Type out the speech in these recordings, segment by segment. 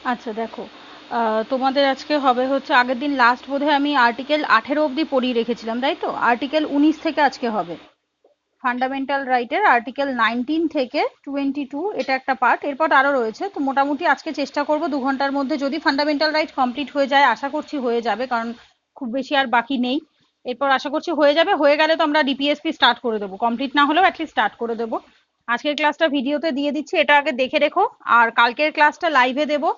আচ্ছা দেখো, তোমাদের আজকে হবে হচ্ছে, আগের দিন লাস্ট বোধহয় আমি আর্টিকেল 18 অবধি পড়িয়ে রেখেছিলাম, তাই তো? আর্টিকেল 19 থেকে আজকে হবে। ফান্ডামেন্টাল রাইটের আর্টিকেল 19 থেকে 22 এটা একটা পার্ট, এরপর আরো রয়েছে। তো মোটামুটি আজকে চেষ্টা করব 2 ঘন্টার মধ্যে, যদি ফান্ডামেন্টাল রাইট কমপ্লিট হয়ে যায়, আশা করছি হয়ে যাবে, কারণ খুব বেশি আর বাকি নেই। এরপর আশা করছি হয়ে যাবে, হয়ে গেলে তো আমরা ডিপিএসপি স্টার্ট করে দেবো, কমপ্লিট না হলেও অ্যাটলিস্ট স্টার্ট করে দেবো। আজকের ক্লাসটা ভিডিওতে দিয়ে দিচ্ছি, এটা আগে দেখে রেখো। আর কালকের ক্লাসটা লাইভে দেবো।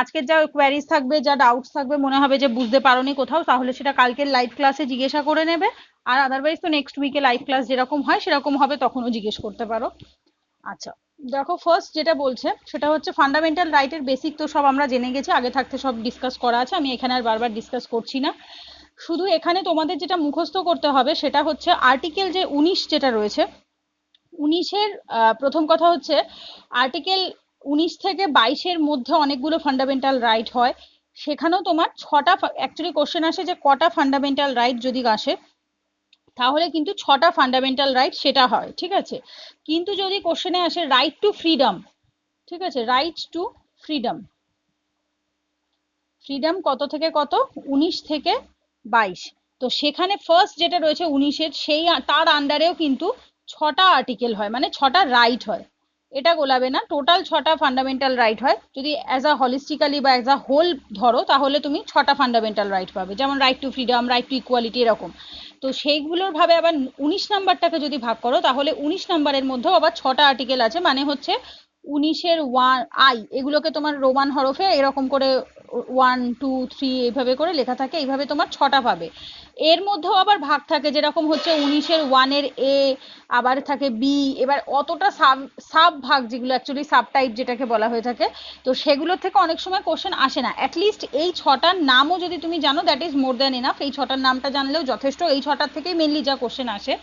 আজকের যা কোয়ারিজ থাকবে, যা ডাউটস থাকবে, মনে হবে যে বুঝতে পারোনি কোথাও, তাহলে সেটা কালকের লাইভ ক্লাসে জিজ্ঞাসা করে নেবে। আর আদারওয়াইজ তো নেক্সট উইকে লাইভ ক্লাস যেরকম হয় সেরকম হবে, তখনও জিজ্ঞেস করতে পারো। আচ্ছা, দেখো ফার্স্ট যেটা বলছে সেটা হচ্ছে ফান্ডামেন্টাল রাইটের বেসিক তো সব আমরা জেনে গেছি, আগে থাকতে সব ডিসকাস করা আছে, আমি এখানে আর বারবার ডিসকাস করছি না। শুধু এখানে তোমাদের যেটা মুখস্থ করতে হবে সেটা হচ্ছে আর্টিকেল যে 19 যেটা রয়েছে, 19-এর প্রথম কথা হচ্ছে আর্টিকেল 19 থেকে 22-এর মধ্যে অনেকগুলো ফান্ডামেন্টাল রাইট হয়। সেখানেও তোমার ছটা, অ্যাকচুয়ালি কোশ্চেন আসে যে কটা ফান্ডামেন্টাল রাইট যদি আসে, তাহলে কিন্তু ছটা ফান্ডামেন্টাল রাইট সেটা হয়, ঠিক আছে? কিন্তু যদি কোশ্চেনে আসে রাইট টু ফ্রিডম, ঠিক আছে, রাইট টু ফ্রিডম, ফ্রিডম কত থেকে কত? 19 থেকে 22। তো সেখানে ফার্স্ট যেটা রয়েছে 19-এর, সেই তার আন্ডারেও কিন্তু ছটা আর্টিকেল হয়, মানে ছটা রাইট হয়। এটা গোলাবে না, টোটাল ছটা ফান্ডামেন্টাল রাইট হয়। যদি অ্যাজ আ হলিস্টিক্যালি বা অ্যাজ আ হোল ধরো, তাহলে তুমি ছটা ফান্ডামেন্টাল রাইট পাবে, যেমন right two freedom, right to equality, এরকম। তো সেইগুলোর ভাবে আবার 19 নাম্বারটাকে যদি ভাগ করো, তাহলে 19 নাম্বারের মধ্যেও আবার ছটা আর্টিকেল আছে, মানে হচ্ছে 19-এর ওয়ান আই, এগুলোকে তোমার রোমান হরফে এরকম করে 1 2 3 এইভাবে করে লেখা থাকে, এইভাবে তোমার ছটা পাবে। এর মধ্যেও আবার ভাগ থাকে, যেরকম হচ্ছে 19-এর 1-এর এ, আবার থাকে বি, এবার অতটা সাব সাব ভাগ, যেগুলো অ্যাকচুয়ালি সাব টাইপ যেটাকে বলা হয়ে থাকে, তো সেগুলোর থেকে অনেক সময় কোশ্চেন আসে না। অ্যাটলিস্ট এই ছটার নামও যদি তুমি জানো, that is more than enough. এই ছটার নামটা জানলেও যথেষ্ট, এই ছটার থেকেই মেনলি যা কোশ্চেন আসে।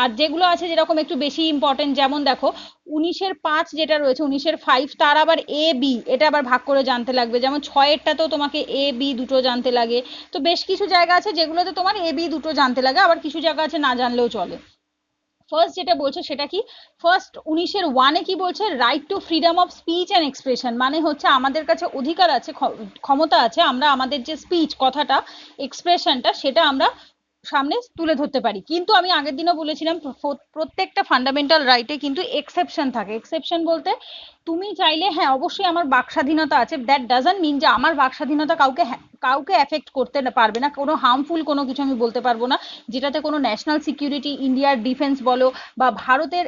আর যেগুলো আছে যেরকম একটু বেশি ইম্পর্টেন্ট, যেমন দেখো 19-এর 5 যেটা রয়েছে, 19-এর 5, তার আবার এ বি, এটা আবার ভাগ করে জানতে লাগবে। যেমন 6-এরটাতেও তোমাকে এ বি দুটো জানতে লাগে। তো বেশ কিছু জায়গা আছে যেগুলোতে তোমার এ বি দুটো জানতে লাগে, আবার কিছু জায়গা আছে না জানলেও চলে। ফার্স্ট যেটা বলছে সেটা কি? ফার্স্ট 19-এর 1-এ কি বলছে? Right two freedom of speech and expression, মানে হচ্ছে আমাদের কাছে অধিকার আছে, ক্ষমতা আছে, আমরা আমাদের যে স্পিচ, কথাটা, এক্সপ্রেশনটা, সেটা আমরা সামনে তুলে ধরতে পারি। কিন্তু আমি আগের দিনও বলেছিলাম, প্রত্যেকটা ফান্ডামেন্টাল রাইটে কিন্তু এক্সেপশন থাকে। এক্সেপশন বলতে তুমি চাইলে, হ্যাঁ অবশ্যই আমার বাক স্বাধীনতা আছে, দ্যাট ডাজন্ট মিন যে আমার বাক স্বাধীনতা কাউকে কাউকে এফেক্ট করতে পারবে না, কোনো হার্মফুল কোনো কিছু আমি বলতে পারবো না, যেটাতে কোনো ন্যাশনাল সিকিউরিটি, ইন্ডিয়ার ডিফেন্স বলো, বা ভারতের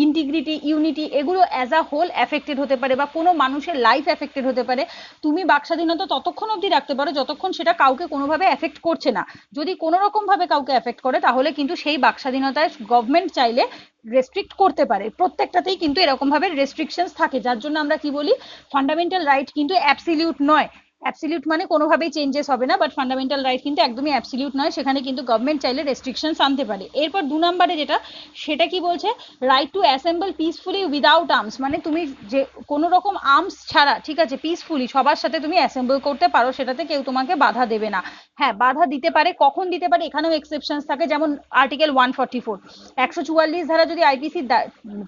ইন্টিগ্রিটি, ইউনিটি, এগুলো অ্যাজ আ হোল এফেক্টেড হতে পারে, বা কোনো মানুষের লাইফ এফেক্টেড হতে পারে। তুমি বাক স্বাধীনতা ততক্ষণ অবধি রাখতে পারো যতক্ষণ সেটা কাউকে কোনোভাবে এফেক্ট করছে না। যদি কোনো রকম ভাবে কাউকে এফেক্ট করে, তাহলে কিন্তু সেই বাক স্বাধীনতায় গভর্নমেন্ট চাইলে রেস্ট্রিক্ট করতে পারে। প্রত্যেকটাতেই কিন্তু এরকম ভাবে রেস্ট্রিকশনস থাকে, যার জন্য আমরা কি বলি, ফান্ডামেন্টাল রাইট কিন্তু অ্যাবসলিউট নয়। অ্যাবসলিউট মানে কোনোভাবেই চেঞ্জেস হবে না, বাট ফান্ডামেন্টাল রাইট কিন্তু একদমই অ্যাবসলিউট নয়, সেখানে কিন্তু গভর্নমেন্ট চাইলে রেস্ট্রিকশনস আনতে পারে। এরপর 2 নম্বরে যেটা, সেটা কি বলছে? Right two assemble peacefully without arms, মানে তুমি যে কোনো রকম আর্মস ছাড়া, ঠিক আছে, পিসফুলি সবার সাথে তুমি অ্যাসেম্বল করতে পারো, সেটাতে কেউ তোমাকে বাধা দেবে না। হ্যাঁ, বাধা দিতে পারে, কখন দিতে পারে এখানেও এক্সেপশনস থাকে, যেমন আর্টিকেল 144, 144 ধারা যদি আইপিসি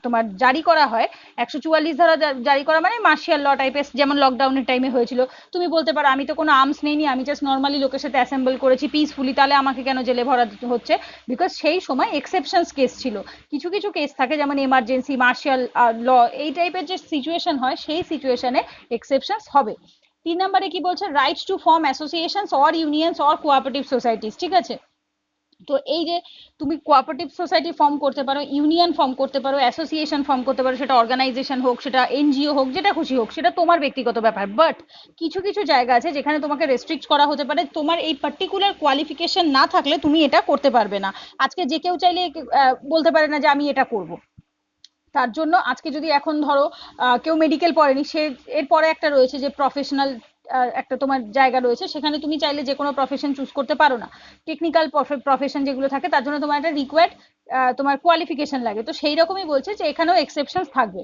তোমার জারি করা হয়, 144 ধারা জারি করা মানে মার্শিয়াল ল টাইপের, যেমন লকডাউনের টাইমে হয়েছিল। তুমি বলতে পারো আমি তো কোনো আর্মস নেইনি, আমি জাস্ট নর্মালি লোকের সাথে অ্যাসেম্বল করেছি পিসফুলি, তাহলে আমাকে কেন জেলে ভরা হচ্ছে? বিকজ সেই সময় এক্সেপশনস কেস ছিল। কিছু কিছু কেস থাকে, যেমন এমার্জেন্সি, মার্শিয়াল ল, এই টাইপের যে সিচুয়েশন হয়, সেই সিচুয়েশনে এক্সেপশনস হবে। 3 নম্বরে কি বলছে? Right to form associations or unions or cooperative societies, ঠিক আছে? তো এই যে তুমি কোঅপারেটিভ সোসাইটি ফর্ম করতে পারো, ইউনিয়ন ফর্ম করতে পারো, অ্যাসোসিয়েশন ফর্ম করতে পারো, সেটা অর্গানাইজেশন হোক, সেটা এনজিও হোক, যেটা খুশি হোক, সেটা তোমার ব্যক্তিগত ব্যাপার। বাট কিছু কিছু জায়গা আছে যেখানে তোমাকে রেস্ট্রিক্ট করা হতে পারে, তোমার এই পার্টিকুলার কোয়ালিফিকেশন না থাকলে তুমি এটা করতে পারবে না। আজকে যে কেউ চাইলে বলতে পারে না যে আমি এটা করব। তার জন্য আজকে যদি এখন ধরো কেউ মেডিকেল পড়েনি, সে এরপরে একটা রয়েছে যে প্রফেশনাল একটা তোমার জায়গা রয়েছে, সেখানে তুমি চাইলে যে কোনো প্রফেশন চুজ করতে পারো না। টেকনিক্যাল প্রফেশন যেগুলো থাকে, তার জন্য তোমার একটা রিকোয়ার্ড তোমার কোয়ালিফিকেশন লাগে। তো সেই রকমই বলছে যে এখানেও এক্সেপশন থাকবে।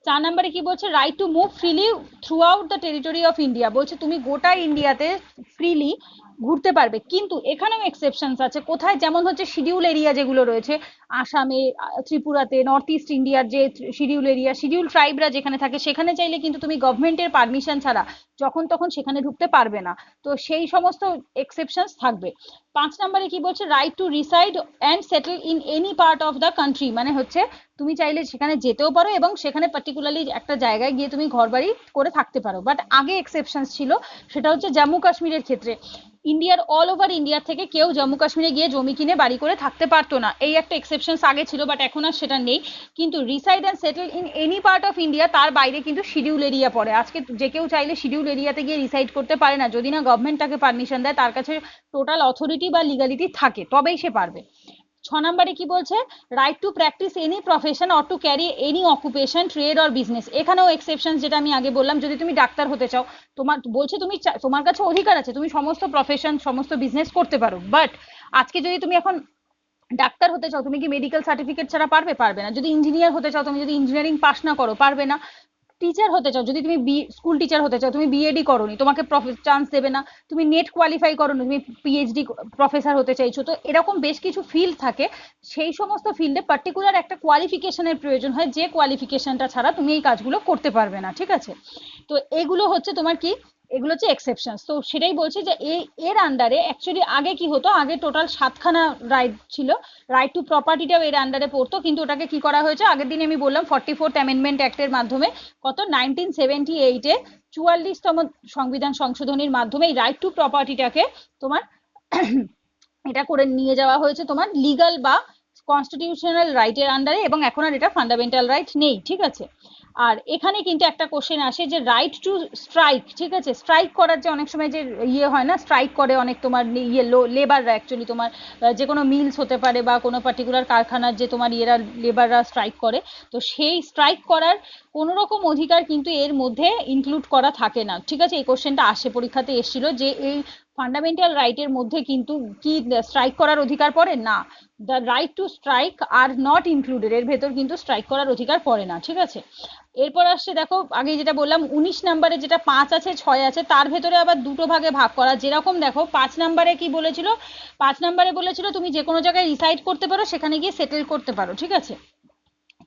4 নম্বরে কি বলছে? Right to move freely through out the territory of India, বলছে তুমি গোটা ইন্ডিয়াতে ফ্রিলি ঘুরতে পারবে, কিন্তু এখানেও এক্সেপশনস আছে। কোথায়? যেমন হচ্ছে শিডিউল এরিয়া যেগুলো রয়েছে আসামে, ত্রিপুরাতে, নর্থ ইস্ট ইন্ডিয়ার যে শিডিউল এরিয়া, শিডিউল ট্রাইবরা যেখানে থাকে, সেখানে চাইলে কিন্তু তুমি গভর্নমেন্টের পারমিশন ছাড়া যখন তখন সেখানে ঢুকতে পারবে না। তো সেই সমস্ত এক্সেপশনস থাকবে। 5 নম্বরে কি বলছে? Right to reside and settle in any part of the country, মানে হচ্ছে তুমি চাইলে সেখানে যেতেও পারো এবং সেখানে পার্টিকুলারলি একটা জায়গায় গিয়ে তুমি ঘর বাড়ি করে থাকতে পারো। বাট আগে এক্সেপশনস ছিল, সেটা হচ্ছে জম্মু কাশ্মীরের ক্ষেত্রে। ইন্ডিয়ার অল ওভার ইন্ডিয়া থেকে কেউ জম্মু কাশ্মীরে গিয়ে জমি কিনে বাড়ি করে থাকতে পারতো না, এই একটা এক্সেপশনস আগে ছিল, বাট এখন আর সেটা নেই। কিন্তু reside and settle in any part of India, তার বাইরে কিন্তু শিডিউল এরিয়া পড়ে। আজকে যে কেউ চাইলে শিডিউল এরিয়াতে গিয়ে রিসাইড করতে পারে না, যদি না গভর্নমেন্ট তাকে পারমিশন দেয়, তার কাছে টোটাল অথরিটি বা লিগালিটি থাকে, তবেই সে পারবে। 6 নম্বরে কি বলছে? Right two practice any profession or to carry any occupation, trade or business. এখানেও এক্সেপশন, যেটা আমি আগে বললাম, যদি তুমি ডাক্তার হতে চাও, তোমার বলছে তুমি তোমার কাছে অধিকার আছে, তুমি সমস্ত প্রফেশন সমস্ত বিজনেস করতে পারো। বাট আজকে যদি তুমি এখন ডাক্তার হতে চাও, তুমি কি মেডিকেল সার্টিফিকেট ছাড়া পারবে? পারবে না। যদি ইঞ্জিনিয়ার হতে চাও, তুমি যদি ইঞ্জিনিয়ারিং পাস না করো, পারবে না। টিচার হতে চাও, যদি তুমি স্কুল টিচার হতে চাও, তুমি বিএডি করোনি, তোমাকে চান্স দেবে না। তুমি নেট কোয়ালিফাই করোনি, তুমি পিএইচডি প্রফেসর হতে চাইছো, তো এরকম বেশ কিছু ফিল্ড থাকে। সেই সমস্ত ফিল্ডে পার্টিকুলার একটা কোয়ালিফিকেশনের প্রয়োজন হয়, যে কোয়ালিফিকেশনটা ছাড়া তুমি এই কাজগুলো করতে পারবে না, ঠিক আছে? তো এগুলো হচ্ছে তোমার কি, এগুলো হচ্ছে এক্সেপশন। তো সেটাই বলছি যে এর আন্ডারে অ্যাকচুয়ালি আগে কি হতো, আগে টোটাল 7খানা রাইট ছিল। রাইট টু প্রপার্টিটাও এর আন্ডারে পড়তো, কিন্তু ওটাকে কি করা হয়েছে, আগের দিন আমি বললাম 44th অ্যামেন্ডমেন্ট অ্যাক্টের মাধ্যমে, কত 1978-এ 44তম সংবিধান সংশোধনীর মাধ্যমে এই রাইট টু প্রপার্টিটাকে তোমার এটা করে নিয়ে যাওয়া হয়েছে তোমার লিগাল বা কনস্টিটিউশনাল রাইটের আন্ডারে, এবং এখন আর এটা ফান্ডামেন্টাল রাইট নেই, ঠিক আছে? আর এখানে কিন্তু একটা কোশ্চেন আসে যে রাইট টু স্ট্রাইক, ঠিক আছে? স্ট্রাইক করার যে অনেক সময় যে ইয়ে হয় না, স্ট্রাইক করে অনেক তোমার ইয়ে লেবাররা, অ্যাকচুয়ালি তোমার যে কোনো মিলস হতে পারে বা কোনো পার্টিকুলার কারখানার যে তোমার ইয়েরা লেবাররা স্ট্রাইক করে, তো সেই স্ট্রাইক করার কোনো রকম অধিকার কিন্তু এর মধ্যে ইনক্লুড করা থাকে না, ঠিক আছে? এই কোশ্চেনটা আসে, পরীক্ষাতে এসেছিল যে এই ফান্ডামেন্টাল রাইটের মধ্যে কিন্তু কি স্ট্রাইক করার অধিকার পড়ে না। The right two strike are not included, এর ভেতর কিন্তু স্ট্রাইক করার অধিকার পড়ে না, ঠিক আছে? এরপর আসছে দেখো, আগে যেটা বললাম 19 নম্বরে যেটা 5 আছে 6 আছে, তার ভেতরে আবার দুটো ভাগে ভাগ করা। যেরকম দেখো 5 নম্বরে কি বলেছিল, 5 নম্বরে বলেছিল তুমি যে কোনো জায়গায় রিসাইড করতে পারো, সেখানে গিয়ে সেটেল করতে পারো, ঠিক আছে?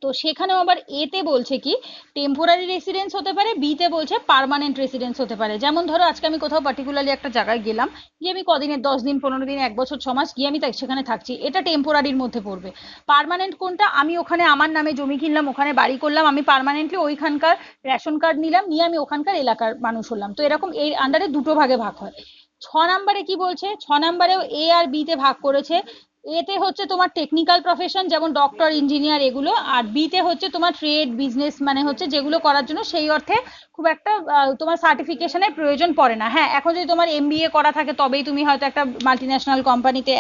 তো সেখানেও আবার এতে বলছে কি টেম্পোরারি রেসিডেন্স হতে পারে, বিতে বলছে পার্মানেন্ট রেসিডেন্স হতে পারে। যেমন ধরো আজকে আমি কোথাও পার্টিকুলারলি একটা জায়গায় গেলাম, গিয়ে আমি কদিনের, 10 দিন, 15 দিন, 1 বছর, 6 মাস গিয়ে আমি সেখানে থাকছি, এটা টেম্পোরারির মধ্যে পড়বে। পার্মানেন্ট কোনটা? আমি ওখানে আমার নামে জমি কিনলাম, ওখানে বাড়ি করলাম, আমি পার্মানেন্টলি ওইখানকার রেশন কার্ড নিলাম, নিয়ে আমি ওখানকার এলাকার মানুষ হলাম। তো এরকম এই আন্ডারে দুটো ভাগে ভাগ হয়। 6 নম্বরে কি বলছে? 6 নম্বরেও এ আর বি তে ভাগ করেছে। এতে হচ্ছে তোমার টেকনিক্যাল প্রফেশন, যেমন ডক্টর, ইঞ্জিনিয়ার, এগুলো। আর বিতে হচ্ছে তোমার ট্রেড, বিজনেস, মানে হচ্ছে যেগুলো করার জন্য সেই অর্থে খুব একটা তোমার সার্টিফিকেশনের প্রয়োজন পড়ে না। হ্যাঁ, এখন যদি তোমার এমবিএ করা থাকে, তবেই তুমি হয়তো একটা মাল্টিন্যাশনাল কোম্পানিতে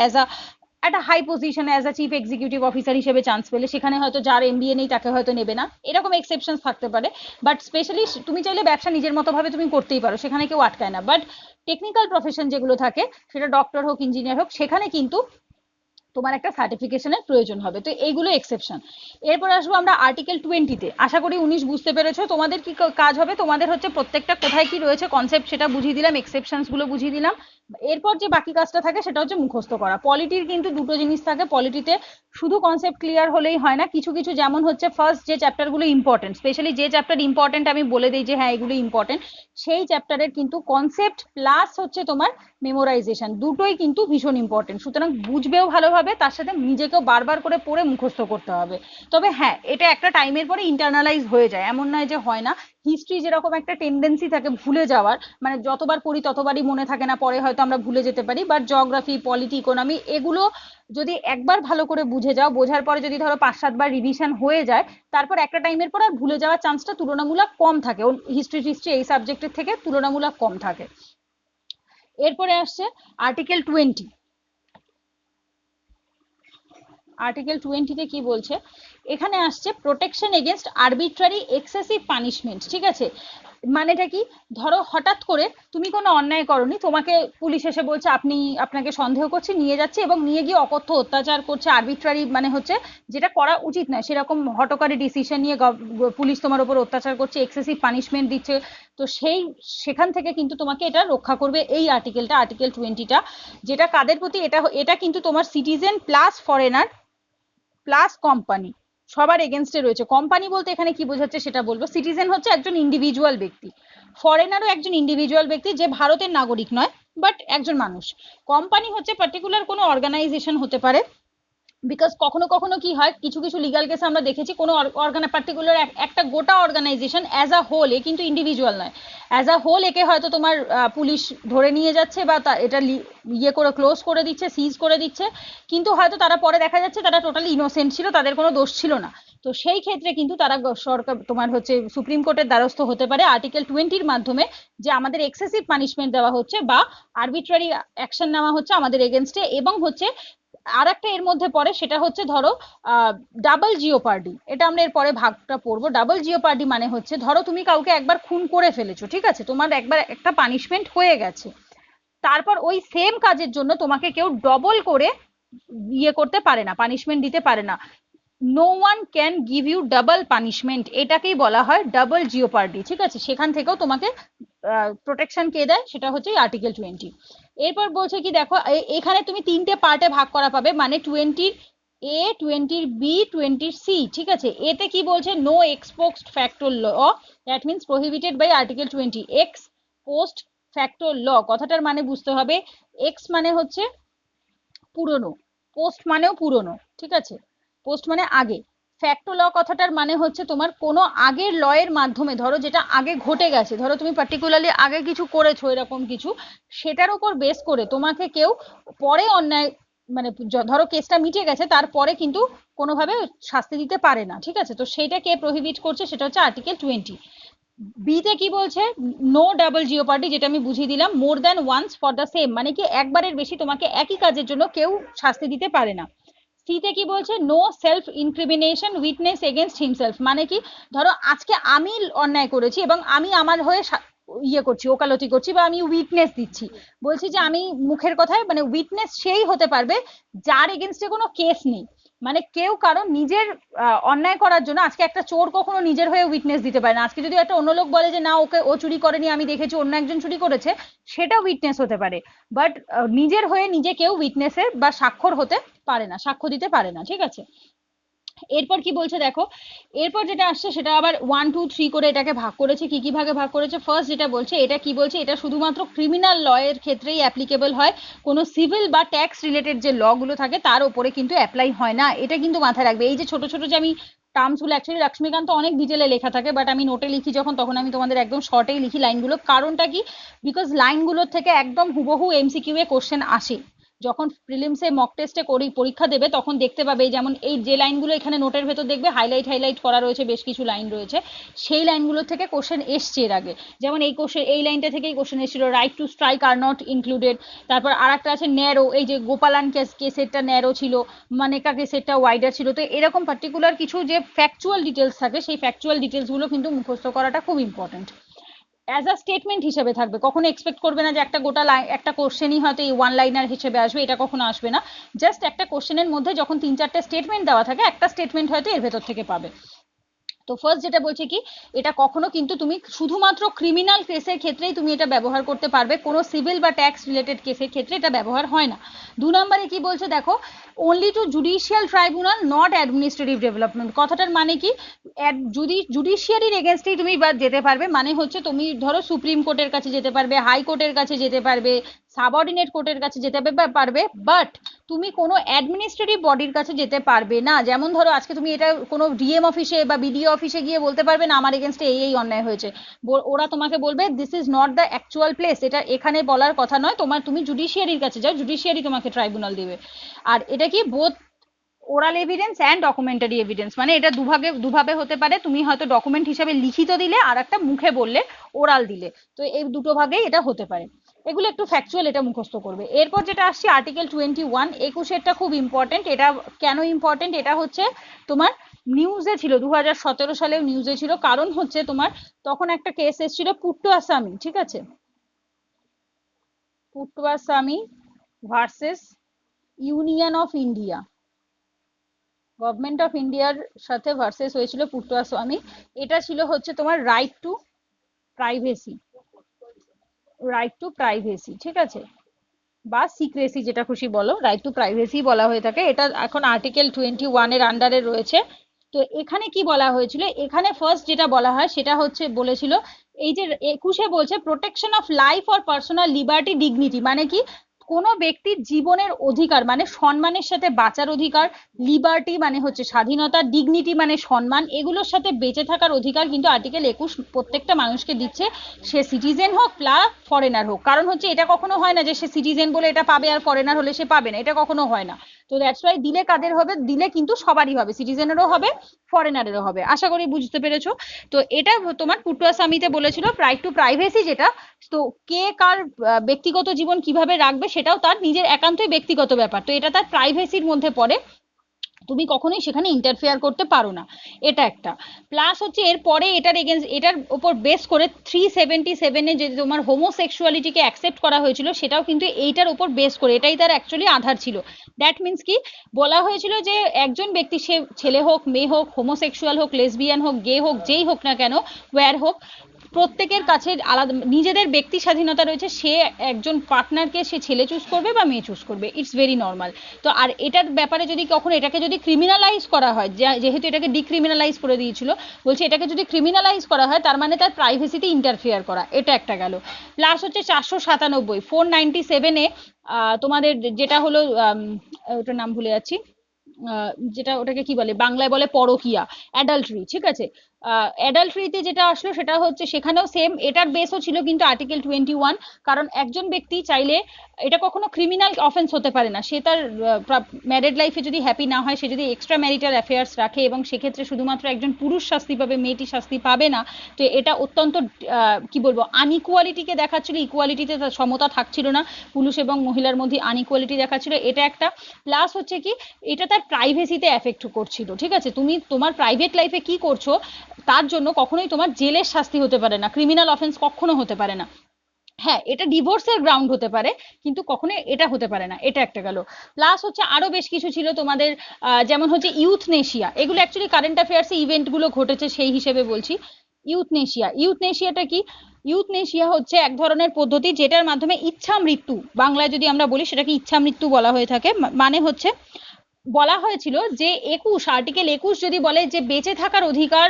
একটা হাই পজিশনে as a chief executive officer হিসেবে চান্স পেলে, সেখানে হয়তো যার এমবিএ নেই তাকে হয়তো নেবে না, এরকম এক্সেপশন থাকতে পারে। বাট স্পেশালি তুমি চাইলে ব্যবসা নিজের মতো ভাবে তুমি করতেই পারো, সেখানে কেউ আটকায় না। বাট টেকনিক্যাল প্রফেশন যেগুলো থাকে, সেটা ডক্টর হোক, ইঞ্জিনিয়ার হোক, সেখানে কিন্তু তোমার একটা সার্টিফিকেশনের প্রয়োজন হবে। তো এইগুলো এক্সেপশন। এরপর আসবো আমরা আর্টিকেল 20-তে। আশা করি 19 বুঝতে পেরেছো। তোমাদের কি কাজ হবে, তোমাদের হচ্ছে প্রত্যেকটা কোথায় কি রয়েছে কনসেপ্ট সেটা বুঝিয়ে দিলাম, এক্সেপশনস গুলো বুঝিয়ে দিলাম। এরপর যে বাকি কাজটা থাকে সেটা হচ্ছে মুখস্থ করা। পলিটির কিন্তু দুটো জিনিস থাকে পলিটিতে, শুধু কনসেপ্ট ক্লিয়ার হলেই হয় না, কিছু কিছু, যেমন হচ্ছে ফার্স্ট যে চ্যাপ্টারগুলো ইম্পর্টেন্ট, স্পেশালি যে চ্যাপ্টার ইম্পর্টেন্ট আমি বলে দিই যে হ্যাঁ এগুলো ইম্পর্টেন্ট, সেই চ্যাপ্টারের কিন্তু কনসেপ্ট প্লাস হচ্ছে তোমার মেমোরাইজেশন, দুটোই কিন্তু ভীষণ ইম্পর্টেন্ট। সুতরাং বুঝবেও ভালোভাবে, তার সাথে নিজেকেও বারবার করে পড়ে মুখস্থ করতে হবে। তবে হ্যাঁ, এটা একটা টাইমের পরে ইন্টারনালাইজ হয়ে যায়, এমন নয় যে হয় না। হিস্ট্রি যেরকম একটা টেন্ডেন্সি থাকে ভুলে যাওয়ার, মানে যতবার পড়ি ততবারই মনে থাকে না, পরে হয়তো আমরা ভুলে যেতে পারি, বাট জিওগ্রাফি, পলিটি, ইকোনমি, এগুলো যদি একবার ভালো করে বুঝে যাও, বোঝার পরে যদি ধরো 5-7 বার রিভিশন হয়ে যায়, তারপর একটা টাইমের পর আর ভুলে যাওয়ার চান্সটা তুলনামূলক কম থাকে, হিস্ট্রি এই সাবজেক্টের থেকে তুলনামূলক কম থাকে। এরপরে আসছে আর্টিকেল 20। আর্টিকেল 20-তে কি বলছে? এখানে আসছে protection against arbitrary excessive punishment, ঠিক আছে? মানেটা কি, ধরো হঠাৎ করে তুমি কোনো অন্যায় করনি, তোমাকে পুলিশ এসে বলছে আপনাকে সন্দেহ করছে, নিয়ে যাচ্ছে এবং নিয়ে গিয়ে অকথ্য অত্যাচার করছে, আরবিট্রারি মানে হচ্ছে যেটা করা উচিত নয় সেরকম হঠকারী ডিসিশন নিয়ে পুলিশ তোমার উপর অত্যাচার করছে, এক্সেসিভ পানিশমেন্ট দিচ্ছে। তো সেখান থেকে কিন্তু তোমাকে এটা রক্ষা করবে এই আর্টিকেলটা, আর্টিকেল 20টা, যেটা কাদের প্রতি, এটা এটা কিন্তু তোমার citizen plus foreigner plus company সবার এগেনস্টে রয়েছে। কোম্পানি বলতে এখানে কি বোঝাচ্ছে সেটা বলবো। সিটিজেন হচ্ছে একজন ইন্ডিভিজুয়াল ব্যক্তি, ফরেনারও একজন ইন্ডিভিজুয়াল ব্যক্তি যে ভারতের নাগরিক নয় বাট একজন মানুষ। কোম্পানি হচ্ছে পার্টিকুলার কোনো অর্গানাইজেশন হতে পারে, বিকজ কখনো কখনো কি হয়, কিছু কিছু লিগাল কেসে আমরা দেখেছি কোনো পার্টিকুলার একটা গোটা অর্গানাইজেশন অ্যাজ আ হোল, এ কিন্তু ইন্ডিভিজুয়াল নয়, অ্যাজ আ হোল একে হয়তো তোমার পুলিশ ধরে নিয়ে যাচ্ছে বা এটা ইয়ে করে ক্লোজ করে দিচ্ছে, সিজ করে দিচ্ছে, কিন্তু হয়তো তারা পরে দেখা যাচ্ছে তারা টোটালি ইনোসেন্ট ছিল, তাদের কোনো দোষ ছিল না। তো সেই ক্ষেত্রে কিন্তু তারা সরকার তোমার হচ্ছে সুপ্রিম কোর্টের দ্বারস্থ হতে পারে আর্টিকেল 20-র মাধ্যমে, যে আমাদের এক্সেসিভ পানিশমেন্ট দেওয়া হচ্ছে বা আরবিট্রারি অ্যাকশন নেওয়া হচ্ছে আমাদের এগেনস্টে, এবং হচ্ছে আর একটা এর মধ্যে পড়ে সেটা হচ্ছে ধরো ডাবল জিওপার্ডি, এটা আমরা এর পরে ভাগটা পড়বো। ডাবল জিওপার্ডি মানে হচ্ছে ধরো তুমি কাউকে একবার খুন করে ফেলেছো, ঠিক আছে, তোমার একবার একটা পানিশমেন্ট হয়ে গেছে, তারপর ওই সেম কাজের জন্য তোমাকে কেউ ডবল করে ইয়ে করতে পারে না, পানিশমেন্ট দিতে পারে না। No one can give you double punishment, এটাকেই বলা হয় ডাবল জিওপার্ডি, ঠিক আছে? সেখান থেকেও তোমাকে প্রোটেকশন কে দেয়, সেটা হচ্ছে আর্টিকেল 20। এরপর বলছে কি দেখো, এখানে তুমি 3টে পার্টে ভাগ করা পাবে, মানে 20 এ, 20 বি, 20 সি, ঠিক আছে? এতে কি বলছে, no ex post facto law, that means prohibited by article 20। Ex post facto law কথাটার মানে বুঝতে হবে, এক্স মানে হচ্ছে পুরনো, পোস্ট মানেও পুরনো, ঠিক আছে? পোস্ট মানে আগে। ফ্যাক্টো ল কথাটার মানে হচ্ছে তোমার কোনো আগের ল এর মাধ্যমে, ধরো যেটা আগে ঘটে গেছে, ধরো তুমি পার্টিকুলারলি আগে কিছু করেছো এরকম কিছু, সেটার উপর বেস করে তোমাকে কেউ পরে অন্যায়, মানে ধরো কেসটা মিটে গেছে তারপরে কিন্তু কোনোভাবে শাস্তি দিতে পারে না, ঠিক আছে? তো সেইটা কে প্রহিবিট করছে, সেটা হচ্ছে আর্টিকেল 20। বিতে কি বলছে, নো ডাবল জিওপার্ডি, যেটা আমি বুঝিয়ে দিলাম, more than once for the same, মানে কি একবারের বেশি তোমাকে একই কাজের জন্য কেউ শাস্তি দিতে পারে না। সিতে কি বলছে, no self incrimination witness against himself, মানে কি ধরো আজকে আমি অন্যায় করেছি এবং আমি আমার হয়ে ইয়ে করছি, ওকালতি করছি বা আমি উইটনেস দিচ্ছি, বলছি যে আমি মুখের কথায়, মানে উইটনেস সেই হতে পারবে যার এগেনস্টে কোনো কেস নেই। মানে কেউ কারণ নিজের অন্যায় করার জন্য, আজকে একটা চোর কখনো নিজের হয়ে উইটনেস দিতে পারে না, আজকে যদি একটা অন্য লোক বলে যে না ও চুরি করেনি, আমি দেখেছি অন্য একজন চুরি করেছে, সেটা উইটনেস হতে পারে, বাট নিজের হয়ে নিজে কেউ উইটনেসের বা স্বাক্ষর হতে পারে না, সাক্ষ্য দিতে পারে না, ঠিক আছে? এরপর কি বলছে দেখো, এরপর যেটা আসছে সেটা আবার 1 2 3 করে এটাকে ভাগ করেছে। কি কি ভাগে ভাগ করেছে, ফার্স্ট যেটা বলছে, এটা কি বলছে, এটা শুধুমাত্র ক্রিমিনাল ল এর ক্ষেত্রেই অ্যাপ্লিকেবল হয়, কোনো সিভিল বা ট্যাক্স রিলেটেড যে ল গুলো থাকে তার উপরে কিন্তু অ্যাপ্লাই হয় না, এটা কিন্তু মাথায় রাখবে। এই যে ছোট ছোট যে আমি টার্মস গুলো, অ্যাকচুয়ালি লক্ষ্মীকান্ত অনেক ডিটেলে লেখা থাকে, বাট আমি নোটে লিখি যখন, তখন আমি তোমাদের একদম শর্টেই লিখি লাইনগুলো। কারণটা কি, বিকজ লাইনগুলোর থেকে একদম হুবহু এমসিকিউ এ কোশ্চেন আসে, যখন প্রিলিমসে মক টেস্টে পরীক্ষা দেবে তখন দেখতে পাবে, যেমন এই যে লাইনগুলো এখানে নোটের ভেতর দেখবে হাইলাইট করা রয়েছে, বেশ কিছু লাইন রয়েছে, সেই লাইনগুলো থেকে কোশ্চেন এসছে এর আগে। যেমন এই লাইনটা থেকেই কোশ্চেন এসেছিল, right two strike are not included. তারপর আর একটা আছে ন্যারো, এই যে গোপালান কেসেরটা ন্যারো ছিল, মানেকা কেসেরটা ওয়াইডার ছিল। তো এরকম পার্টিকুলার কিছু যে ফ্যাকচুয়াল ডিটেলস থাকে, সেই ফ্যাকচুয়াল ডিটেলসগুলো কিন্তু মুখস্থ করাটা খুব ইম্পর্টেন্ট। অ্যাজ আ স্টেটমেন্ট হিসেবে থাকবে, কখনো এক্সপেক্ট করবে না যে একটা গোটা একটা কোশ্চেনই হয়তো এই ওয়ান লাইনার হিসেবে আসবে, এটা কখনো আসবে না। জাস্ট একটা কোশ্চেনের মধ্যে যখন 3-4টে স্টেটমেন্ট দেওয়া থাকে, একটা স্টেটমেন্ট হয়তো এর ভেতর থেকে পাবে। তো ফার্স্ট যেটা বলছে কি, এটা কখনো কিন্তু তুমি শুধুমাত্র ক্রিমিনাল কেসের ক্ষেত্রেই তুমি এটা ব্যবহার করতে পারবে, কোনো সিভিল বা ট্যাক্স রিলেটেড কেসের ক্ষেত্রে এটা ব্যবহার হয় না। 2 নম্বরে কি বলছে দেখো, only to judicial tribunal not administrative development, কথাটার মানে কি, যদি জুডিশিয়ারির এগেনস্টেই তুমি যেতে পারবে, মানে হচ্ছে তুমি ধরো সুপ্রিম কোর্টের কাছে যেতে পারবে, হাই কোর্টের কাছে যেতে পারবে, সাবঅর্ডিনেট কোর্টের কাছে যেতে পারবে, বাট তুমি কোনো অ্যাডমিনিস্ট্রেটিভ বডির কাছে যেতে পারবে না। যেমন ধরো আজকে তুমি এটা কোনো ডিএম অফিসে বা বিডিও অফিসে গিয়ে বলতে পারবে না আমার এগেনস্টে এই অন্যায় হয়েছে, ওরা তোমাকে বলবে this is not the actual place, এটা এখানে বলার কথা নয়, তুমি জুডিশিয়ারির কাছে যাও, জুডিশিয়ারি তোমাকে ট্রাইব্যুনাল দেবে। আর এটা কি both oral evidence and documentary evidence, মানে এটা দুভাবে হতে পারে, তুমি হয়তো ডকুমেন্ট হিসাবে লিখিত দিলে আর একটা মুখে বললে, ওরাল দিলে, তো এই দুটো ভাগেই এটা হতে পারে। এগুলো একটু ফ্যাকচুয়াল, এটা মুখস্থ করবে। এরপর যেটা আসছে আর্টিকেল 21, 21 খুব ইম্পর্টেন্ট। এটা কেন ইম্পর্টেন্ট, এটা হচ্ছে তোমার নিউজে ছিল, 2017 সালেও নিউজে ছিল। কারণ হচ্ছে তোমার তখন একটা কেস এসেছিল পুট্টু আসামি, ঠিক আছে, Puttaswamy versus union of India, government of ইন্ডিয়ার সাথে ভার্সেস হয়েছিল পুট্টুয়াস্বামী। এটা ছিল হচ্ছে তোমার right to privacy, right to privacy, ঠিক আছে, বা সিক্রেসি, যেটা খুশি বলো, রাইট টু প্রাইভেসি বলা হয়ে থাকে। এটা এখন আর্টিকেল 21 এর আন্ডারে রয়েছে। তো এখানে কি বলা হয়েছিল, এখানে ফার্স্ট যেটা বলা হয় সেটা হচ্ছে বলেছিল এই যে 21 বলছে protection of life or personal liberty dignity, মানে কি কোনো ব্যক্তির জীবনের অধিকার মানে সম্মানের সাথে বাঁচার অধিকার, লিবার্টি মানে হচ্ছে স্বাধীনতা, ডিগনিটি মানে সম্মান, এগুলোর সাথে বেঁচে থাকার অধিকার কিন্তু আর্টিকেল 21 প্রত্যেকটা মানুষকে দিচ্ছে, সে সিটিজেন হোক প্লাস ফরেনার হোক। কারণ হচ্ছে এটা কখনো হয় না যে সে সিটিজেন বলে এটা পাবে আর ফরেনার হলে সে পাবে না, এটা কখনো হয় না। তো দ্যাটস ওয়াই দিলে কাদের হবে, দিলে কিন্তু সবারই হবে, সিটিজেনেরও হবে ফরেনারেরও হবে। আশা করি বুঝতে পেরেছো। তো এটা তোমার পুটুয়াসামিতে বলেছিল রাইট টু প্রাইভেসি, যেটা তো কে কার ব্যক্তিগত জীবন কিভাবে রাখবে সেটাও তার নিজের একান্তই ব্যক্তিগত ব্যাপার, তো এটা তার প্রাইভেসির মধ্যে পড়ে, তুমি কখনোই সেখানে ইন্টারফেয়ার করতে পারো না, এটা একটা। প্লাস হচ্ছে এরপরে এটার এগেন্স্ট, এটার উপর বেস করে 377-এ যে তোমার হোমোসেক্সুয়ালিটিকে অ্যাকসেপ্ট করা হয়েছিল সেটাও কিন্তু এইটার উপর বেস করে, এটাই তার অ্যাকচুয়ালি আধার ছিল। দ্যাট মিনস কি বলা হয়েছিল যে একজন ব্যক্তি, সে ছেলে হোক মেয়ে হোক, হোমোসেক্সুয়াল হোক, লেসবিয়ান হোক, গে হোক, যেই হোক না কেন, কোয়ার হোক, প্রত্যেকের কাছে আলাদা নিজেদের ব্যক্তি স্বাধীনতা রয়েছে, সে একজন পার্টনারকে সে ছেলে চুজ করবে বা মেয়ে চুজ করবে, ইটস ভেরি নর্মাল। তো আর এটার ব্যাপারে যদি কখনো এটাকে যদি ক্রিমিনালাইজ করা হয়, যেহেতু এটাকে ডিক্রিমিনালাইজ করে দিয়েছিল, বলছে এটাকে যদি ক্রিমিনালাইজ করা হয় তার মানে তার প্রাইভেসিতে ইন্টারফেয়ার করা, এটা একটা গেল। প্লাস হচ্ছে 497 তোমাদের যেটা হলো ওটার নাম ভুলে যাচ্ছি, যেটা ওটাকে কি বলে বাংলায় বলে পরকিয়া, অ্যাডাল্টারি, ঠিক আছে। অ্যাডাল্টারিতে যেটা আসলো সেটা হচ্ছে সেখানেও সেম, এটার বেসও ছিল কিন্তু আর্টিকেল 21। কারণ একজন ব্যক্তি চাইলে, এটা কখনো ক্রিমিনাল অফেন্স হতে পারে না, সে তার ম্যারিড লাইফে যদি হ্যাপি না হয়, সে যদি এক্সট্রা ম্যারিটাল অ্যাফেয়ার্স রাখে এবং সেক্ষেত্রে শুধুমাত্র একজন পুরুষ শাস্তি পাবে, মেয়েটি শাস্তি পাবে না। তো এটা অত্যন্ত কি বলবো আনইকুয়ালিটিকে দেখাচ্ছিল, ইকুয়ালিটিতে সমতা থাকছিল না, পুরুষ এবং মহিলার মধ্যে আনইকুয়ালিটি দেখাচ্ছিল, এটা একটা। প্লাস হচ্ছে কি এটা তার প্রাইভেসিতে এফেক্ট করছিল, ঠিক আছে, তুমি তোমার প্রাইভেট লাইফে কি করছো তার জন্য কখনোই তোমার জেলের শাস্তি হতে পারে না, ক্রিমিনাল অফেন্স কখনো হতে পারে না। হ্যাঁ, এটা ডিভোর্সের গ্রাউন্ড হতে পারে কিন্তু কখনোই এটা হতে পারে না, এটা একটা গেল। প্লাস হচ্ছে আরো বেশ কিছু ছিল তোমাদের, যেমন হচ্ছে ইউথনেশিয়া, এগুলো অ্যাকচুয়ালি কারেন্ট অ্যাফেয়ার্সে ইভেন্ট গুলো ঘটেছে সেই হিসেবে বলছি। ইউথনেশিয়া, ইউথনেশিয়াটা কি, ইউথনেশিয়া হচ্ছে এক ধরনের পদ্ধতি যেটার মাধ্যমে ইচ্ছা মৃত্যু, বাংলায় যদি আমরা বলি সেটাকে ইচ্ছা মৃত্যু বলা হয়ে থাকে। মানে হচ্ছে বলা হয়েছিল যে আর্টিকেল 21 যদি বলে যে বেঁচে থাকার অধিকার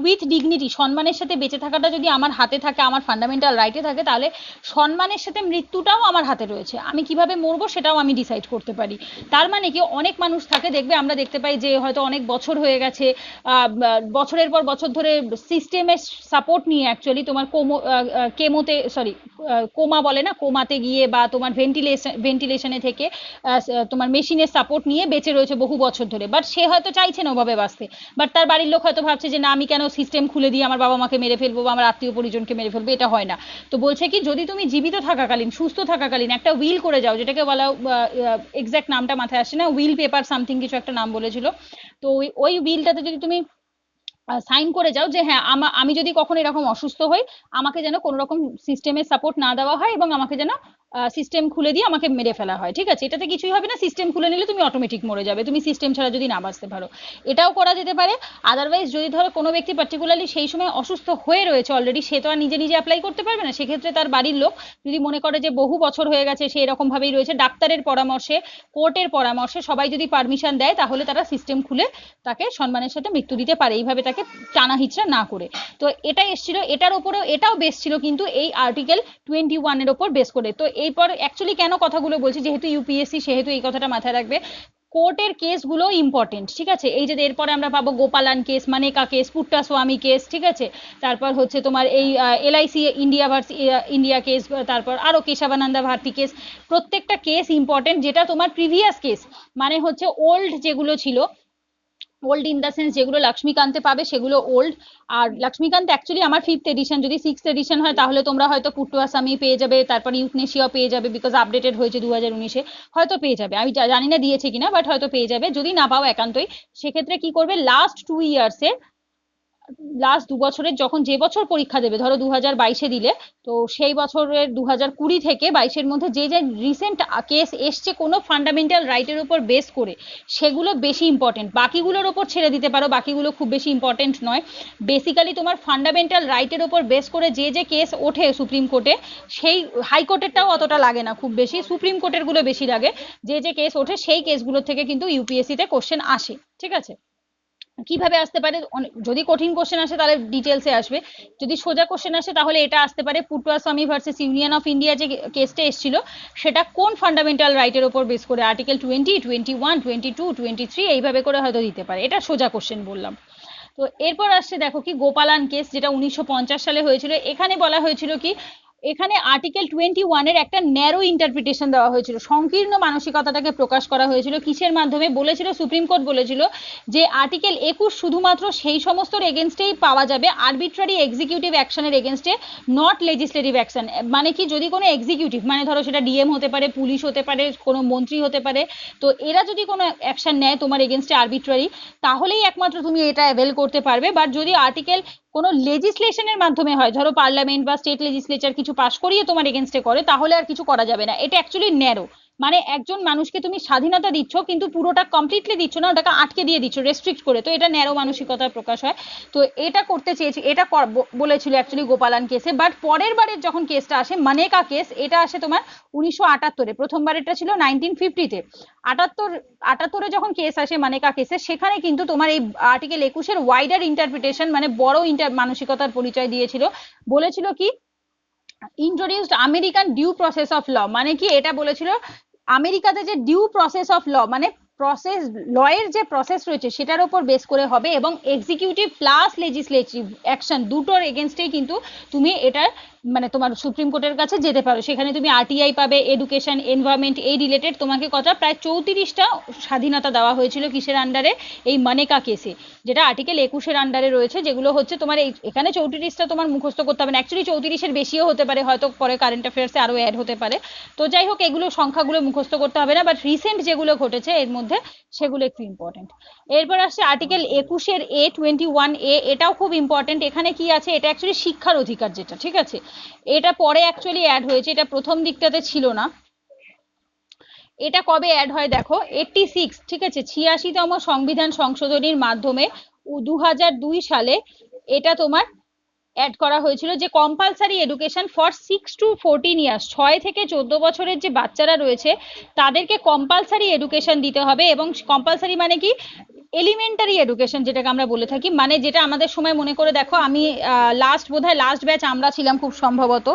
উইথ ডিগনিটি, সম্মানের সাথে বেঁচে থাকাটা যদি আমার হাতে থাকে, আমার ফান্ডামেন্টাল রাইটে থাকে, তাহলে সম্মানের সাথে মৃত্যুটাও আমার হাতে রয়েছে, আমি কিভাবে মরবো সেটাও আমি ডিসাইড করতে পারি। তার মানে কি অনেক মানুষ থাকে, দেখবে আমরা দেখতে পাই যে হয়তো অনেক বছর হয়ে গেছে, বছরের পর বছর ধরে সিস্টেমের সাপোর্ট নিয়ে অ্যাকচুয়ালি তোমার কেমোতে সরি কোমা বলে না, কোমাতে গিয়ে বা তোমার ভেন্টিলেশনে থেকে তোমার মেশিনের সাপোর্ট নিয়ে বেঁচে রয়েছে বহু বছর ধরে, বাট সে হয়তো চাইছে না ওভাবে বাঁচতে, বাট তার বাড়ির লোক হয়তো ভাবছে যে না আমি কেন সিস্টেম খুলে দিয়ে আমার বাবা মাকে মেরে ফেলবো বা আমার আত্মীয় পরিজনকে মেরে ফেলবো, এটা হয় না। তো বলছে কি যদি তুমি জীবিত থাকাকালীন, সুস্থ থাকাকালীন একটা উইল করে যাও, যেটাকে বলা এক্সাক্ট নামটা মাথায় আসছে না, উইল পেপার সামথিং কিছু একটা নাম বলেছিল, তো ওই উইলটাতে যদি তুমি সাইন করে যাও যে হ্যাঁ আমি যদি কখনো এরকম অসুস্থ হই, আমাকে যেন কোনো রকম সিস্টেমের সাপোর্ট না দেওয়া হয় এবং আমাকে যেন সিস্টেম খুলে দিয়ে আমাকে মেরে ফেলা হয়, ঠিক আছে, এটাতে কিছুই হবে না, সিস্টেম খুলে নিলে তুমি অটোমেটিক মরে যাবে, তুমি সিস্টেম ছাড়া যদি না বাঁচতে পারো, এটাও করা যেতে পারে। আদারওয়াইজ যদি ধরো কোনো ব্যক্তি পার্টিকুলারলি সেই সময় অসুস্থ হয়ে রয়েছে অলরেডি, সে তো আর নিজে নিজে অ্যাপ্লাই করতে পারবে না, সেক্ষেত্রে তার বাড়ির লোক যদি মনে করে যে বহু বছর হয়ে গেছে সে এরকম ভাবেই রয়েছে, ডাক্তারের পরামর্শে, কোর্টের পরামর্শে সবাই যদি পারমিশন দেয়, তাহলে তারা সিস্টেম খুলে তাকে সম্মানের সাথে মৃত্যু দিতে পারে, এইভাবে তাকে টানা হিচড়া না করে। তো এটা এসেছিল, এটার উপরেও এটাও বেস ছিল কিন্তু এই আর্টিকেল 21 এর উপর বেস করে। তো এরপর অ্যাকচুয়ালি কেন কথাগুলো বলছি, যেহেতু ইউপিএসসি সেহেতু এই কথাটা মাথায় রাখবে, কোর্টের কেসগুলো ইম্পর্টেন্ট, ঠিক আছে, এই যে এরপরে আমরা পাবো গোপালান কেস, মানেকা কেস, পুট্টাস্বামী কেস, ঠিক আছে, তারপর হচ্ছে তোমার এই এলআইসি ইন্ডিয়া ইন্ডিয়া কেস, তারপর আরো কেশবানন্দা ভারতী কেস, প্রত্যেকটা কেস ইম্পর্টেন্ট, যেটা তোমার প্রিভিয়াস কেস মানে হচ্ছে ওল্ড যেগুলো ছিল, ওল্ড ইন দ্য সেন্স যেগুলো লক্ষ্মীকান্তে পাবে সেগুলো ওল্ড। আর লক্ষ্মীকান্ত অ্যাকচুয়ালি আমার 5th এডিশন, যদি 6th এডিশন হয় তাহলে তোমরা হয়তো পুটুয়াসামি পেয়ে যাবে, তারপর ইউথনেশিয়া পেয়ে যাবে, বিকজ আপডেটেড হয়েছে 2019-এ, হয়তো পেয়ে যাবে। আমি জানি না দিয়েছে কিনা, বাট হয়তো পেয়ে যাবে। যদি না পাও একান্তই, সেক্ষেত্রে কি করবে, লাস্ট 2 ইয়ার্সে, লাস্ট 2 বছরের যখন যে বছর পরীক্ষা দেবে, ধরো 2022-এ দিলে, তো সেই বছরের 2020 থেকে 22-এর মধ্যে যে যে রিসেন্ট কেস এসছে কোনো ফান্ডামেন্টাল রাইটের উপর বেস করে, সেগুলো বেশি ইম্পর্টেন্ট। বাকিগুলোর ওপর ছেড়ে দিতে পারো, বাকিগুলো খুব বেশি ইম্পর্টেন্ট নয়। বেসিক্যালি তোমার ফান্ডামেন্টাল রাইটের ওপর বেস করে যে যে কেস ওঠে সুপ্রিম কোর্টে, সেই হাইকোর্টেরটাও অতটা লাগে না খুব বেশি, সুপ্রিম কোর্টের গুলো বেশি লাগে। যে যে কেস ওঠে সেই কেসগুলো থেকে কিন্তু ইউপিএসসি তে কোশ্চেন আসে, ঠিক আছে। কিভাবে আসতে পারে, যদি কঠিন কোশ্চেন আসে তাহলে ডিটেলসে আসবে, যদি সোজা কোশ্চেন আসে তাহলে এটা আসতে পারে, পুটুয়াস্বামী ভার্সেস ইউনিয়ন অফ ইন্ডিয়া যে কেসটা এসেছিল, সেটা কোন ফান্ডামেন্টাল রাইটের ওপর বেস করে, আর্টিকেল 20, 21, 22, 23 এইভাবে করে হয়তো দিতে পারে। এটা সোজা কোশ্চেন বললাম। তো এরপর আসছে দেখো কি গোপালান কেস, যেটা 1950 সালে হয়েছিল। এখানে বলা হয়েছিল কি, এখানে আর্টিকেল 21-এর একটা ন্যারো ইন্টারপ্রিটেশন দেওয়া হয়েছিল, সংকীর্ণ মানসিকতাটাকে প্রকাশ করা হয়েছিল। কিসের মাধ্যমে বলেছিল, সুপ্রিম কোর্ট বলেছিল যে আর্টিকেল 21 শুধুমাত্র সেই সমস্ত এগেনস্টেই পাওয়া যাবে, আরবিট্রারি এক্সিকিউটিভ অ্যাকশনের এগেনস্টে, নট লেজিসলেটিভ অ্যাকশন। মানে কি, যদি কোনো এক্সিকিউটিভ, মানে ধরো সেটা ডিএম হতে পারে, পুলিশ হতে পারে, কোনো মন্ত্রী হতে পারে, তো এরা যদি কোনো অ্যাকশন নেয় তোমার এগেনস্টে আরবিট্রারি, তাহলেই একমাত্র তুমি এটা অ্যাভেল করতে পারবে। বাট যদি আর্টিকেল কোনো লেজিসলেশনের মাধ্যমে হয়, ধরো পার্লামেন্ট বা স্টেট লেজিসলেচার কিছু পাস করিয়ে তোমার এগেনস্টে করে, তাহলে আর কিছু করা যাবে না। এটা অ্যাকচুয়ালি ন্যারো, মানে একজন মানুষকে তুমি স্বাধীনতা দিচ্ছ কিন্তু পুরোটা কমপ্লিটলি দিচ্ছ না, ওটাকে আটকে দিয়ে দিচ্ছ রেস্ট্রিক্ট করে, তো এটা ন্যারো মানসিকতার প্রকাশ হয়। তো এটা করতে চেয়েছি, এটা বলেছিল অ্যাকচুয়ালি গোপালান কেসে। বাট পরের বারের যখন কেসটা আসে, মানেকা কেস, এটা আসে তোমার 1978-এ, প্রথমবারেরটা ছিল 1950-তে। 78-এ যখন কেস আসে মানেকা কেসে, সেখানে কিন্তু তোমার এই আর্টিকেল 21-এর ওয়াইডার ইন্টারপ্রিটেশন, মানে বড় মানসিকতার পরিচয় দিয়েছিল। বলেছিল কি, introduced American due process of law, মানে কি এটা বলেছিল আমেরিকাতে যে ডিউ প্রসেস অফ ল, মানে প্রসেস, লয়ের যে প্রসেস রয়েছে সেটার উপর বেস করে হবে, এবং এক্সিকিউটিভ প্লাস লেজিসলেটিভ অ্যাকশন দুটোর এগেনস্টেই কিন্তু তুমি এটা, মানে তোমার সুপ্রিম কোর্টের কাছে যেতে পারো। সেখানে তুমি আরটিআই পাবে, এডুকেশন, এনভায়রনমেন্ট, এই রিলেটেড তোমাকে কথা প্রায় 34টা স্বাধীনতা দেওয়া হয়েছিল। কিসের আন্ডারে, এই মানেকা কেসে, যেটা আর্টিকেল 21-এর আন্ডারে রয়েছে, যেগুলো হচ্ছে তোমার এই, এখানে 34টা তোমার মুখস্থ করতে হবে না, অ্যাকচুয়ালি 34-এর বেশিও হতে পারে, হয়তো পরে কারেন্ট অ্যাফেয়ার্সে আরো অ্যাড হতে পারে। তো যাই হোক, এগুলো সংখ্যাগুলো মুখস্থ করতে হবে না, বাট রিসেন্ট যেগুলো ঘটেছে এর মধ্যে, সেগুলো একটু ইম্পর্টেন্ট। এরপর আসছে আর্টিকেল 21-এর A21A, এটাও খুব ইম্পর্টেন্ট। এখানে কি আছে, এটা অ্যাকচুয়ালি শিক্ষার অধিকার, যেটা ঠিক আছে, এটা পরে অ্যাকচুয়ালি অ্যাড হয়েছে, এটা প্রথম দিকটাতে ছিল না। এটা কবে অ্যাড হয় দেখো, 86, ঠিক আছে, 86তম সংবিধান সংশোধনীর মাধ্যমে 2002 সালে এটা তোমার অ্যাড করা হয়েছিল, যে compulsory education for 6 to 14 years, 6 থেকে 14 বছরের যে বাচ্চারা রয়েছে তাদেরকে কম্পালসারি এডুকেশন দিতে হবে। এবং কম্পালসারি মানে কি, এলিমেন্টারি এডুকেশন যেটাকে আমরা বলে থাকি, মানে যেটা আমাদের সময় মনে করে দেখো, আমি বোধহয় লাস্ট ব্যাচ আমরা ছিলাম খুব সম্ভবত,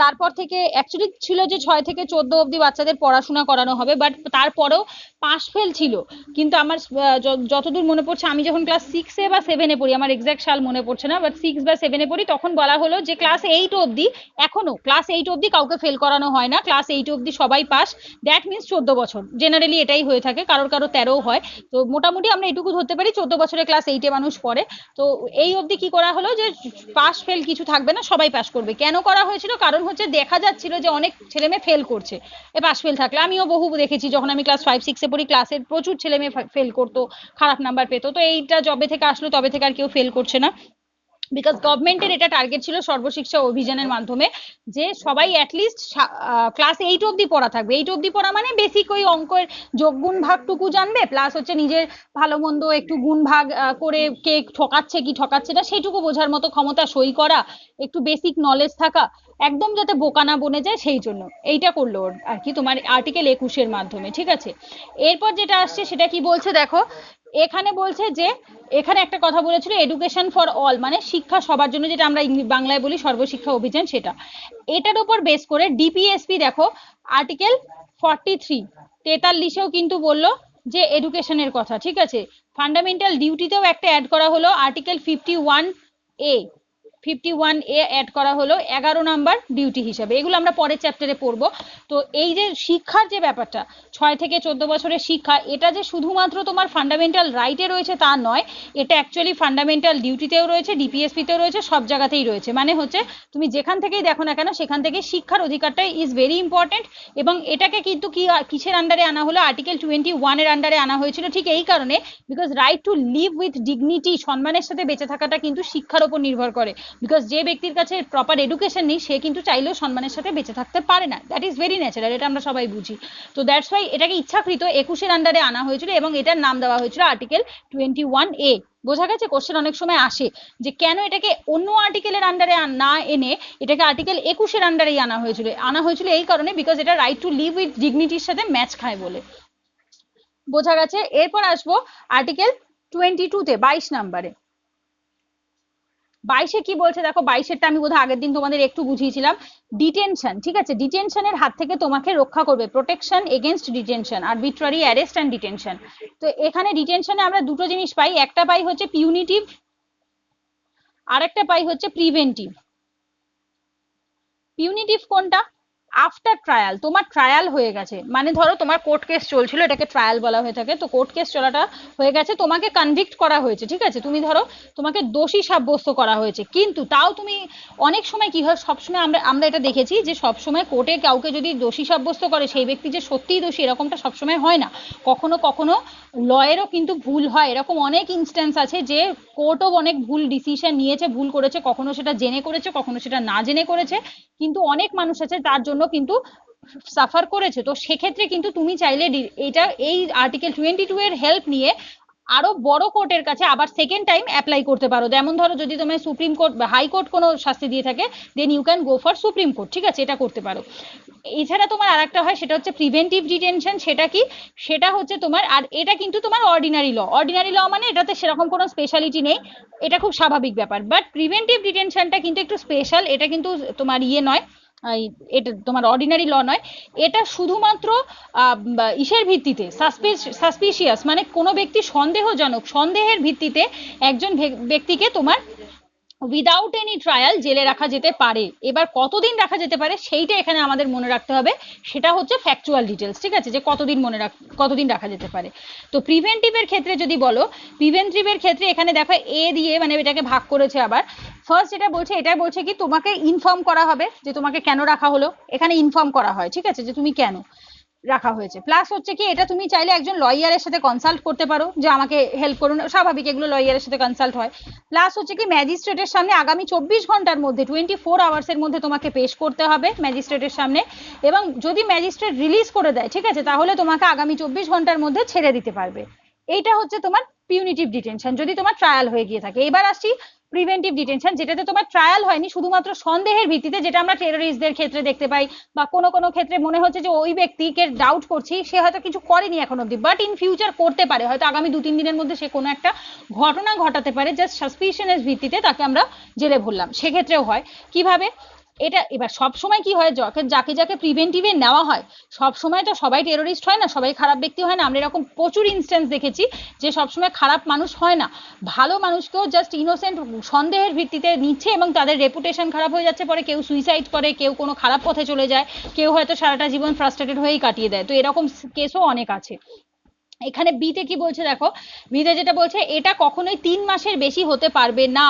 তারপর থেকে অ্যাকচুয়ালি ছিল যে 6 থেকে 14 অবধি বাচ্চাদের পড়াশোনা করানো হবে, বাট তারপরেও পাস ফেল ছিল। কিন্তু আমার যতদূর মনে পড়ছে, আমি যখন ক্লাস 6-এ বা 7-এ পড়ি, আমার এক্সাক্ট সাল মনে পড়ছে না, বাট 6 বা 7-এ পড়ি, তখন বলা হলো যে ক্লাস 8 অবধি, এখনো ক্লাস 8 অবধি কাউকে ফেল করানো হয় না, ক্লাস 8 অবধি সবাই পাস। দ্যাট মিনস 14 বছর, জেনারেলি এটাই হয়ে থাকে, কারোর 13ও হয়। তো মোটামুটি আমরা এটুকু ধরতে পারি 14 বছরে ক্লাস 8-এ মানুষ পড়ে। তো এই অবধি কি করা হলো, যে পাস ফেল কিছু থাকবে না, সবাই পাস করবে। কেন করা হয়েছিল, কারণ হচ্ছে দেখা যাচ্ছিল যে অনেক ছেলে মেয়ে ফেল করছে, এ পাস ফেল থাকলে, আমিও বহু দেখেছি যখন আমি ক্লাস 5-6-এ পড়ি, ক্লাসের প্রচুর ছেলে মেয়ে ফেল করতো, খারাপ নাম্বার পেতো। তো এইটা যবে থেকে আসলো তবে থেকে আর কেউ ফেল করছে না, বিকজ গভর্নমেন্টের এটা টার্গেট ছিল সর্বশিক্ষা অভিযানের মাধ্যমে, যে সবাই অ্যাটলিস্ট ক্লাস 8 অবধি পড়া থাকবে। 8 অবধি পড়া মানে বেসিক ওই অঙ্কের যোগ গুণ ভাগটুকু জানবে, প্লাস হচ্ছে নিজের ভালো মন্দ একটু গুণ ভাগ করে কে ঠকাচ্ছে কি ঠকাচ্ছে না সেইটুকু বোঝার মতো ক্ষমতা, সই করা, একটু বেসিক নলেজ থাকা, একদম যাতে বোকা না বনে যায়, সেই জন্য এইটা করলো আর কি তোমার আর্টিকেল 21-এর মাধ্যমে, ঠিক আছে। এরপর যেটা আসছে সেটা কি বলছে দেখো, এখানে বলছে যে, এখানে একটা কথা বলেছিল এডুকেশন ফর অল, মানে শিক্ষা সবার জন্য, যেটা আমরা বাংলায় বলি সর্বশিক্ষা অভিযান, সেটা, এটার উপর বেস করে ডিপিএসপি দেখো আর্টিকেল 43-43-এও কিন্তু বললো যে এডুকেশনের কথা, ঠিক আছে। ফান্ডামেন্টাল ডিউটিতেও একটা অ্যাড করা হলো আর্টিকেল 51A, 51A অ্যাড করা হলো 11 নাম্বার ডিউটি হিসাবে। এগুলো আমরা পরের চ্যাপ্টারে পড়বো। তো এই যে শিক্ষার যে ব্যাপারটা 6 থেকে 14 বছরের শিক্ষা, এটা যে শুধুমাত্র তোমার ফান্ডামেন্টাল রাইটে রয়েছে তা নয়, এটা অ্যাকচুয়ালি ফান্ডামেন্টাল ডিউটিতেও রয়েছে, ডিপিএসপিতেও রয়েছে, সব জায়গাতেই রয়েছে। মানে হচ্ছে তুমি যেখান থেকেই দেখো না কেন সেখান থেকে শিক্ষার অধিকারটা ইজ ভেরি ইম্পর্টেন্ট। এবং এটাকে কিন্তু কিসের আন্ডারে আনা হলো, আর্টিকেল 21 এর আন্ডারে আনা হয়েছিল, ঠিক এই কারণে because right to live with dignity, সম্মানের সাথে বেঁচে থাকাটা কিন্তু শিক্ষার উপর নির্ভর করে। বিকজ যে ব্যক্তির কাছে প্রপার এডুকেশন নেই সে কিন্তু চাইলেও সম্মানের সাথে বেঁচে থাকতে পারে না, দ্যাট ইজ ভেরি ন্যাচারাল, এটা আমরা সবাই বুঝি। তো দ্যাটস ওয়াই এটাকে ইচ্ছাকৃত 21 আন্ডারে আনা হয়েছিল এবং এটার নাম দেওয়া হয়েছিল আর্টিকেল 21A। বোঝা গেছে? কোশ্চেন অনেক সময় আসে যে কেন এটাকে অন্য আর্টিকেলের আন্ডারে না এনে এটাকে আর্টিকেল 21 আন্ডারেই আনা হয়েছিল এই কারণে বিকজ এটা রাইট টু লিভ উইথ ডিগনিটির সাথে ম্যাচ খায় বলে। বোঝা গেছে? এরপর আসবো আর্টিকেল 22-তে 22 নাম্বারে। 22-এ কি বলছে দেখো, 22-এরটা আমি বোধহয় আগের দিন তোমাদের একটু বুঝিয়েছিলাম। ডিটেনশন, ঠিক আছে, ডিটেনশনের হাত থেকে তোমাকে রক্ষা করবে, protection against detention, arbitrary arrest and detention. তো এখানে ডিটেনশনে আমরা দুটো জিনিস পাই, একটা পাই হচ্ছে পিউনিটিভ, আর একটা পাই হচ্ছে প্রিভেন্টিভ। পিউনিটিভ কোনটা? আফটার ট্রায়াল, তোমার ট্রায়াল হয়ে গেছে, মানে ধরো তোমার কোর্ট কেস চলছিল, এটাকে ট্রায়াল বলা হয়ে থাকে। তো কোর্ট কেস চলাটা হয়ে গেছে, তোমাকে কনভিক্ট করা হয়েছে, ঠিক আছে, তুমি ধরো তোমাকে দোষী সাব্যস্ত করা হয়েছে, কিন্তু তাও তুমি অনেক সময় কি হয়, সবসময় আমরা এটা দেখেছি যে সবসময় কোর্টে কাউকে যদি দোষী সাব্যস্ত করে সেই ব্যক্তি যে সত্যিই দোষী এরকমটা সবসময় হয় না, কখনো কখনো লয়েরও কিন্তু ভুল হয়। এরকম অনেক ইনস্ট্যান্স আছে যে কোর্টও অনেক ভুল ডিসিশন নিয়েছে, ভুল করেছে, কখনো সেটা জেনে করেছে, কখনো সেটা না জেনে করেছে, কিন্তু অনেক মানুষ আছে তার জন্য কিন্তু সাফার করেছে। তো সেক্ষেত্রে কিন্তু তুমি চাইলে এটা এই আর্টিকেল 22 এর হেল্প নিয়ে আরো বড় কোর্টের কাছে আবার সেকেন্ড টাইম অ্যাপ্লাই করতে পারো। যেমন ধরো যদি তোমায় সুপ্রিম কোর্ট বা হাই কোর্ট কোনো শাস্তি দিয়ে থাকে, then you can go for Supreme Court, ঠিক আছে, এটা করতে পারো। এছাড়া তোমার আরেকটা হয়, সেটা হচ্ছে প্রিভেন্টিভ ডিটেনশন। সেটা কি? সেটা হচ্ছে তোমার, আর এটা কিন্তু তোমার অর্ডিনারি ল মানে এটাতে সেরকম কোনো স্পেশালিটি নেই, এটা খুব স্বাভাবিক ব্যাপার। বাট প্রিভেন্টিভ ডিটেনশনটা কিন্তু একটু স্পেশাল, এটা কিন্তু তোমার ইয়ে নয়, এটা তোমার অর্ডিনারি ল নয়, এটা শুধুমাত্র ইসের ভিত্তিতে, সাসপিশিয়াস, মানে কোনো ব্যক্তি সন্দেহজনক, সন্দেহের ভিত্তিতে একজন ব্যক্তিকে তোমার উইদাউট এনি ট্রায়াল জেলে রাখা যেতে পারে। এবার কতদিন রাখা যেতে পারে সেইটা এখানে আমাদের মনে রাখতে হবে, সেটা হচ্ছে ফ্যাকচুয়াল ডিটেলস, ঠিক আছে, যে কতদিন রাখা যেতে পারে। তো প্রিভেন্টিভের ক্ষেত্রে যদি বলো, প্রিভেন্টিভের ক্ষেত্রে এখানে দেখো এ দিয়ে মানে এটাকে ভাগ করেছে আবার। ফার্স্ট যেটা বলছে, এটা বলছে কি তোমাকে ইনফর্ম করা হবে যে তোমাকে কেন রাখা হলো, এখানে ইনফর্ম করা হয়, ঠিক আছে, যে তুমি কেন রাখা হয়েছে। প্লাস হচ্ছে কি এটা তুমি চাইলে একজন লয়ারের সাথে কনসাল্ট করতে পারো যে আমাকে হেল্প করুন, স্বাভাবিক এগুলো লয়ারের সাথে কনসাল্ট হয়। প্লাস হচ্ছে কি ম্যাজিস্ট্রেটের সামনে আগামী 24 ঘন্টার মধ্যে 24 আওয়ার্সের মধ্যে তোমাকে পেশ করতে হবে ম্যাজিস্ট্রেটের সামনে, এবং যদি ম্যাজিস্ট্রেট রিলিজ করে দেয়, ঠিক আছে, তাহলে তোমাকে আগামী 24 ঘন্টার মধ্যে ছেড়ে দিতে পারবে। এইটা হচ্ছে তোমার পিউনিটিভ ডিটেনশন যদি তোমার ট্রায়াল হয়ে গিয়ে থাকে। এবার আসছি প্রিভেন্টিভ ডিটেনশন, যেটাতে তোমার ট্রায়াল হয়নি, শুধুমাত্র সন্দেহের ভিত্তিতে, যেটা আমরা টেররিস্টদের ক্ষেত্রে দেখতে পাই, বা কোনো কোনো ক্ষেত্রে মনে হচ্ছে যে ওই ব্যক্তিকে ডাউট করছি, সে হয়তো কিছু করেনি এখন অব্দি, বাট ইন ফিউচার করতে পারে, হয়তো আগামী 2-3 দিনের মধ্যে সে কোনো একটা ঘটনা ঘটাতে পারে, জাস্ট সাসপিশনের ভিত্তিতে তাকে আমরা জেলে ভরলাম, সেক্ষেত্রেও হয়। কিভাবে এটা? এবার সব সময় কি হয়, যাকে যাকে প্রিভেন্টিভে নেওয়া হয় সব সময় তো সবাই টেররিস্ট হয় না, সবাই খারাপ ব্যক্তি হয় না। আমরা এরকম প্রচুর ইনস্ট্যান্স দেখেছি যে সবসময় খারাপ মানুষ হয় না, ভালো মানুষকেও জাস্ট ইনোসেন্ট সন্দেহের ভিত্তিতে নিচ্ছে এবং তাদের রেপুটেশন খারাপ হয়ে যাচ্ছে, পরে কেউ সুইসাইড করে, কেউ কোনো খারাপ পথে চলে যায়, কেউ হয়তো সারাটা জীবন ফ্রাস্ট্রেটেড হয়েই কাটিয়ে দেয়। তো এরকম কেসও অনেক আছে। এখানে বিতে কি বলছে দেখো, বিতে যেটা বলছে, এটা কখনোই 3 মাসের বেশি হতে পারবে না,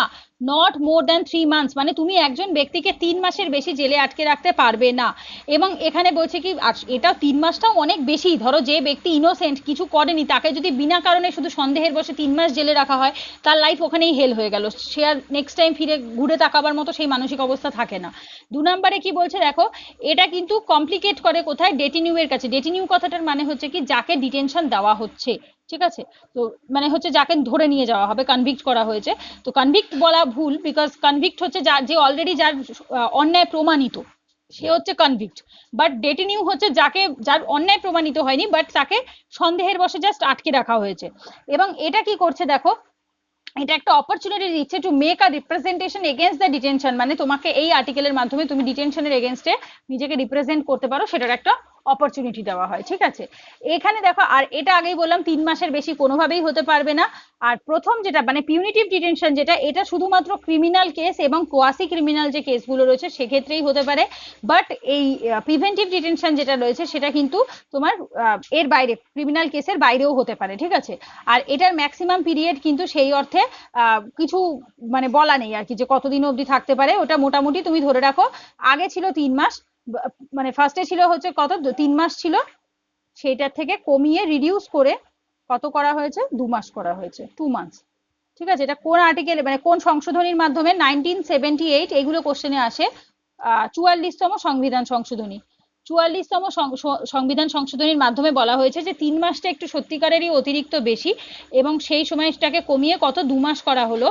নট মোর দ্যান 3 মান্থস, মানে তুমি একজন ব্যক্তিকে 3 মাসের বেশি জেলে আটকে রাখতে পারবে না। এবং এখানে বলছে কি, এটা 3 মাসটাও অনেক বেশি, ধরো যে ব্যক্তি ইনোসেন্ট, কিছু করেনি, তাকে যদি বিনা কারণে শুধু সন্দেহের বসে 3 মাস জেলে রাখা হয়, তার লাইফ ওখানেই হেল হয়ে গেল, সে আর নেক্সট টাইম ফিরে ঘুরে তাকাবার মতো সেই মানসিক অবস্থা থাকে না। 2 নম্বরে কি বলছে দেখো, এটা কিন্তু কমপ্লিকেট করে কোথায়, ডেটিনিউ এর কাছে। ডেটিনিউ কথাটার মানে হচ্ছে কি, যাকে ডিটেনশন দেওয়া হচ্ছে, ঠিক আছে, তো মানে হচ্ছে যাকে ধরে নিয়ে যাওয়া হবে, কনভিক্ট করা হয়েছে। তো কনভিক্ট বলা ভুল, বিকজ কনভিক্ট হচ্ছে যে অলরেডি যার অন্যায় প্রমাণিত, সে হচ্ছে কনভিক্ট। বাট ডেটিনিউ হচ্ছে যার অন্যায় প্রমাণিত হয়নি, বাট তাকে সন্দেহের বশে জাস্ট আটকে রাখা হয়েছে। এবং এটা কি করছে দেখো, এটা একটা অপরচুনিটি দিচ্ছে to make a representation against the detention, মানে তোমাকে এই আর্টিকেলের মাধ্যমে তুমি ডিটেনশনের এগেনস্টে নিজেকে রিপ্রেজেন্ট করতে পারো, সেটার একটা অপরচুনিটি দেওয়া হয়, ঠিক আছে। এখানে দেখো, আর এটা আগেই বললাম 3 মাসের বেশি কোনোভাবেই হতে পারবে না। আর প্রথম যেটা মানে পিউনিটিভ ডিটেনশন, যেটা এটা শুধুমাত্র ক্রিমিনাল কেস এবং কোয়াসি ক্রিমিনাল যে কেসগুলো রয়েছে সেক্ষেত্রেই হতে পারে। বাট এই প্রিভেন্টিভ ডিটেনশন যেটা রয়েছে সেটা কিন্তু তোমার এর বাইরে, ক্রিমিনাল কেসের বাইরেও হতে পারে, ঠিক আছে। আর এটার ম্যাক্সিমাম পিরিয়ড কিন্তু সেই অর্থে কিছু মানে বলা নেই আর কি, যে কতদিন অবধি থাকতে পারে। ওটা মোটামুটি তুমি ধরে রাখো, আগে ছিল 3 মাস, মানে ফার্স্টে ছিল হচ্ছে কত 3 মাস ছিল, সেইটার থেকে কমিয়ে রিডিউস করে কত করা হয়েছে, 2 মাস করা হয়েছে, 2 মান্থস, ঠিক আছে। এটা কোন আর্টিকেল মানে কোন সংশোধনীর মাধ্যমে, 1978, এগুলো কোশ্চেনে আসে। 44তম সংবিধান সংশোধনী, 44তম সংবিধান সংশোধনীর মাধ্যমে বলা হয়েছে যে 3 মাসটা একটু সত্যিকারেরই অতিরিক্ত বেশি, এবং সেই সময়টাকে কমিয়ে কত 2 মাস করা হলো।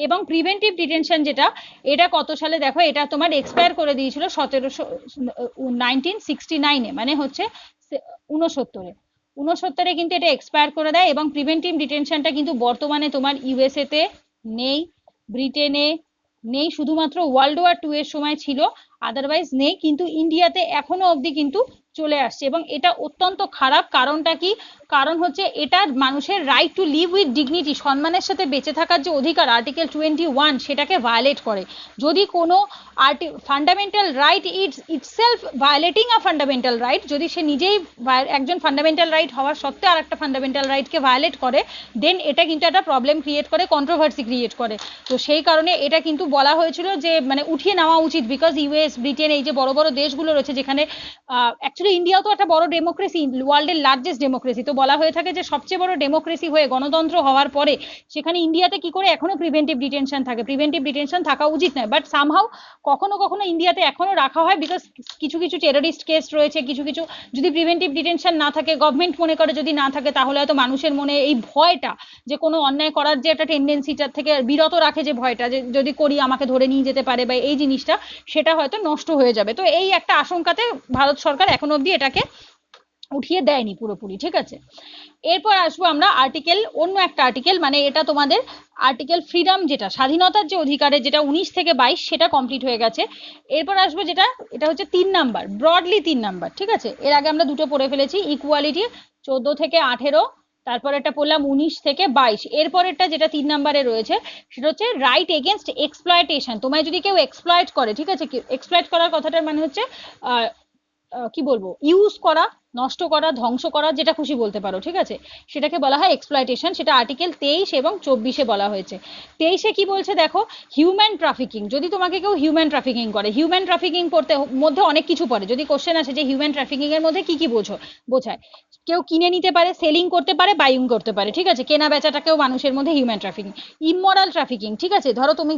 এবং প্রিভেন্টিভ ডিটেনশন যেটা, এটা কত সালে দেখো, এটা তোমার এক্সপায়ার করে দিয়েছিল 1969-এ, মানে হচ্ছে 69-এ কিন্তু এটা এক্সপায়ার করে দেয়। এবং প্রিভেন্টিভ ডিটেনশনটা কিন্তু বর্তমানে তোমার ইউএসএ তে নেই, ব্রিটেনে নেই, শুধুমাত্র ওয়ার্ল্ড ওয়ার 2 এর সময় ছিল, আদারওয়াইজ নেই। কিন্তু ইন্ডিয়াতে এখনো অবধি কিন্তু চলে আসছে, এবং এটা অত্যন্ত খারাপ। কারণটা কি? কারণ হচ্ছে এটা মানুষের right to live with dignity, সম্মানের সাথে বেঁচে থাকার যে অধিকার, আর্টিকেল 21, সেটাকে ভায়োলেট করে। যদি কোনো ফান্ডামেন্টাল রাইট ইটসেলফ ভায়োলেটিং আ ফান্ডামেন্টাল রাইট, যদি সে নিজেই একজন ফান্ডামেন্টাল রাইট হওয়ার সত্ত্বেও আর একটা ফান্ডামেন্টাল রাইটকে ভায়োলেট করে, দেন এটা কিন্তু একটা প্রবলেম ক্রিয়েট করে, কন্ট্রোভার্সি ক্রিয়েট করে। তো সেই কারণে এটা কিন্তু বলা হয়েছিল যে মানে উঠিয়ে নেওয়া উচিত, বিকজ ইউএস, ব্রিটেন, এই যে বড় বড় দেশগুলো রয়েছে, যেখানে অ্যাকচুয়ালি ইন্ডিয়াও তো একটা বড় ডেমোক্রেসি, ওয়ার্ল্ডের লার্জেস্ট ডেমোক্রেসি, তো বলা হয়ে থাকে যে সবচেয়ে বড় ডেমোক্রেসি হয়ে গণতন্ত্র হওয়ার পরে সেখানে ইন্ডিয়াতে কি করে এখনো প্রিভেন্টিভ ডিটেনশন থাকে? প্রিভেন্টিভ ডিটেনশন থাকা উচিত নয়, বাট সামহাউ কখনো কখনো ইন্ডিয়াতে এখনো রাখা হয়, বিকজ কিছু কিছু টেররিস্ট কেস রয়েছে, কিছু কিছু যদি প্রিভেন্টিভ ডিটেনশন না থাকে, গভর্নমেন্ট মনে করে যদি না থাকে, তাহলে হয়তো মানুষের মনে এই ভয়টা, যে কোনো অন্যায় করার যে একটা টেন্ডেন্সিটার থেকে বিরত রাখে, যে ভয়টা যে যদি করি আমাকে ধরে নিয়ে যেতে পারে, বা এই জিনিসটা, সেটা হয়তো নষ্ট হয়ে যাবে। তো এই একটা আশঙ্কাতে ভারত সরকার এখনো অবধি এটাকে উঠিয়ে দেয়নি পুরোপুরি, ঠিক আছে। এরপর আসবো আমরা আর্টিকেল, অন্য একটা আর্টিকেল, মানে এটা তোমাদের আর্টিকেল ফ্রিডম, যেটা স্বাধীনতার যে অধিকারের, যেটা 19 থেকে 22, সেটা কমপ্লিট হয়ে গেছে। এরপর আসবো যেটা, এটা হচ্ছে 3 নাম্বার, ব্রডলি 3 নাম্বার, ঠিক আছে। এর আগে আমরা দুটো পড়ে ফেলেছি, ইকুয়ালিটি 14 থেকে 18, তারপর এটা পড়লাম 19 থেকে 22। এরপরেরটা যেটা 3 নাম্বারে রয়েছে, সেটা হচ্ছে রাইট এগেনস্ট এক্সপ্লয়টেশন। তোমায় যদি কেউ এক্সপ্লয়েট করে, ঠিক আছে, এক্সপ্লয়েট করার কথাটার মানে হচ্ছে কি বলবো, ইউজ করা, নষ্ট করা, ধ্বংস করা, যেটা খুশি বলতে পারো, ঠিক আছে, সেটাকে বলা হয় এক্সপ্লয়টেশন। সেটা আর্টিকেল 23 এবং 24-এ বলা হয়েছে। 23-এ কি বলছে দেখো, হিউম্যান ট্রাফিকিং, যদি তোমাকে কেউ হিউম্যান ট্রাফিকিং করে, হিউম্যান ট্রাফিকিং করতে মধ্যে অনেক কিছু পড়ে, যদি কোশ্চেন আসে যে হিউম্যান ট্রাফিকিং এর মধ্যে কি কি বোঝায়, কেউ কিনে নিতে পারে, সেলিং করতে পারে, বাইং করতে পারে, ঠিক আছে, কেনা বেচাটাকেও মানুষের মধ্যে হিউম্যান ট্রাফিকিং। ইমমরাল ট্রাফিকিং, ঠিক আছে, ধরো তুমি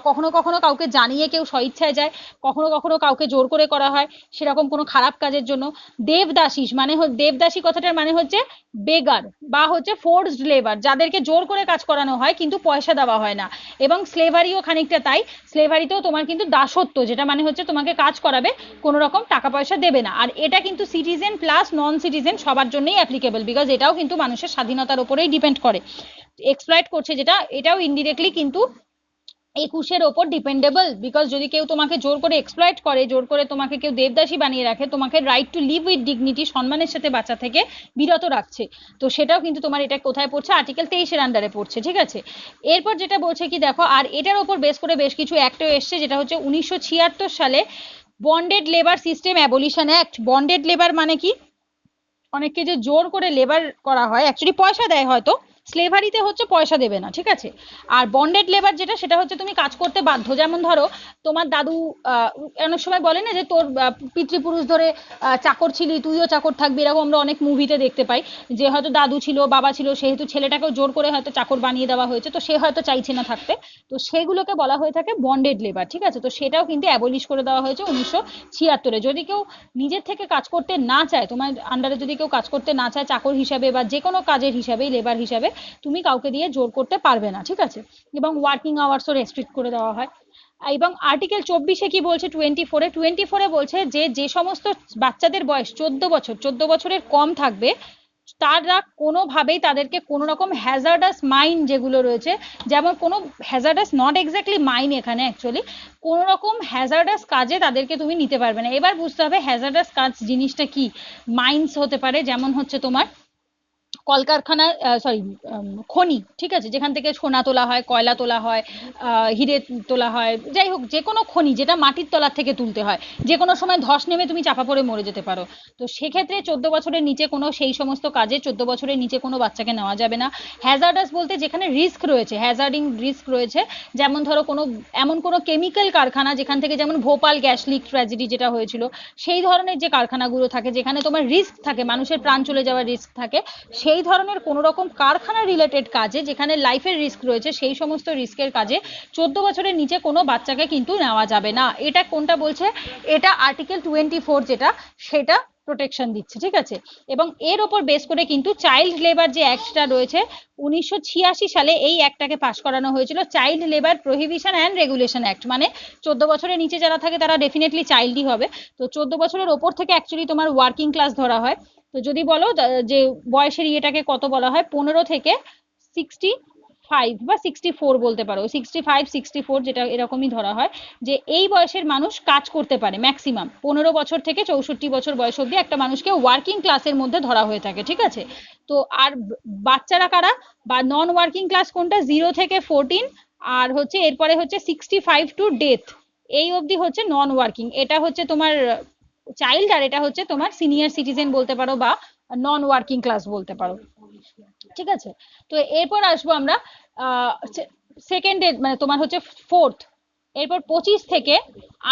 কখনো কখনো কাউকে জানিয়ে কেউ স্বইচ্ছায় যায়, কখনো কখনো কাউকে জোর করে করা হয়, সেরকম কোনো খারাপ কাজের জন্য। দেবদাসী, মানে দেবদাসী কথাটার মানে হচ্ছে বেগার, বা হচ্ছে ফোর্সড লেবার, যাদেরকে জোর করে কাজ করানো হয় কিন্তু পয়সা দেওয়া হয় না। এবং স্লেভারিও খানিকটা তাই, স্লেভারিতেও তোমার কিন্তু দাসত্ব, যেটা মানে হচ্ছে তোমাকে কাজ করাবে, কোনো রকম টাকা পয়সা দেবে না। আর এটা কিন্তু সিটিজেন প্লাস নন সিটিজেন সবার জন্যই অ্যাপ্লিকেবল, বিকজ এটাও কিন্তু মানুষের স্বাধীনতার উপরেই ডিপেন্ড করে। এক্সপ্লয়েট করছে যেটা, এটাও ইনডিরেক্টলি কিন্তু 21-এর ওপর ডিপেন্ডেবল, বিকজ যদি কেউ তোমাকে জোর করে এক্সপ্লয়েট করে, জোর করে তোমাকে কেউ দেবদাসী বানিয়ে রাখে, তোমাকে right to live with dignity, সম্মানের সাথে বাঁচা থেকে বিরত রাখছে, তো সেটাও কিন্তু তোমার এটা কোথায় পড়ছে, আর্টিকেল 23-এর আন্ডারে পড়ছে, ঠিক আছে। এরপর যেটা বলছে কি দেখো, আর এটার ওপর বেস করে বেশ কিছু অ্যাক্টও এসছে, যেটা হচ্ছে 1976 সালে bonded labour system abolition act. Bonded labour মানে কি, অনেককে যে জোর করে লেবার করা হয়, অ্যাকচুয়ালি পয়সা দেয় হয়তো, স্লেভারিতে হচ্ছে পয়সা দেবে না, ঠিক আছে। আর বন্ডেড লেবার যেটা, সেটা হচ্ছে তুমি কাজ করতে বাধ্য। যেমন ধরো তোমার দাদু, অনেক সময় বলে না যে তোর পিতৃপুরুষ ধরে চাকর ছিলি, তুইও চাকর থাকবি, এরকম আমরা অনেক মুভিতে দেখতে পাই, যে হয়তো দাদু ছিল, বাবা ছিল, সেহেতু ছেলেটাকেও জোর করে হয়তো চাকর বানিয়ে দেওয়া হয়েছে, তো সে হয়তো চাইছে না থাকতে, তো সেগুলোকে বলা হয়ে থাকে বন্ডেড লেবার, ঠিক আছে। তো সেটাও কিন্তু অ্যাবলিশ করে দেওয়া হয়েছে 1976-এ। যদি কেউ নিজের থেকে কাজ করতে না চায়, তোমার আন্ডারে যদি কেউ কাজ করতে না চায় চাকর হিসাবে বা যে কোনো কাজের হিসাবে, লেবার হিসাবে, তুমি কাউকে দিয়ে জোর করতে পারবে না, ঠিক আছে। এবং ওয়ার্কিং আওয়ার্সও রেস্ট্রিক্ট করে দেওয়া হয়। এবং আর্টিকেল 24-এ কি বলছে, 24-এ বলছে যে যে সমস্ত বাচ্চাদের বয়স 14 বছরের কম থাকবে, তারা কোনোভাবেই তাদেরকে কোনো রকম হ্যাজার্ডাস মাইন যেগুলো রয়েছে, যেমন কোনো হ্যাজার্ডাস, নট এক্স্যাক্টলি মাইন এখানে অ্যাকচুয়ালি, কোনো রকম হ্যাজার্ডাস কাজে তাদেরকে তুমি নিতে পারবে না। এবার বুঝতে হবে হ্যাজার্ডাস কাজ জিনিসটা কি। মাইন্স হতে পারে, যেমন হচ্ছে তোমার কলকারখানা, সরি, খনি, ঠিক আছে, যেখান থেকে সোনা তোলা হয়, কয়লা তোলা হয়, হিরে তোলা হয়, যাই হোক যে কোনো খনি যেটা মাটির তলার থেকে তুলতে হয়, যে কোনো সময় ধস নেমে তুমি চাপা পড়ে মরে যেতে পারো। তো সেক্ষেত্রে 14 বছরের নিচে কোনো সেই সমস্ত কাজে 14 বছরের নিচে কোনো বাচ্চাকে নেওয়া যাবে না। হ্যাজার্ডাস বলতে যেখানে রিস্ক রয়েছে, হ্যাজার্ডিং রিস্ক রয়েছে, যেমন ধরো কোনো এমন কোনো কেমিক্যাল কারখানা যেখান থেকে, যেমন ভোপাল গ্যাস লিক ট্র্যাজেডি যেটা হয়েছিল, সেই ধরনের যে কারখানাগুলো থাকে যেখানে তোমার রিস্ক থাকে, মানুষের প্রাণ চলে যাওয়ার রিস্ক থাকে, সেই ধরনের কোনো রকম কারখানা রিলেটেড কাজে যেখানে লাইফের রিস্ক রয়েছে, সেই সমস্ত রিস্কের কাজে 14 বছরের নিচে কোনো বাচ্চাকে কিন্তু নেওয়া যাবে না। এটা কোনটা বলছে? এটা আর্টিকেল 24 যেটা, সেটা প্রোটেকশন দিচ্ছে, ঠিক আছে। এবং এর ওপর বেস করে কিন্তু চাইল্ড লেবার যে অ্যাক্টটা রয়েছে 1986 সালে, এই অ্যাক্টটাকে পাশ করানো হয়েছিল, child labour prohibition and regulation act. মানে 14 বছরের নিচে যারা থাকে তারা ডেফিনেটলি চাইল্ডই হবে। তো 14 বছরের ওপর থেকে অ্যাকচুয়ালি তোমার ওয়ার্কিং ক্লাস ধরা হয়। তো যদি বলো যে বয়সের ইয়েটাকে কত বলা হয়, 15 থেকে 65 বা 64 বলতে পারো, 65 64 যেটা এরকমই ধরা হয়, যে এই বয়সের মানুষ কাজ করতে পারে ম্যাক্সিমাম 15 বছর থেকে 64 বছর বয়স অব্দি একটা মানুষকে ওয়ার্কিং ক্লাসের মধ্যে ধরা হয়ে থাকে, ঠিক আছে। তো আর বাচ্চারা কারা, বা নন ওয়ার্কিং ক্লাস কোনটা, 0 থেকে 14, আর হচ্ছে এরপরে হচ্ছে 65 টু ডেথ, এই অবধি হচ্ছে নন ওয়ার্কিং। এটা হচ্ছে তোমার চাইল্ড, আর এটা হচ্ছে তোমার সিনিয়র সিটিজেন বলতে পারো, বা নন ওয়ার্কিং ক্লাস বলতে পারো, ঠিক আছে। তো এরপর আসবো আমরা সেকেন্ডে, মানে তোমার হচ্ছে ফোর্থ, এরপর 25 থেকে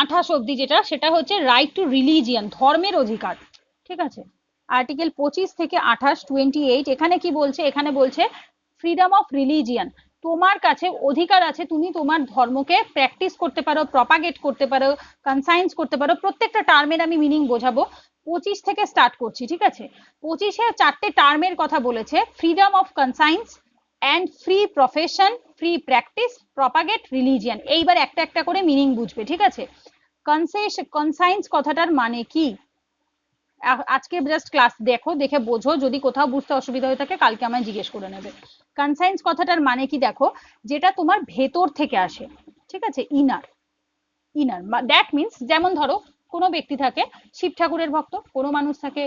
28 অব্দি যেটা, সেটা হচ্ছে রাইট টু রিলিজিয়ান, ধর্মের অধিকার, ঠিক আছে। আর্টিকেল 25 থেকে 28, 28, এখানে কি বলছে? এখানে বলছে ফ্রিডম অফ রিলিজিয়ান, তোমার কাছে অধিকার আছে, তুমি তোমার ধর্মকে প্র্যাকটিস করতে পারো, প্রপাগেট করতে পারো, কনসাইন্স করতে পারো। প্রত্যেকটা টার্মের আমি মিনিং বোঝাবো। 25 থেকে স্টার্ট করছি, ঠিক আছে। 25-এ 4টে টার্মের কথা বলেছে: freedom of conscience and free profession, free practice, propagate religion. এইবার একটা একটা করে মিনিং বুঝবে, ঠিক আছে। কনসাইন্স কথাটার মানে কি? আজকে জাস্ট ক্লাস দেখো, দেখে বোঝো, যদি কোথাও বুঝতে অসুবিধা হয়ে থাকে কালকে আমায় জিজ্ঞেস করে নেবে। কনসাইন্স কথাটার মানে কি দেখো, যেটা তোমার ভেতর থেকে আসে, ঠিক আছে, ইনার। ইনার দ্যাট মিনস, যেমন ধরো কোনো ব্যক্তি থাকে শিব ঠাকুরের ভক্ত, কোনো মানুষ থাকে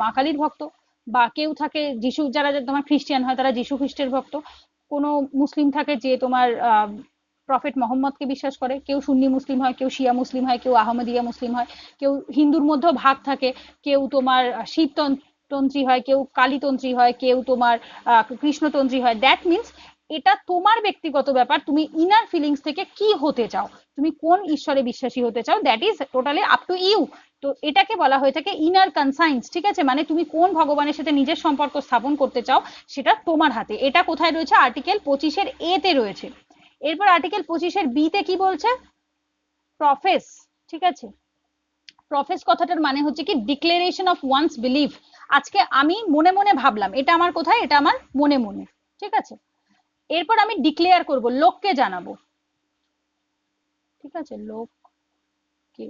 মা কালীর ভক্ত, বা কেউ থাকে যিশু, যারা তোমার খ্রিস্টান হয় তারা যিশু খ্রিস্টের ভক্ত, কোনো মুসলিম থাকে যে তোমার প্রফেট মোহাম্মদকে বিশ্বাস করে, কেউ সুন্নি মুসলিম হয়, কেউ শিয়া মুসলিম হয়, কেউ আহমদিয়া মুসলিম হয়, কেউ হিন্দুর মধ্যেও ভাগ থাকে, কেউ তোমার শিব তন্ত্রী হয়, কেউ কালীতন্ত্রী হয়, কেউ তোমার কৃষ্ণতন্ত্রী হয়। দ্যাট মিনস এটা তোমার ব্যক্তিগত ব্যাপার, তুমি ইনার ফিলিংস থেকে কি হতে চাও, তুমি কোন ঈশ্বরে বিশ্বাসী হতে চাও, that is totally up to you. তো এটাকে বলা হয়ে থাকে ইনার কনসাইন্স, ঠিক আছে। মানে তুমি কোন ভগবানের সাথে নিজের সম্পর্ক স্থাপন করতে চাও সেটা তোমার হাতে। এটা কোথায় রয়েছে? আর্টিকেল 25-এর এ তে রয়েছে। এরপর আর্টিকেল 25-এর বি তে কি বলছে? প্রফেস, ঠিক আছে। প্রফেস কথাটার মানে হচ্ছে কি ডিক্লারেশন অফ ওয়ান্স বিলিফ। আজকে আমি মনে মনে ভাবলাম, এটা আমার কোথায়, এটা আমার মনে মনে, ঠিক আছে। এরপর আমি ডিক্লেয়ার করব, লোককে জানাবো, ঠিক আছে, লোককে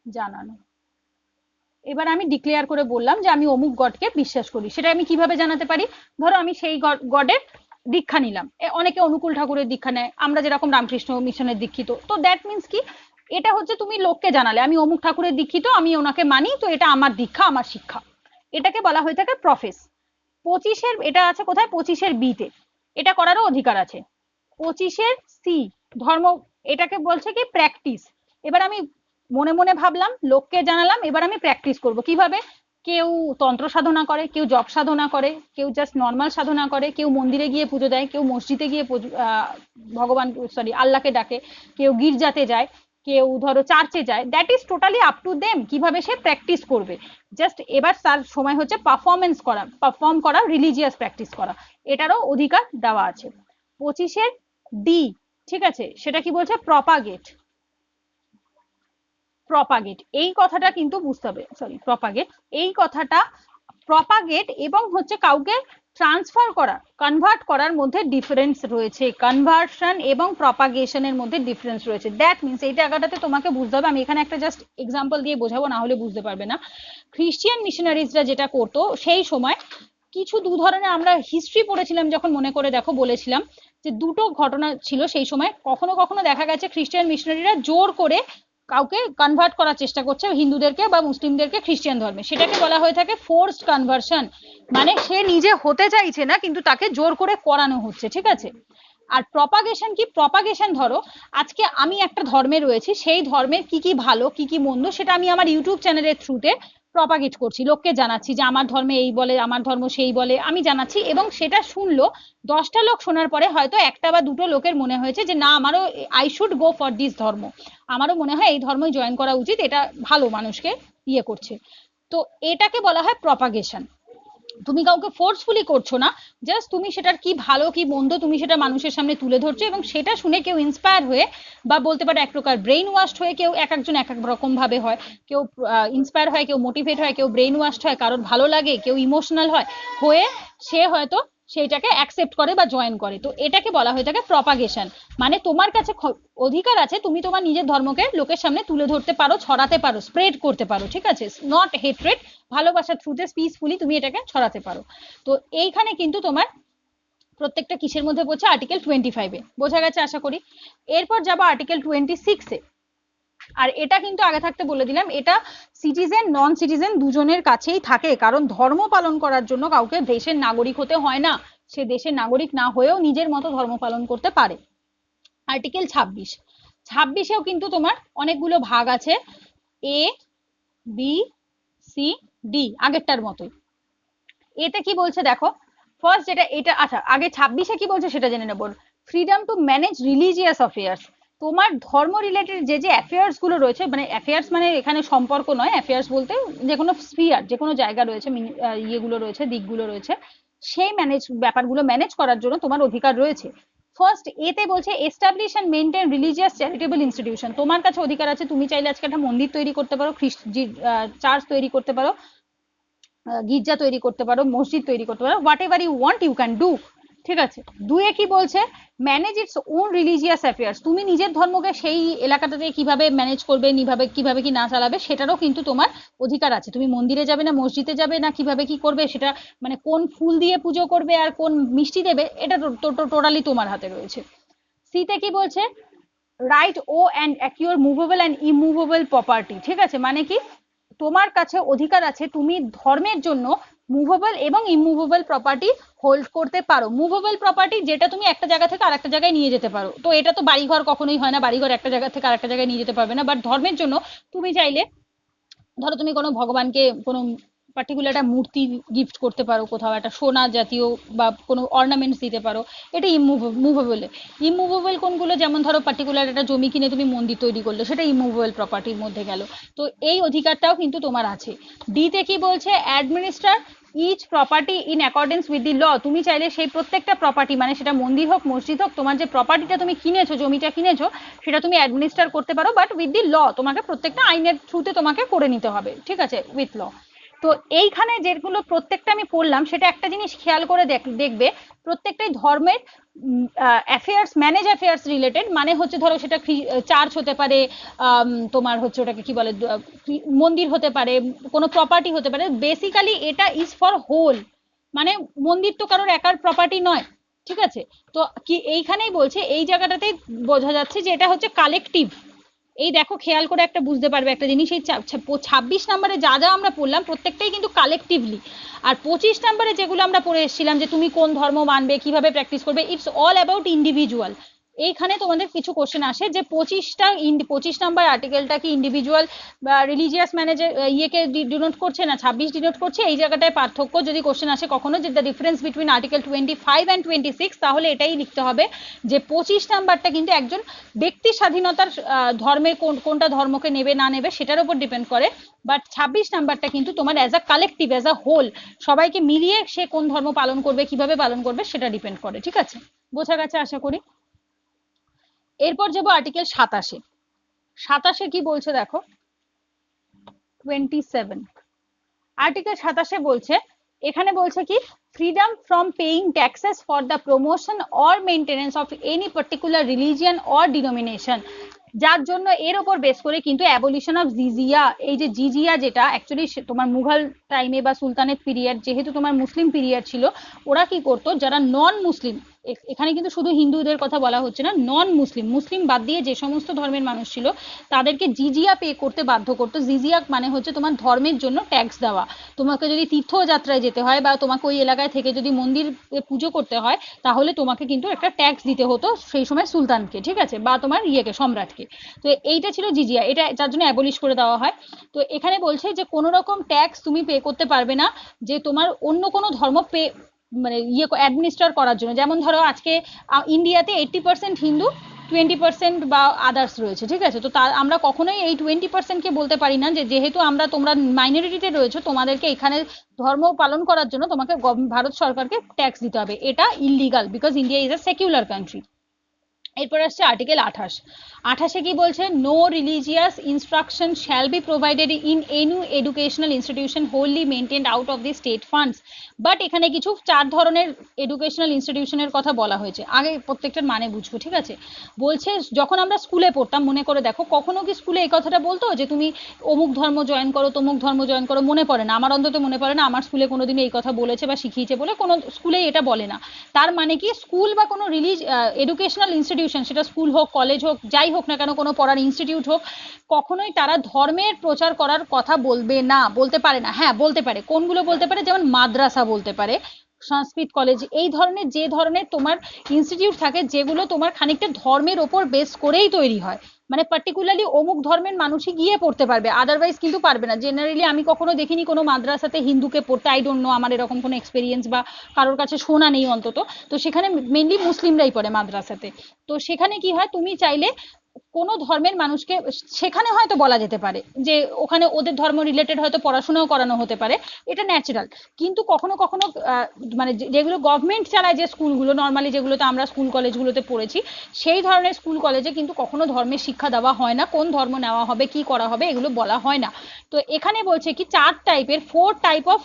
জানানো। এবার আমি ডিক্লেয়ার করে বললাম যে আমি অমুক গডকে বিশ্বাস করি। সেটা আমি কিভাবে জানাতে পারি? ধরো আমি সেই গডের দীক্ষা নিলাম, অনেকে অনুকূল ঠাকুরের দীক্ষা নেয়, আমরা যেরকম রামকৃষ্ণ মিশনের দীক্ষিত। তো দ্যাট মিনস কি, এটা হচ্ছে তুমি লোককে জানালে আমি অমুক ঠাকুরের দীক্ষিত, আমি ওনাকে মানি, তো এটা আমার দীক্ষা, আমার শিক্ষা। এটাকে বলা হয়ে থাকে প্রফেস। 25-এর এটা আছে কোথায়? 25-এর বিতে। এটা করারও অধিকার আছে। 25-এর সি, ধর্ম, এটাকে বলছে কি প্র্যাকটিস। এবার আমি মনে মনে ভাবলাম, লোককে জানালাম, এবার আমি প্র্যাকটিস করব কিভাবে? কেউ তন্ত্র সাধনা করে, কেউ জপ সাধনা করে, কেউ জাস্ট নর্মাল সাধনা করে, কেউ মন্দিরে গিয়ে পুজো দেয়, কেউ মসজিদে গিয়ে ভগবান সরি আল্লাহকে ডাকে, কেউ গির্জাতে যায়, কেউ ধরো চার্চে যায়। That is totally up to them কিভাবে সে প্র্যাকটিস করবে। জাস্ট এবার তার সময় হচ্ছে পারফরমেন্স করা, পারফর্ম করা, রিলিজিয়াস প্র্যাকটিস করা, এটারও অধিকার দেওয়া আছে। 25-এর ডি, ঠিক আছে, সেটা কি বলছে? প্রপাগেট। প্রপাগেট এই কথাটা কিন্তু বুঝতে হবে, সরি প্রপাগেট এই কথাটা, প্রপাগেট এবং হচ্ছে কাউকে ট্রান্সফার করা, কনভার্ট করার মধ্যে ডিফারেন্স রয়েছে। কনভার্সন এবং প্রপাগেশনের মধ্যে ডিফারেন্স রয়েছে। দ্যাট মিনস এই জায়গাটাতে তোমাকে বুঝতে হবে। আমি এখানে একটা জাস্ট এক্সাম্পল দিয়ে বোঝাবো, না হলে বুঝতে পারবে না। খ্রিস্টিয়ান মিশনারিজরা যেটা করতো সেই সময়, কিছু দু ধরনের আমরা হিস্ট্রি পড়েছিলাম যখন, মনে করে দেখো, বলেছিলাম যে দুটো ঘটনা ছিল সেই সময়। কখনো কখনো দেখা গেছে খ্রিস্টান মিশনারিরা জোর করে কাউকে কনভার্ট করার চেষ্টা করছে, হিন্দুদেরকে বা মুসলিমদেরকে খ্রিস্টান ধর্মে, সেটাকে বলা হয়ে থাকে ফোর্সড কনভার্সন। মানে সে নিজে হতে চাইছে না কিন্তু তাকে জোর করে করানো হচ্ছে, ঠিক আছে। আর প্রপাগেশন কি? প্রপাগেশন ধরো আজকে আমি একটা ধর্মে রয়েছি, সেই ধর্মের কি কি ভালো কি কি মন্দ সেটা আমি আমার ইউটিউব চ্যানেলের থ্রুতে প্রপাগেট করছি, লোককে জানাচ্ছি যে আমার ধর্মে এই বলে, আমার ধর্ম সেই বলে, আমি জানাচ্ছি। এবং সেটা শুনলো 10টা লোক, শোনার পরে হয়তো একটা বা দুটো লোকের মনে হয়েছে যে না, আমারও I should go for this ধর্ম, আমারও মনে হয় এই ধর্মই জয়েন করা উচিত, এটা ভালো, মানুষকে ইয়ে করছে। তো এটাকে বলা হয় প্রপাগেশন। তুমি কাউকে ফোর্সফুলি করছো না, জাস্ট তুমি সেটার কি ভালো কি মন্দ তুমি সেটা মানুষের সামনে তুলে ধরছো, এবং সেটা শুনে কেউ ইন্সপায়ার হয়ে, বা বলতে পারো এক প্রকার ব্রেইন ওয়াশড হয়ে, কেউ এক একজন এক এক রকম ভাবে হয়, কেউ ইন্সপায়ার হয়, কেউ মোটিভেট হয়, কেউ ব্রেইন ওয়াশড হয়, কারোর ভালো লাগে, কেউ ইমোশনাল হয়, হয়ে সে হয়তো সেইটাকে অ্যাকসেপ্ট করে বা জয়েন করে। তো এটাকে বলা হয়ে থাকে প্রপাগেশন। মানে তোমার কাছে অধিকার আছে, তুমি তোমার নিজের ধর্মকে লোকের সামনে তুলে ধরতে পারো, ছড়াতে পারো, স্প্রেড করতে পারো, ঠিক আছে, নট হেট্রেড, ভালোবাসার থ্রুতে পিসফুলি তুমি এটাকে ছড়াতে পারো। তো এইখানে কিন্তু তোমার প্রত্যেকটা কিসের মধ্যে পড়ছে? আর্টিকেল 25-এ, বোঝা গেছে আশা করি। এরপর যাবো আর্টিকেল 26-এ। আর এটা কিন্তু আগে থাকতে বলে দিলাম, এটা সিটিজেন নন সিটিজেন দুজনের কাছেই থাকে, কারণ ধর্ম পালন করার জন্য কাউকে দেশের নাগরিক হতে হয় না, সে দেশের নাগরিক না হয়েও নিজের মতো ধর্ম পালন করতে পারে। আর্টিকেল 26-এও কিন্তু তোমার অনেকগুলো ভাগ আছে, এ বি সি ডি, আগেরটার মতোই। এতে কি বলছে দেখো, ফার্স্ট যেটা, এটা আচ্ছা আগে 26-এ কি বলছে সেটা জেনে নেব। Freedom to manage religious affairs. তোমার ধর্ম রিলেটেড যে যে অ্যাফেয়ার্স গুলো রয়েছে, মানে অ্যাফেয়ার্স মানে এখানে সম্পর্ক নয়, অ্যাফেয়ার্স বলতে যে কোনো স্পিয়ার, যে কোনো জায়গা রয়েছে, ইয়েগুলো রয়েছে, দিকগুলো রয়েছে, সেই ব্যাপারগুলো ম্যানেজ করার জন্য তোমার অধিকার রয়েছে। ফার্স্ট এতে বলছে establish and maintain religious charitable institution. তোমার কাছে অধিকার আছে, তুমি চাইলে আজকে একটা মন্দির তৈরি করতে পারো, চার্চ তৈরি করতে পারো, গির্জা তৈরি করতে পারো, মসজিদ তৈরি করতে পারো, whatever you want you can do, ঠিক আছে। দুয়ে কি বলছে? Manage its own religious affairs. তুমি নিজের ধর্মকে সেই এলাকাটাতে কিভাবে ম্যানেজ করবে, কিভাবে কি না চালাবে, সেটারও কিন্তু তোমার অধিকার আছে। তুমি মন্দিরে যাবে না মসজিদে যাবে না, কিভাবে কি করবে সেটা, মানে কোন ফুল দিয়ে পুজো করবে আর কোন মিষ্টি দেবে, এটা টোটালি তোমার হাতে রয়েছে। সিতে কি বলছে? Right own and acquire movable and immovable property, ঠিক আছে। মানে কি? তোমার কাছে অধিকার আছে, তুমি ধর্মের জন্য মুভেবল এবং ইমুভেবল প্রপার্টি হোল্ড করতে পারো। মুভেবল প্রপার্টি যেটা তুমি একটা জায়গা থেকে আরেকটা জায়গায় নিয়ে যেতে পারো, তো এটা তো বাড়িঘর কখনোই হয় না, বাড়িঘর একটা জায়গা থেকে আরেকটা জায়গায় নিয়ে যেতে পারবে না, বাট ধর্মের জন্য তুমি চাইলে, ধরো তুমি কোনো ভগবানকে কোনো পার্টিকুলার একটা মূর্তি গিফট করতে পারো, কোথাও একটা সোনা জাতীয় বা কোনো অর্নামেন্টস দিতে পারো, এটা মুভেবল। ইমুভেবল কোনগুলো? যেমন ধরো পার্টিকুলার একটা জমি কিনে তুমি মন্দির তৈরি করলে, সেটা ইমুভেবল প্রপার্টির মধ্যে গেল। তো এই অধিকারটাও কিন্তু তোমার আছে। ডিতে কি বলছে? Administer each property in accordance with the law. তুমি চাইলে সেই প্রত্যেকটা প্রপার্টি, মানে সেটা মন্দির হোক মসজিদ হোক, তোমার যে প্রপার্টিটা তুমি কিনেছো, জমিটা কিনেছো, সেটা তুমি অ্যাডমিনিস্টার করতে পারো, বাট উইথ দি ল, তোমাকে প্রত্যেকটা আইনের থ্রুতে তোমাকে করে নিতে হবে, ঠিক আছে, উইথ ল। তো এইখানে যেগুলো প্রত্যেকটা আমি পড়লাম, সেটা একটা জিনিস খেয়াল করে দেখবে, প্রত্যেকটাই ধর্মের অ্যাফেয়ার্স, ম্যানেজ অ্যাফেয়ার্স রিলেটেড। মানে হচ্ছে ধরো সেটা চার্চ হতে পারে, তোমার হচ্ছে ওটাকে কি বলে, মন্দির হতে পারে, কোনো প্রপার্টি হতে পারে। বেসিক্যালি এটা ইজ ফর হোল, মানে মন্দির তো কারোর একার প্রপার্টি নয়, ঠিক আছে। তো কি এইখানেই বলছে, এই জায়গাটাতে বোঝা যাচ্ছে যে এটা হচ্ছে কালেকটিভ। এই দেখো খেয়াল করে একটা বুঝতে পারবে একটা জিনিস, এই 26 নম্বরে যা যা আমরা পড়লাম প্রত্যেকটাই কিন্তু কালেকটিভলি। আর 25 নম্বরে যেগুলো আমরা পড়ে এসেছিলাম যে তুমি কোন ধর্ম মানবে, কিভাবে প্র্যাকটিস করবে, ইটস অল অ্যাবাউট ইন্ডিভিজুয়াল। এইখানে তোমাদের কিছু কোশ্চেন আসে যে 25 নম্বর আর্টিকেলটা কি ইন্ডিভিজুয়াল বা রিলিজিয়াস ম্যানেজের ইয়েকে ডিনোট করছে না 26 ডিনোট করছে, এই জায়গাটায় পার্থক্য যদি কোশ্চেন আসে কখনো, যে the difference between article 25 and 26, তাহলে এটাই লিখতে হবে যে 25 নাম্বারটা কিন্তু একজন ব্যক্তি স্বাধীনতার ধর্মের কোনটা ধর্মকে নেবে না নেবে সেটার উপর ডিপেন্ড করে, বাট 26 নাম্বারটা কিন্তু তোমার as a collective, as a whole, সবাইকে মিলিয়ে সে কোন ধর্ম পালন করবে, কিভাবে পালন করবে, সেটা ডিপেন্ড করে, ঠিক আছে। বোঝা গেছে আশা করি। এরপর যাবো আর্টিকেল 27-এ কি বলছে দেখো, 27 আর্টিকেল 27-এ বলছে, এখানে বলছে কি, freedom from paying taxes for the promotion or maintenance of any particular religion or denomination. যার জন্য এর ওপর বেস করে কিন্তু অ্যাবলিশন অফ জিজিয়া, এই যে জিজিয়া যেটা অ্যাকচুয়ালি তোমার মুঘল টাইমে বা সুলতানের পিরিয়ড, যেহেতু তোমার মুসলিম পিরিয়ড ছিল, ওরা কি করতো যারা নন মুসলিম, এখানে কিন্তু শুধু হিন্দুদের কথা বলা হচ্ছে না, নন মুসলিম, মুসলিম বাদ দিয়ে যে সমস্ত ধর্মের মানুষ ছিল তাদেরকে জিজিয়া পে করতে বাধ্য করতো। জিজিয়া মানে হচ্ছে তোমার ধর্মের জন্য ট্যাক্স দেওয়া। তোমাকে যদি তীর্থযাত্রায় যেতে হয় বা তোমাকে ওই এলাকায় থেকে যদি মন্দির পুজো করতে হয়, তাহলে তোমাকে কিন্তু একটা ট্যাক্স দিতে হতো সেই সময় সুলতানকে, ঠিক আছে, বা তোমার ইয়েকে, সম্রাটকে। তো এইটা ছিল জিজিয়া, এটা যার জন্য অ্যাবলিশ করে দেওয়া হয়। তো এখানে বলছে যে কোনো রকম ট্যাক্স তুমি পে করতে পারবে না যে তোমার অন্য কোনো ধর্ম পে মানে ইয়ে অ্যাডমিনিস্ট্রেট করার জন্য। যেমন ধরো আজকে ইন্ডিয়াতে 80% হিন্দু, 20% বা আদার্স রয়েছে, ঠিক আছে, তো আমরা কখনোই এই 20%কে বলতে পারি না যে যেহেতু তোমরা মাইনরিটিতে রয়েছো, তোমাদেরকে এখানে ধর্ম পালন করার জন্য তোমাকে ভারত সরকারকে ট্যাক্স দিতে হবে। এটা illegal, because India is a secular country. এরপর আসছে আর্টিকেল 28। 28-এ কি বলছে? No religious instruction shall be provided in any educational institution wholly maintained out of the state funds. But এখানে কিছু 4 ধরনের এডুকেশনাল ইনস্টিটিউশনের কথা বলা হয়েছে। আগে প্রত্যেকটার মানে বুঝবো, ঠিক আছে। বলছে যখন আমরা স্কুলে পড়তাম, মনে করে দেখো, কখনো কি স্কুলে এই কথাটা বলতো যে তুমি অমুক ধর্ম জয়েন করো, তমুক ধর্ম জয়েন করো? মনে পড়ে না, আমার অন্তত মনে পড়ে না আমার স্কুলে কোনোদিনও এই কথা বলেছে বা শিখিয়েছে বলে কোনো স্কুলে এটা বলে না। তার মানে কি, স্কুল বা কোনো এডুকেশনাল ইনস্টিটিউশন, সেটা স্কুল হোক, কলেজ হোক, যাই হোক না কেন, কোনো পড়ার ইনস্টিটিউট হোক, কখনোই তারা ধর্মের প্রচার করার কথা বলবে না, বলতে পারে না। হ্যাঁ বলতে পারে, কোনগুলো বলতে পারে? যেমন মাদ্রাসা বলতে পারে, সংস্কৃত কলেজ, এই ধরনের যে ধরনের তোমার ইনস্টিটিউট থাকে যেগুলো তোমার খানিকটা ধর্মের ওপর বেস করেই তৈরি হয়, মানে পার্টিকুলারলি অমুক ধর্মের মানুষই গিয়ে পড়তে পারবে, আদারওয়াইজ কিন্তু পারবে না। জেনারেলি আমি কখনো দেখিনি কোনো মাদ্রাসাতে হিন্দুকে পড়তে, আই ডোন্ট নো, আমার এরকম কোনো এক্সপিরিয়েন্স বা কারোর কাছে শোনা নেই অন্তত। তো সেখানে মেনলি মুসলিমরাই পড়ে মাদ্রাসাতে। তো সেখানে কি হয়, তুমি চাইলে কোনো ধর্মের মানুষকে সেখানে হয়তো বলা যেতে পারে যে ওখানে ওদের ধর্ম রিলেটেড হয়তো পড়াশোনাও করানো হতে পারে, এটা ন্যাচারাল। কিন্তু কখনো কখনো মানে যেগুলো গভর্নমেন্ট চালায়, যে স্কুলগুলো নর্মালি যেগুলোতে আমরা স্কুল কলেজগুলোতে পড়েছি, সেই ধরনের স্কুল কলেজে কিন্তু কখনো ধর্মের শিক্ষা দেওয়া হয় না। কোন ধর্ম নেওয়া হবে, কি করা হবে, এগুলো বলা হয় না। তো এখানে বলছে কি 4 টাইপ অফ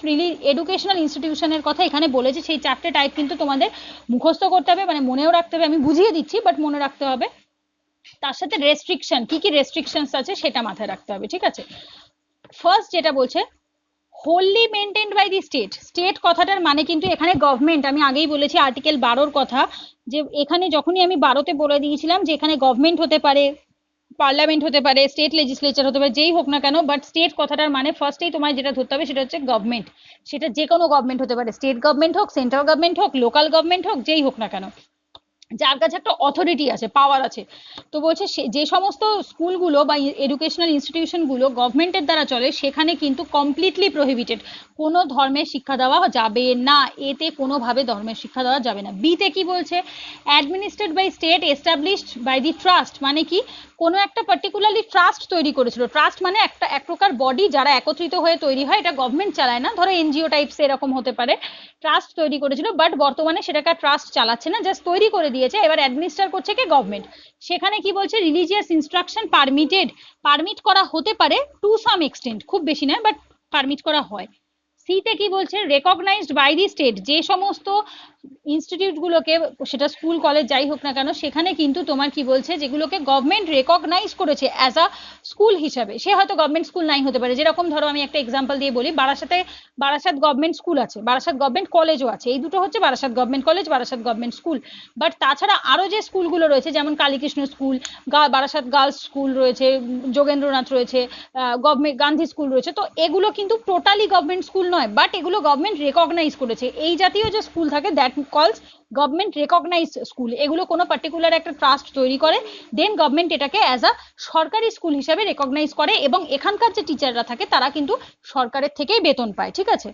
এডুকেশনাল ইনস্টিটিউশনের কথা এখানে বলেছে। সেই 4টে টাইপ কিন্তু তোমাদের মুখস্থ করতে হবে, মানে মনেও রাখতে হবে। আমি বুঝিয়ে দিচ্ছি, বাট মনে রাখতে হবে। তার সাথে রেস্ট্রিকশন, কি কি রেস্ট্রিকশনস আছে সেটা মাথায় রাখতে হবে, ঠিক আছে। ফার্স্ট যেটা বলছে, wholly maintained by the state. State কথাটার মানে কিন্তু এখানে গভর্নমেন্ট। আমি আগেই বলেছি আর্টিকেল 12-র কথা, যে এখানে যখনই আমি 12-তে বলে দিয়েছিলাম যে এখানে গভর্নমেন্ট হতে পারে, পার্লামেন্ট হতে পারে, স্টেট লেজিসলেচার হতে পারে, যেই হোক না কেন, বাট স্টেট কথাটার মানে ফার্স্টেই তোমায় যেটা ধরতে হবে সেটা হচ্ছে গভর্নমেন্ট। সেটা যে কোনো গভর্নমেন্ট হতে পারে, স্টেট গভর্নমেন্ট হোক, সেন্ট্রাল গভর্নমেন্ট হোক, লোকাল গভর্নমেন্ট হোক, যেই হোক না কেন, যার কাছে একটা অথরিটি আছে, পাওয়ার আছে। তো বলছে যে সমস্ত স্কুলগুলো বা এডুকেশনাল ইনস্টিটিউশনগুলো গভর্নমেন্টের দ্বারা চলে, সেখানে কিন্তু কমপ্লিটলি প্রহিবিটেড, কোনো ধর্মের শিক্ষা দেওয়া যাবে না। এতে কোনোভাবে ধর্মের শিক্ষা দেওয়া যাবে না। বিতে কি বলছে? Administered by state established by the trust. মানে কি, কোনো একটা পার্টিকুলারলি ট্রাস্ট তৈরি করেছিল। ট্রাস্ট মানে এক প্রকার বডি যারা একত্রিত হয়ে তৈরি হয়, এটা গভর্নমেন্ট চালায় না, ধরো এনজিও টাইপস এরকম হতে পারে। ট্রাস্ট তৈরি করেছিল, বাট বর্তমানে সেটাকে ট্রাস্ট চালাচ্ছে না, জাস্ট তৈরি করে দিয়েছে, এবার অ্যাডমিনিস্টার করছে কি গভর্নমেন্ট। সেখানে কি বলছে? রিলিজিয়াস ইনস্ট্রাকশন পারমিটেড, পারমিট করা হতে পারে টু সাম এক্সটেন্ট, খুব বেশি নয়, বাট পারমিট করা হয়। সিতে কি বলছে? Recognized by the state. যে সমস্ত ইনস্টিটিউট গুলোকে, সেটা স্কুল কলেজ যাই হোক না কেন, সেখানে কিন্তু তোমার কি বলছে, যেগুলোকে গভর্নমেন্ট রেকগনাইজ করেছে অ্যাজ আ স্কুল হিসাবে, সে হয়তো গভর্নমেন্ট স্কুল নাই হতে পারে। যেরকম ধরো আমি একটা এক্সাম্পল দিয়ে বলি, বারাসাত গভর্নমেন্ট স্কুল আছে, বারাসাত গভর্নমেন্ট কলেজও আছে, এই দুটো হচ্ছে Barasat government college, Barasat government school. But তাছাড়া আরো যে স্কুলগুলো রয়েছে, যেমন Kalikrishna school, Barasat girls school রয়েছে, যোগেন্দ্রনাথ রয়েছে, গভর্নমেন্ট গান্ধী স্কুল রয়েছে, তো এগুলো কিন্তু টোটালি গভর্নমেন্ট স্কুল নয়, বাট এগুলো গভর্নমেন্ট রেকগনাইজ করেছে। এই জাতীয় যে স্কুল থাকে, দ্যাট কলস গভর্নমেন্ট রেকগনাইজ স্কুল। এগুলো কোনো পার্টিকুলার একটা ট্রাস্ট তৈরি করে, দেন গভর্নমেন্ট এটাকে অ্যাজ আ সরকারি স্কুল হিসাবে রেকগনাইজ করে, এবং এখানকার যে টিচাররা থাকে তারা কিন্তু সরকারের থেকেই বেতন পায়, ঠিক আছে।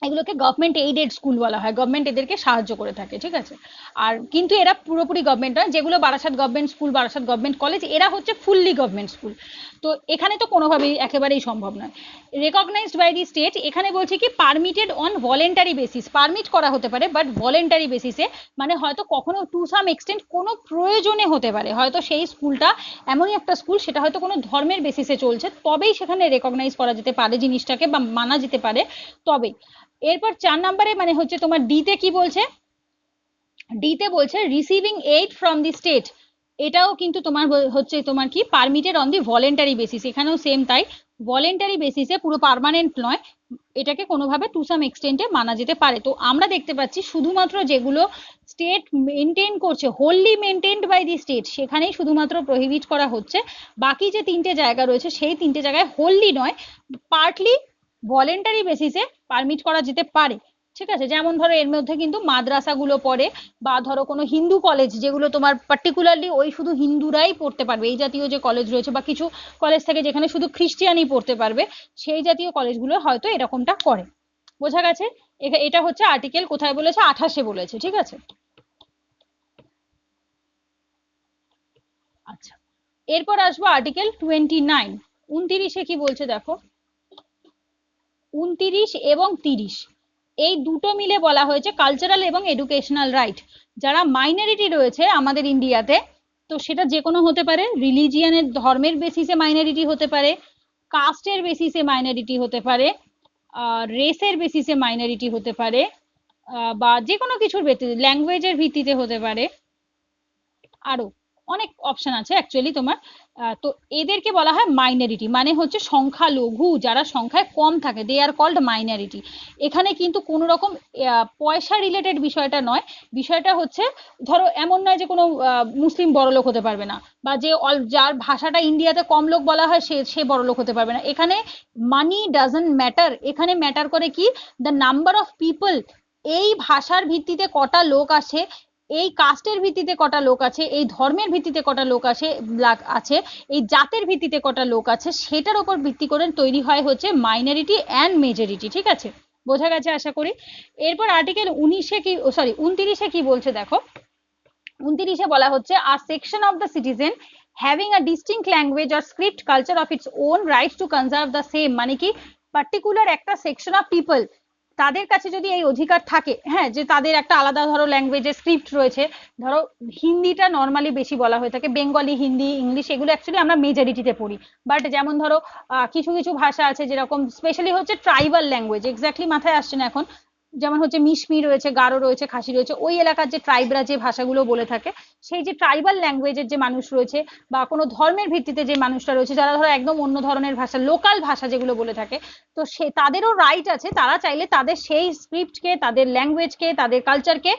এগুলোকে গভর্নমেন্ট এইডেড স্কুল বলা হয়, গভর্নমেন্ট এদেরকে সাহায্য করে থাকে, ঠিক আছে। আর কিন্তু এরা পুরোপুরি গভর্নমেন্ট নয়। যেগুলো Barasat government school, Barasat government college, এরা হচ্ছে ফুললি গভর্নমেন্ট স্কুল। তো এখানে তো কোনোভাবেই একেবারেই সম্ভব নয়। রেকগনাইজড বাই দি স্টেট, এখানে বলছে কি permitted on voluntary basis. Permit করা হতে পারে, বাট ভলেন্টারি বেসিসে, মানে হয়তো কখনো টু সাম এক্সটেন্ট কোনো প্রয়োজনে হতে পারে, হয়তো সেই স্কুলটা এমনই একটা স্কুল, সেটা হয়তো কোনো ধর্মের বেসিসে চলছে, তবেই সেখানে রেকগনাইজ করা যেতে পারে জিনিসটাকে, বা মানা যেতে পারে, তবেই। এরপর 4 নম্বরে মানে হচ্ছে তোমার ডিতে কি বলছে? ডিতে বলছে receiving aid from the state. এটাও কিন্তু তোমার হচ্ছে তোমার কি permitted on the voluntary basis, এখানেও সেম তাই, ভলেন্টারি বেসিসে, পুরো পার্মানেন্ট নয়, এটাকে কোনোভাবে টু সাম এক্সটেন্টে মানা যেতে পারে। তো আমরা দেখতে পাচ্ছি শুধুমাত্র যেগুলো স্টেট মেনটেন করছে, হোললি মেনটেনড বাই দি স্টেট, সেখানেই শুধুমাত্র প্রহিবিট করা হচ্ছে। বাকি যে তিনটে জায়গা রয়েছে সেই তিনটে জায়গায় হোললি নয়, পার্টলি ভলেন্টারি বেসিসে পারমিট করা যেতে পারে। ঠিক আছে, যেমন ধরো এর মধ্যে কিন্তু মাদ্রাসাগুলো পড়ে, বা ধরো কোনো হিন্দু কলেজ যেগুলো তোমার পার্টিকুলারলি ওই শুধু হিন্দুরাই পড়তে পারবে, এই জাতীয় যে কলেজ রয়েছে, বা কিছু কলেজ থেকে যেখানে শুধু খ্রিস্টিয়ানই পড়তে পারবে, সেই জাতীয় কলেজগুলো হয়তো এরকমটা করে। বোঝা গেছে? এটা হচ্ছে আর্টিকেল কোথায় বলেছে, 28-এ বলেছে। ঠিক আছে, আচ্ছা, এরপর আসবো আর্টিকেল 29। 29-এ কি বলছে দেখো, 29 এবং 30 এই দুটো মিলে বলা হয়েছে কালচারাল এবং এডুকেশনাল রাইট। যারা মাইনরিটি রয়েছে আমাদের ইন্ডিয়াতে, তো সেটা যে কোনো হতে পারে, রিলিজিয়ানের ধর্মের বেসিসে মাইনরিটি হতে পারে, কাস্টের বেসিসে মাইনরিটি হতে পারে, রেসের বেসিসে মাইনরিটি হতে পারে, বা যে কোনো কিছুর ভিত্তিতে, ল্যাঙ্গুয়েজের ভিত্তিতে হতে পারে, আরো অনেক অপশন আছে অ্যাকচুয়ালি তোমার। তো এদেরকে বলা হয় মাইনরিটি, মানে হচ্ছে সংখ্যালঘু, যারা সংখ্যায় কম থাকে, দে আর কল্ড মাইনরিটি। এখানে কিন্তু কোনো রকম পয়সা রিলেটেড বিষয়টা নয়, বিষয়টা হচ্ছে ধরো এমন নয় যে কোনো মুসলিম বড়লোক হতে পারবে না, বা যে যার ভাষাটা ইন্ডিয়াতে কম লোক বলা হয় সে বড়লোক হতে পারবে না। এখানে মানি ডাজন্ট ম্যাটার, এখানে ম্যাটার করে কি, দ্য নাম্বার অফ পিপল, এই ভাষার ভিত্তিতে কটা লোক আছে, এই কাস্টের ভিত্তিতে কটা লোক আছে, এই ধর্মের ভিত্তিতে কটা লোক আছে, এই জাতের ভিত্তিতে কটা লোক আছে, সেটার উপর ভিত্তি করে তৈরি হয় হচ্ছে মাইনরিটি অ্যান্ড মেজরিটি। ঠিক আছে, বোঝা গেছে আশা করি। এরপর আর্টিকেল 19-এ কি, সরি 29-এ কি বলছে দেখো, 29-এ বলা হচ্ছে a section of the citizen having a distinct language or script culture of its own right to conserve the same, মানে কি পার্টিকুলার একটা সেকশন অফ পিপল, তাদের কাছে যদি এই অধিকার থাকে, হ্যাঁ, যে তাদের একটা আলাদা ধরো ল্যাঙ্গুয়েজের স্ক্রিপ্ট রয়েছে, ধরো হিন্দিটা নর্মালি বেশি বলা হয়ে থাকে, বেঙ্গলি, হিন্দি, ইংলিশ, এগুলো অ্যাকচুয়ালি আমরা মেজরিটিতে পড়ি, বাট যেমন ধরো কিছু কিছু ভাষা আছে যেরকম স্পেশালি হচ্ছে ট্রাইবাল ল্যাঙ্গুয়েজ, এক্স্যাক্টলি মাথায় আসছে না এখন, যেমন হচ্ছে মিশমি রয়েছে, গারো রয়েছে, খাসি রয়েছে, ওই এলাকার যে ট্রাইবরা যে ভাষাগুলো বলে থাকে, সেই যে ট্রাইবাল ল্যাঙ্গুয়েজের যে মানুষ রয়েছে, বা কোনো ধর্মের ভিত্তিতে যে মানুষরা রয়েছে, যারা ধরো একদম অন্য ধরনের ভাষা, লোকাল ভাষা যেগুলো বলে থাকে, তো সে তাদেরও রাইট আছে, তারা চাইলে তাদের সেই স্ক্রিপ্টকে, তাদের ল্যাঙ্গুয়েজকে, তাদের কালচারকে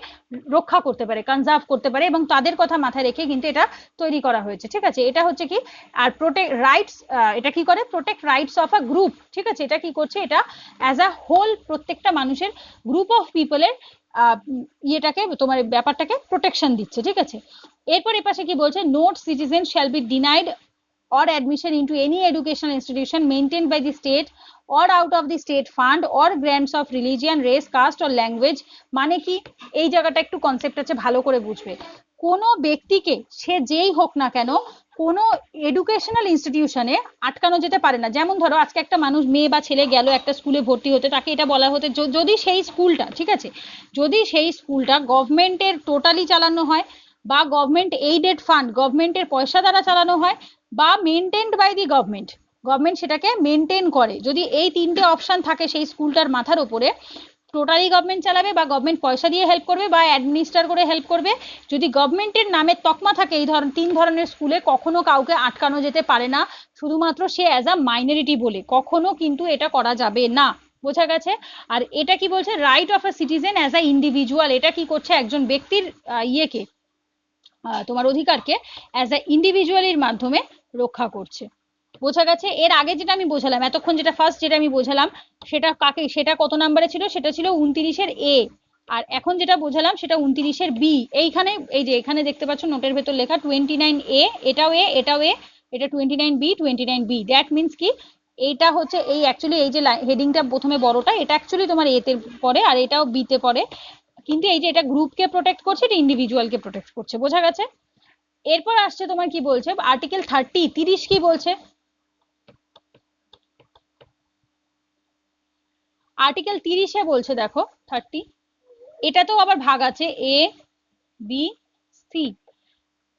রক্ষা করতে পারে, কনজার্ভ করতে পারে, এবং তাদের কথা মাথায় রেখে কিন্তু এটা তৈরি করা হয়েছে। ঠিক আছে, এটা হচ্ছে কি, আর প্রোটেক্ট রাইটস, এটা কি করে, protect rights of a group. ঠিক আছে, এটা কি করছে, এটা অ্যাজ আ হোল প্রত্যেকটা মানুষের, গ্রুপ অফ পিপলের ইয়েটাকে, তোমার ব্যাপারটাকে প্রোটেকশন দিচ্ছে। ঠিক আছে, এরপর এ পাশে কি বলছে, note citizen shall be denied or admission into any educational institution maintained by the state or out of the state fund or grants of religion, race, caste or language, মানে কি, এই জায়গাটা একটু কনসেপ্ট আছে, ভালো করে বুঝবে। কোনো ব্যক্তিকে, সে যেই হোক না কেন, কোনো এডুকেশনাল ইনস্টিটিউশনে আটকানো যেতে পারে না। যেমন ধরো আজকে একটা মানুষ, মেয়ে বা ছেলে গেল একটা স্কুলে ভর্তি হতে, তাকে এটা বলা হতে, যদি সেই স্কুলটা, ঠিক আছে, যদি সেই স্কুলটা গভর্নমেন্টের টোটালি চালানো হয়, বা গভর্নমেন্ট এইডেড ফান্ড, গভর্নমেন্টের পয়সা দ্বারা চালানো হয়, বা মেনটেনড বাই দি গভর্নমেন্ট, গভর্নমেন্ট সেটাকে মেনটেন করে, যদি এই তিনটে অপশন থাকে সেই স্কুলটার মাথার উপরে, টোটালি গভর্নমেন্ট চালাবে, বা গভর্নমেন্ট পয়সা দিয়ে হেল্প করবে, বা অ্যাডমিনিস্টার করে হেল্প করবে, যদি গভর্নমেন্টের নামে তকমা থাকে এই তিন ধরনের স্কুলে, কখনো কাউকে আটকানো যেতে পারে না, শুধুমাত্র সে অ্যাজ আ মাইনরিটি বলে, কখনো কিন্তু এটা করা যাবে না। বোঝা গেছে? আর এটা কি বলছে, right of a citizen as a individual, এটা কি করছে, একজন ব্যক্তির ইয়েকে, তোমার অধিকারকে অ্যাজ আ ইন্ডিভিজুয়ালির মাধ্যমে রক্ষা করছে। বোঝা গেছে? এর আগে যেটা আমি বোঝালাম এতক্ষণ, যেটা ফার্স্ট যেটা আমি বোঝালাম, সেটা কাকে, সেটা কত নাম্বারে ছিল, সেটা ছিল 29-এর এ, আর এখন যেটা বোঝালাম সেটা 29-এর বি। এইখানে এই যে এখানে দেখতে পাচ্ছ নোটের ভেতর লেখা 29A, এটাও এ, এটাও এ, এটা 29B, 29B, দ্যাট মিনস কি, এইটা হচ্ছে এই অ্যাকচুয়ালি এই যে হেডিংটা প্রথমে বড়টা, এটা অ্যাকচুয়ালি তোমার এতে পড়ে, আর এটাও বিতে পড়ে, কিন্তু এই যে এটা গ্রুপকে প্রোটেক্ট করছে, এটা ইন্ডিভিজুয়ালকে প্রোটেক্ট করছে। বোঝা গেছে? এরপর আসছে তোমার কি বলছে, আর্টিকেল 30 কি বলছে, আর্টিকেল 30-এ বলছে দেখো, 30, এটাতেও আবার ভাগ আছে, এ, বি, সি।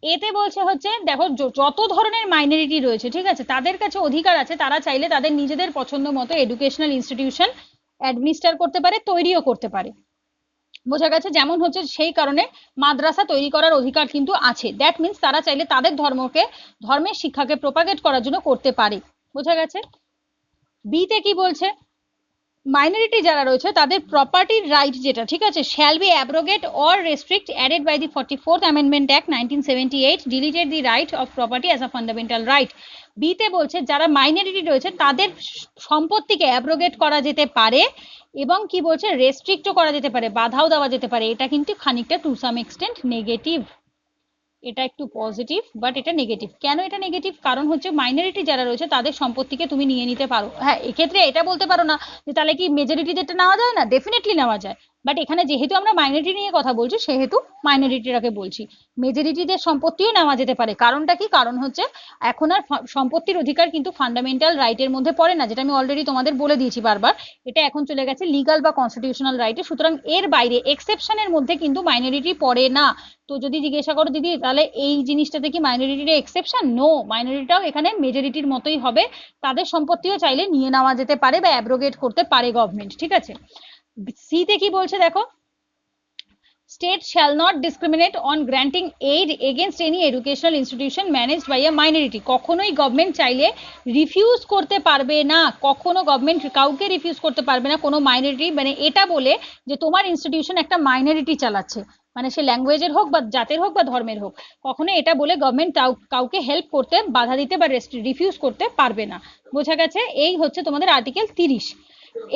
এতে বলছে হচ্ছে দেখো, যত ধরনের মাইনরিটি রয়েছে, ঠিক আছে, তাদের কাছে অধিকার আছে, তারা চাইলে তাদের নিজেদের পছন্দ মতো এডুকেশনাল ইনস্টিটিউশন অ্যাডমিনিস্টার করতে পারে, তৈরিও করতে পারে। বোঝা গেছে? যেমন হচ্ছে সেই কারণে মাদ্রাসা তৈরি করার অধিকার কিন্তু আছে। দ্যাট মিনস তারা চাইলে তাদের ধর্মের শিক্ষাকে প্রোপাগেট করার জন্য করতে পারে। বোঝা গেছে? বিতে কি বলছে, মাইনরিটি যারা রয়েছে তাদের প্রপার্টির রাইট যেটা, ঠিক আছে, shall be abrogate or restrict added by the 44th amendment act 1978 deleted the right of property as a fundamental right. বিতে বলছে যারা মাইনরিটি রয়েছে তাদের সম্পত্তিকে অ্যাব্রোগেট করা যেতে পারে এবং কি বলছে রেস্ট্রিক্টও করা যেতে পারে, বাধাও দেওয়া যেতে পারে। এটা কিন্তু খানিকটা টু সাম এক্সটেন্ট নেগেটিভ, এটা একটু পজিটিভ বাট এটা নেগেটিভ। কেন এটা নেগেটিভ? কারণ হচ্ছে মাইনরিটি যারা রয়েছে তাদের সম্পত্তিকে তুমি নিয়ে নিতে পারো। হ্যাঁ, এক্ষেত্রে এটা বলতে পারো না যে তাহলে কি মেজরিটিদেরটা নেওয়া যায় না, ডেফিনেটলি নেওয়া যায়। বাট এখানে যেহেতু আমরা মাইনরিটি নিয়ে কথা বলছি সেহেতু মাইনরিটিটাকে বলছি, মেজরিটিদের সম্পত্তিও নেওয়া যেতে পারে। কারণটা কি? কারণ হচ্ছে এখন আর সম্পত্তির অধিকার কিন্তু ফান্ডামেন্টাল রাইটের মধ্যে পড়ে না, যেটা আমি অলরেডি তোমাদের বলে দিয়েছি বারবার। এটা এখন চলে গেছে লিগাল বা কনস্টিটিউশনাল রাইটে। সুতরাং এর বাইরে এক্সেপশনের মধ্যে কিন্তু মাইনরিটি পড়ে না। তো যদি জিজ্ঞাসা করো দিদি তাহলে এই জিনিসটাতে কি মাইনরিটির এক্সেপশন? নো, মাইনরিটিটাও এখানে মেজরিটির মতোই হবে, তাদের সম্পত্তিও চাইলে নিয়ে নেওয়া যেতে পারে বা অ্যাব্রোগেট করতে পারে গভর্নমেন্ট, ঠিক আছে। সিতে কি বলছে দেখো, state shall not discriminate on granting aid against any educational institution managed by a minority। কখনোই গভর্নমেন্ট চাইলে রিফিউজ করতে পারবে না, কখনো গভর্নমেন্ট কাউকে রিফিউজ করতে পারবে না কোনো মাইনরিটি, মানে এটা বলে যে তোমার ইনস্টিটিউশন একটা মাইনরিটি চালাচ্ছে, মানে সে ল্যাঙ্গুয়েজের হোক বা জাতের হোক বা ধর্মের হোক, কখনো এটা বলে গভর্নমেন্ট কাউকে হেল্প করতে, বাধা দিতে বা রিফিউজ করতে পারবে না। বোঝা গেছে? এই হচ্ছে তোমাদের আর্টিকেল 30।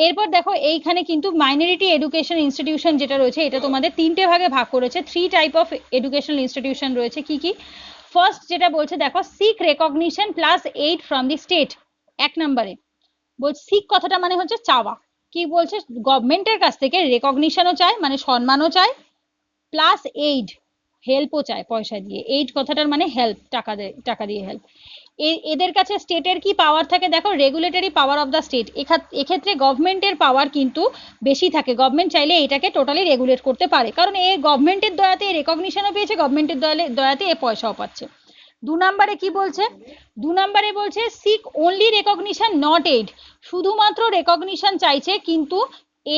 এরপর দেখো এইখানে কিন্তু মাইনরিটি এডুকেশন ইনস্টিটিউশন যেটা রয়েছে এটা তোমাদের তিনটে ভাগে ভাগ করেছে। 3 টাইপ অফ এডুকেশনাল ইনস্টিটিউশন রয়েছে। কি কি? ফার্স্ট যেটা বলছে দেখো, seek recognition plus aid from the state. এক নম্বরে বলছে সিক কথাটা মানে হচ্ছে চাওয়া। কি বলছে? গভর্নমেন্টের কাছ থেকে রেকগনিশনও চায় মানে সম্মানও চায়, প্লাস এইড হেল্পও চায় পয়সা দিয়ে। এইড কথাটার মানে হেল্প, টাকা দিয়ে হেল্প। এদের কাছে স্টেটের কি পাওয়ার থাকে দেখো, regulatory power of the state. এক্ষেত্রে গভর্নমেন্টের পাওয়ার কিন্তু বেশি থাকে, গভর্নমেন্ট চাইলে এটাকে টোটালি রেগুলেট করতে পারে, কারণ এ গভর্নমেন্টের দয়াতে রেকগনিশনও পেয়েছে, গভর্নমেন্টের দয়াতে এ পয়সাও পাচ্ছে। 2 নম্বরে কি বলছে? 2 নম্বরে বলছে seek only recognition not aid. শুধুমাত্র রেকগনিশন চাইছে কিন্তু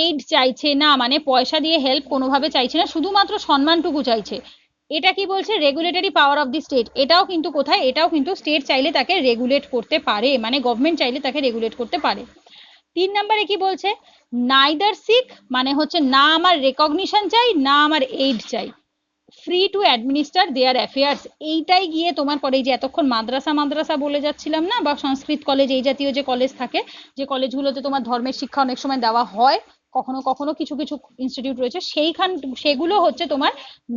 এইড চাইছে না, মানে পয়সা দিয়ে হেল্প কোনোভাবে চাইছে না, শুধুমাত্র সম্মানটুকু চাইছে। এটা কি বলছে? Regulatory power of the state. এটাও কিন্তু কোথায়? এটাও কিন্তু স্টেট চাইলে তাকে রেগুলেট করতে পারে, মানে গভর্নমেন্ট চাইলে তাকে রেগুলেট করতে পারে। 3 নম্বরে কি বলছে? নাইদার সিক মানে হচ্ছে না আমার রেকগনিশন চাই না আমার এইড চাই, free to administer their affairs. এইটাই গিয়ে তোমার পরে যে এতক্ষণ মাদ্রাসা বলে যাচ্ছিলাম না, বা সংস্কৃত কলেজ এই জাতীয় যে কলেজ থাকে, যে কলেজগুলোতে তোমার ধর্মের শিক্ষা অনেক সময় দেওয়া হয়, কখনো কখনো কিছু কিছু ইনস্টিটিউট রয়েছে সেগুলো হচ্ছে তোমার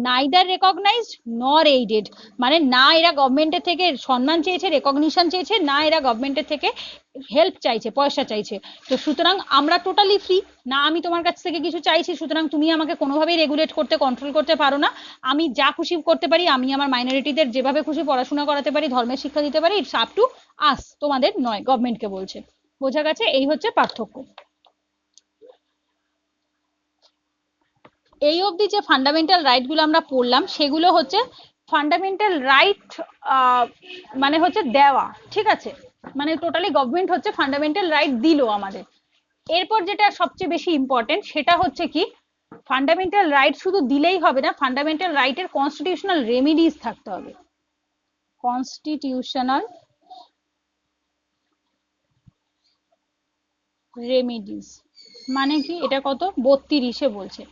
নাইদার রেকগনাইজড নর এইডেড, মানে না এরা গভর্নমেন্টের থেকে সম্মান চেয়েছে, রেকগনিশন চেয়েছে, না এরা গভর্নমেন্টের থেকে হেল্প চাইছে, পয়সা চাইছে। তো সুতরাং আমরা টোটালি ফ্রি, না আমি তোমার কাছ থেকে কিছু চাইছি, সুতরাং তুমি আমাকে কোনোভাবেই রেগুলেট করতে, কন্ট্রোল করতে পারো না। আমি যা খুশি করতে পারি, আমি আমার মাইনরিটিদের যেভাবে খুশি পড়াশোনা করাতে পারি, ধর্মের শিক্ষা দিতে পারি, ইটস আপ টু আস, তোমাদের নয়, গভর্নমেন্টকে বলছে। বোঝা গেছে? এই হচ্ছে পার্থক্য। এই অবধি যে ফান্ডামেন্টাল রাইট গুলো আমরা পড়লাম সেগুলো হচ্ছে ফান্ডামেন্টাল রাইট, মানে হচ্ছে দেওয়া, ঠিক আছে, মানে টোটালি গভর্নমেন্ট হচ্ছে ফান্ডামেন্টাল রাইট দিল আমাদের। এরপর যেটা সবচেয়ে বেশি ইম্পর্টেন্ট সেটা হচ্ছে কি, ফান্ডামেন্টাল রাইট শুধু দিলেই হবে না, ফান্ডামেন্টাল রাইটের কনস্টিটিউশনাল রেমিডিজ থাকতে হবে। কনস্টিটিউশনাল রেমিডিজ মানে কি? এটা কত? 32-এ বলছে।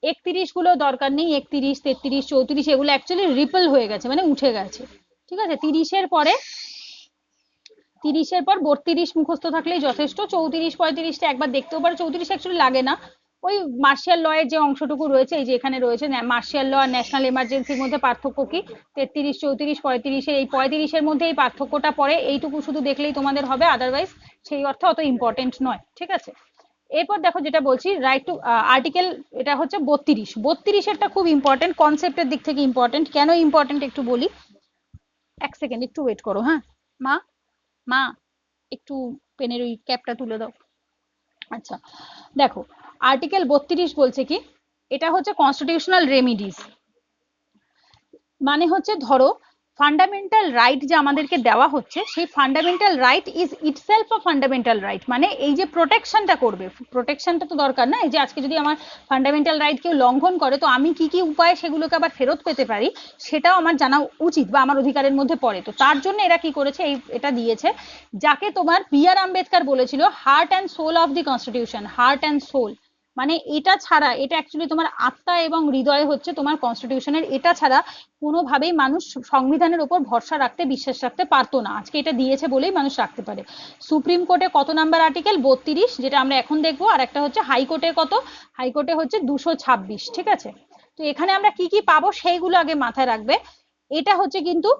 31 গুলো দরকার নেই, 31, 33, 34 এগুলো অ্যাকচুয়ালি রিপল হয়ে গেছে, মানে উঠে গেছে, ঠিক আছে। 30-এর পর 32 মুখস্থ থাকলেই যথেষ্ট। 34, 35টা একবার দেখতেও পারো, 34 অ্যাকচুয়ালি লাগে না। ওই মার্শাল ল এর যে অংশটুকু রয়েছে, এই যে এখানে রয়েছে মার্শাল ল আর ন্যাশনাল এমার্জেন্সির মধ্যে পার্থক্য কি, 33, 34, 35-এর এই 35-এর মধ্যে এই পার্থক্যটা পড়ে, এইটুকু শুধু দেখলেই তোমাদের হবে, আদারওয়াইজ সেই অর্থে অত ইম্পর্টেন্ট নয়, ঠিক আছে। এরপর দেখো যেটা বলছি রাইট টু আর্টিকেল, এটা হচ্ছে 32-এরটা খুব ইম্পর্টেন্ট, কনসেপ্টের দিক থেকে ইম্পর্টেন্ট। কেন ইম্পর্টেন্ট একটু বলি, এক সেকেন্ড একটু ওয়েট করো। হ্যাঁ মা, মা একটু পেনের ওই ক্যাপটা তুলে দাও। আচ্ছা দেখো, আর্টিকেল 32 বলছে কি, এটা হচ্ছে কনস্টিটিউশনাল রেমিডিস, মানে হচ্ছে ধরো ফান্ডামেন্টাল রাইট যে আমাদেরকে দেওয়া হচ্ছে, সেই fundamental right is itself a fundamental right. মানে এই যে প্রোটেকশনটা করবে, প্রোটেকশনটা তো দরকার না, এই যে আজকে যদি আমার ফান্ডামেন্টাল রাইট কেউ লঙ্ঘন করে, তো আমি কি কি উপায়ে সেগুলোকে আবার ফেরত পেতে পারি সেটাও আমার জানা উচিত বা আমার অধিকারের মধ্যে পড়ে। তো তার জন্য এরা কি করেছে, এটা দিয়েছে, যাকে তোমার বি আর আম্বেদকর বলেছিল heart and soul of the constitution. Heart and soul মানে এটা ছাড়া, এটা অ্যাকচুয়ালি তোমার আত্মা এবং হৃদয় হচ্ছে তোমার কনস্টিটিউশনের, এটা ছাড়া কোনোভাবেই মানুষ সংবিধানের উপর ভরসা রাখতে, বিশ্বাস রাখতে পারতো না। আজকে এটা দিয়েছে বলেই মানুষ রাখতে পারে। সুপ্রিম কোর্টে কত নাম্বার আর্টিকেল? 32, যেটা আমরা এখন দেখবো। আর একটা হচ্ছে হাইকোর্টে কত? হাইকোর্টে হচ্ছে 226, ঠিক আছে। তো এখানে আমরা কি কি পাবো সেইগুলো আগে মাথায় রাখবে। এটা হচ্ছে কিন্তু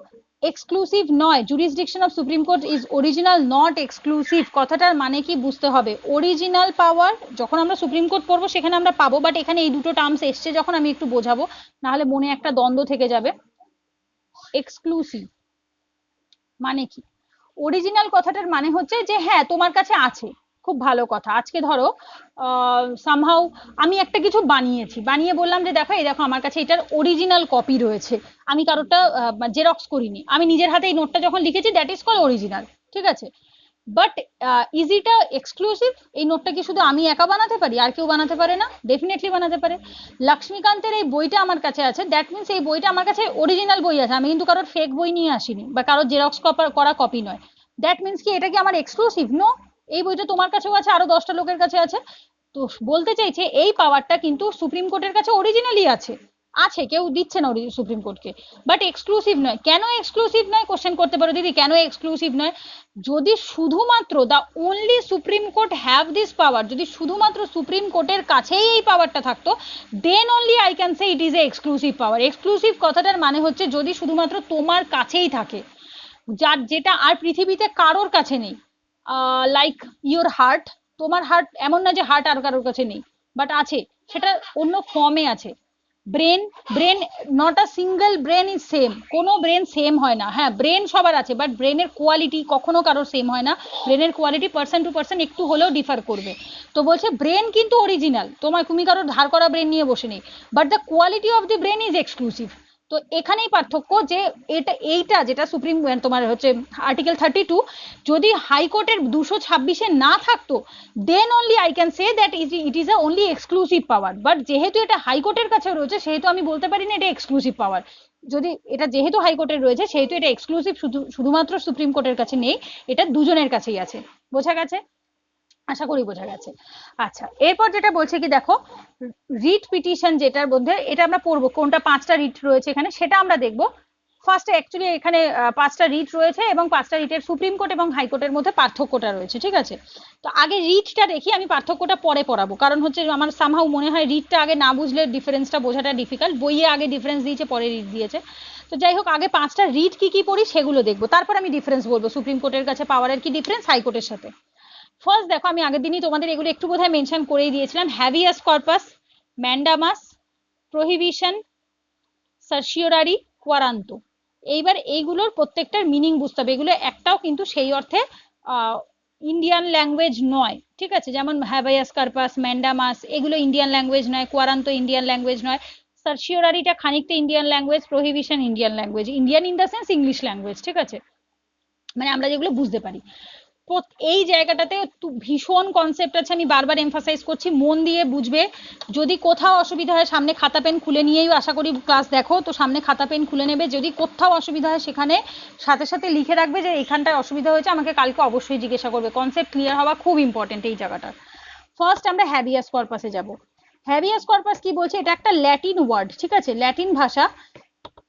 এক্সক্লুসিভ নয়। Jurisdiction of supreme court is original, not exclusive. কথাটার মানে কি বুঝতে হবে। অরিজিনাল পাওয়ার যখন আমরা সুপ্রিম কোর্ট পড়বো সেখানে আমরা পাবো, বাট এখানে এই দুটো টার্মস এসছে যখন আমি একটু বোঝাবো, নাহলে মনে একটা দ্বন্দ্ব থেকে যাবে। এক্সক্লুসিভ মানে কি? অরিজিনাল কথাটার মানে হচ্ছে যে হ্যাঁ তোমার কাছে আছে, খুব ভালো কথা। আজকে ধরো সামহাউ আমি একটা কিছু বানিয়েছি, বানিয়ে বললাম যে দেখো এই দেখো আমার কাছে এটার অরিজিনাল কপি রয়েছে, আমি কারোরটা জেরক্স করিনি, আমি নিজের হাতে এই নোটটা যখন লিখেছি, দ্যাট ইজ কল অরিজিনাল, ঠিক আছে। But is it a exclusive? এই নোটটা কি শুধু আমি একা বানাতে পারি, আর কেউ বানাতে পারে না? ডেফিনেটলি বানাতে পারে। লক্ষ্মীকান্তের এই বইটা আমার কাছে আছে, দ্যাট মিনস এই বইটা আমার কাছে অরিজিনাল বই আছে, আমি কিন্তু কারোর ফেক বই নিয়ে আসিনি বা কারোর জেরক্স করা কপি নয়। দ্যাট মিনস কি এটা কি আমার এক্সক্লুসিভ? নো। এই বইটা তোমার কাছেও আছে, আরো 10টা লোকের কাছে আছে। তো বলতে চাইছে এই পাওয়ারটা কিন্তু সুপ্রিম কোর্টের কাছে অরিজিনালি আছে, আছে, কেউ দিচ্ছে না সুপ্রিম কোর্টকে, বাট এক্সক্লুসিভ নয়। কেন এক্সক্লুসিভ নয়? কোশ্চেন করতে পারো দিদি কেন এক্সক্লুসিভ নয়? যদি শুধুমাত্র the only supreme court have this power, যদি শুধুমাত্র সুপ্রিম কোর্টের কাছেই এই পাওয়ারটা থাকতো, then only I can say it is a exclusive power. Exclusive কথাটার মানে হচ্ছে যদি শুধুমাত্র তোমার কাছেই থাকে, যার যেটা আর পৃথিবীতে কারোর কাছে নেই। লাইক ইওর হার্ট, তোমার হার্ট এমন না যে হার্ট আর কারোর কাছে নেই, বাট আছে, সেটা অন্য ফর্মে আছে। Brain, brain not a single brain is same, কোনো ব্রেন সেম হয় না। হ্যাঁ ব্রেন সবার আছে, বাট ব্রেনের কোয়ালিটি কখনো কারোর সেম হয় না। ব্রেনের কোয়ালিটি পার্সন টু পার্সন একটু হলেও ডিফার করবে। তো বলছে ব্রেন কিন্তু অরিজিনাল, তুমি কারোর ধার করা ব্রেন নিয়ে বসে নেই, but the quality of the brain is exclusive. তো এখানেই পার্থক্য, যে এইটা যেটা সুপ্রিম তোমার হচ্ছে আর্টিকেল 32, যদি হাইকোর্টের 226-এ না থাকতো, then only I can say that it is a only exclusive power. But যেহেতু এটা হাইকোর্টের কাছে রয়েছে, সেহেতু আমি বলতে পারি না এটা এক্সক্লুসিভ পাওয়ার। যদি এটা যেহেতু হাইকোর্টের রয়েছে, সেহেতু এটা এক্সক্লুসিভ শুধুমাত্র সুপ্রিম কোর্টের কাছে নেই, এটা দুজনের কাছেই আছে। বোঝা গেছে? আশা করি বোঝা গেছে। আচ্ছা, এরপর যেটা বলছে কি দেখো, রিট পিটিশন, যেটার মধ্যে এটা আমরা পড়বো কোনটা 5টা রিট রয়েছে এখানে সেটা আমরা দেখবো। ফার্স্টে অ্যাকচুয়ালি এখানে 5টা রিট রয়েছে, এবং 5টা রিটের সুপ্রিম কোর্ট এবং হাইকোর্টের মধ্যে পার্থক্যটা রয়েছে, ঠিক আছে। তো আগে রিটটা দেখি, আমি পার্থক্যটা পরে পড়াবো, কারণ হচ্ছে আমার সামহাউ মনে হয় রিটটা আগে না বুঝলে ডিফারেন্সটা বোঝাটা ডিফিকাল্ট। বইয়ে আগে ডিফারেন্স দিয়েছে, পরে রিট দিয়েছে। তো যাই হোক, আগে 5টা রিট কি কি পড়ি সেগুলো দেখবো, তারপর আমি ডিফারেন্স বলবো সুপ্রিম কোর্টের কাছে পাওয়ারের কি ডিফারেন্স হাইকোর্টের সাথে। ফার্স্ট দেখো, আমি আগের দিনই তোমাদের এগুলো একটু বোধহয় মেনশন করেই দিয়েছিলাম। Habeas corpus, mandamus, prohibition, certiorari, কোয়ারান্তো। এইবার এইগুলোর প্রত্যেকটার মিনিং বুঝতে হবে, এগুলো একটাও কিন্তু সেই অর্থে ইন্ডিয়ান ল্যাঙ্গুয়েজ নয়, ঠিক আছে। যেমন হ্যাভিয়াস কর্পাস, ম্যান্ডামাস, এগুলো ইন্ডিয়ান ল্যাঙ্গুয়েজ নয়, কোয়ারান্তো ইন্ডিয়ান ল্যাঙ্গুয়েজ নয়, সার্সিওরারিটা খানিকটা Indian language, prohibition Indian language, Indian in the sense English language, ঠিক আছে, মানে আমরা যেগুলো বুঝতে পারি। এই জায়গাটাতে ভীষণ কনসেপ্ট আছে, আমি বারবার এমফাসাইজ করছি, মন দিয়ে বুঝবে। যদি কোথাও অসুবিধা হয়, সামনে খাতা পেন খুলে নিয়েই আশা করি ক্লাস দেখো, তো সামনে খাতা পেন খুলে নেবে। যদি কোথাও অসুবিধা হয় সেখানে সাথে সাথে লিখে রাখবে যে এখানটায় অসুবিধা হয়েছে, আমাকে কালকে অবশ্যই জিজ্ঞাসা করবে। কনসেপ্ট ক্লিয়ার হওয়া খুব ইম্পর্টেন্ট এই জায়গাটা। ফার্স্ট আমরা হ্যাভিয়াস কর্পাসে যাব। হ্যাভিয়াস কর্পাস কি বলছে? এটা একটা ল্যাটিন ওয়ার্ড, ঠিক আছে, ল্যাটিন ভাষা।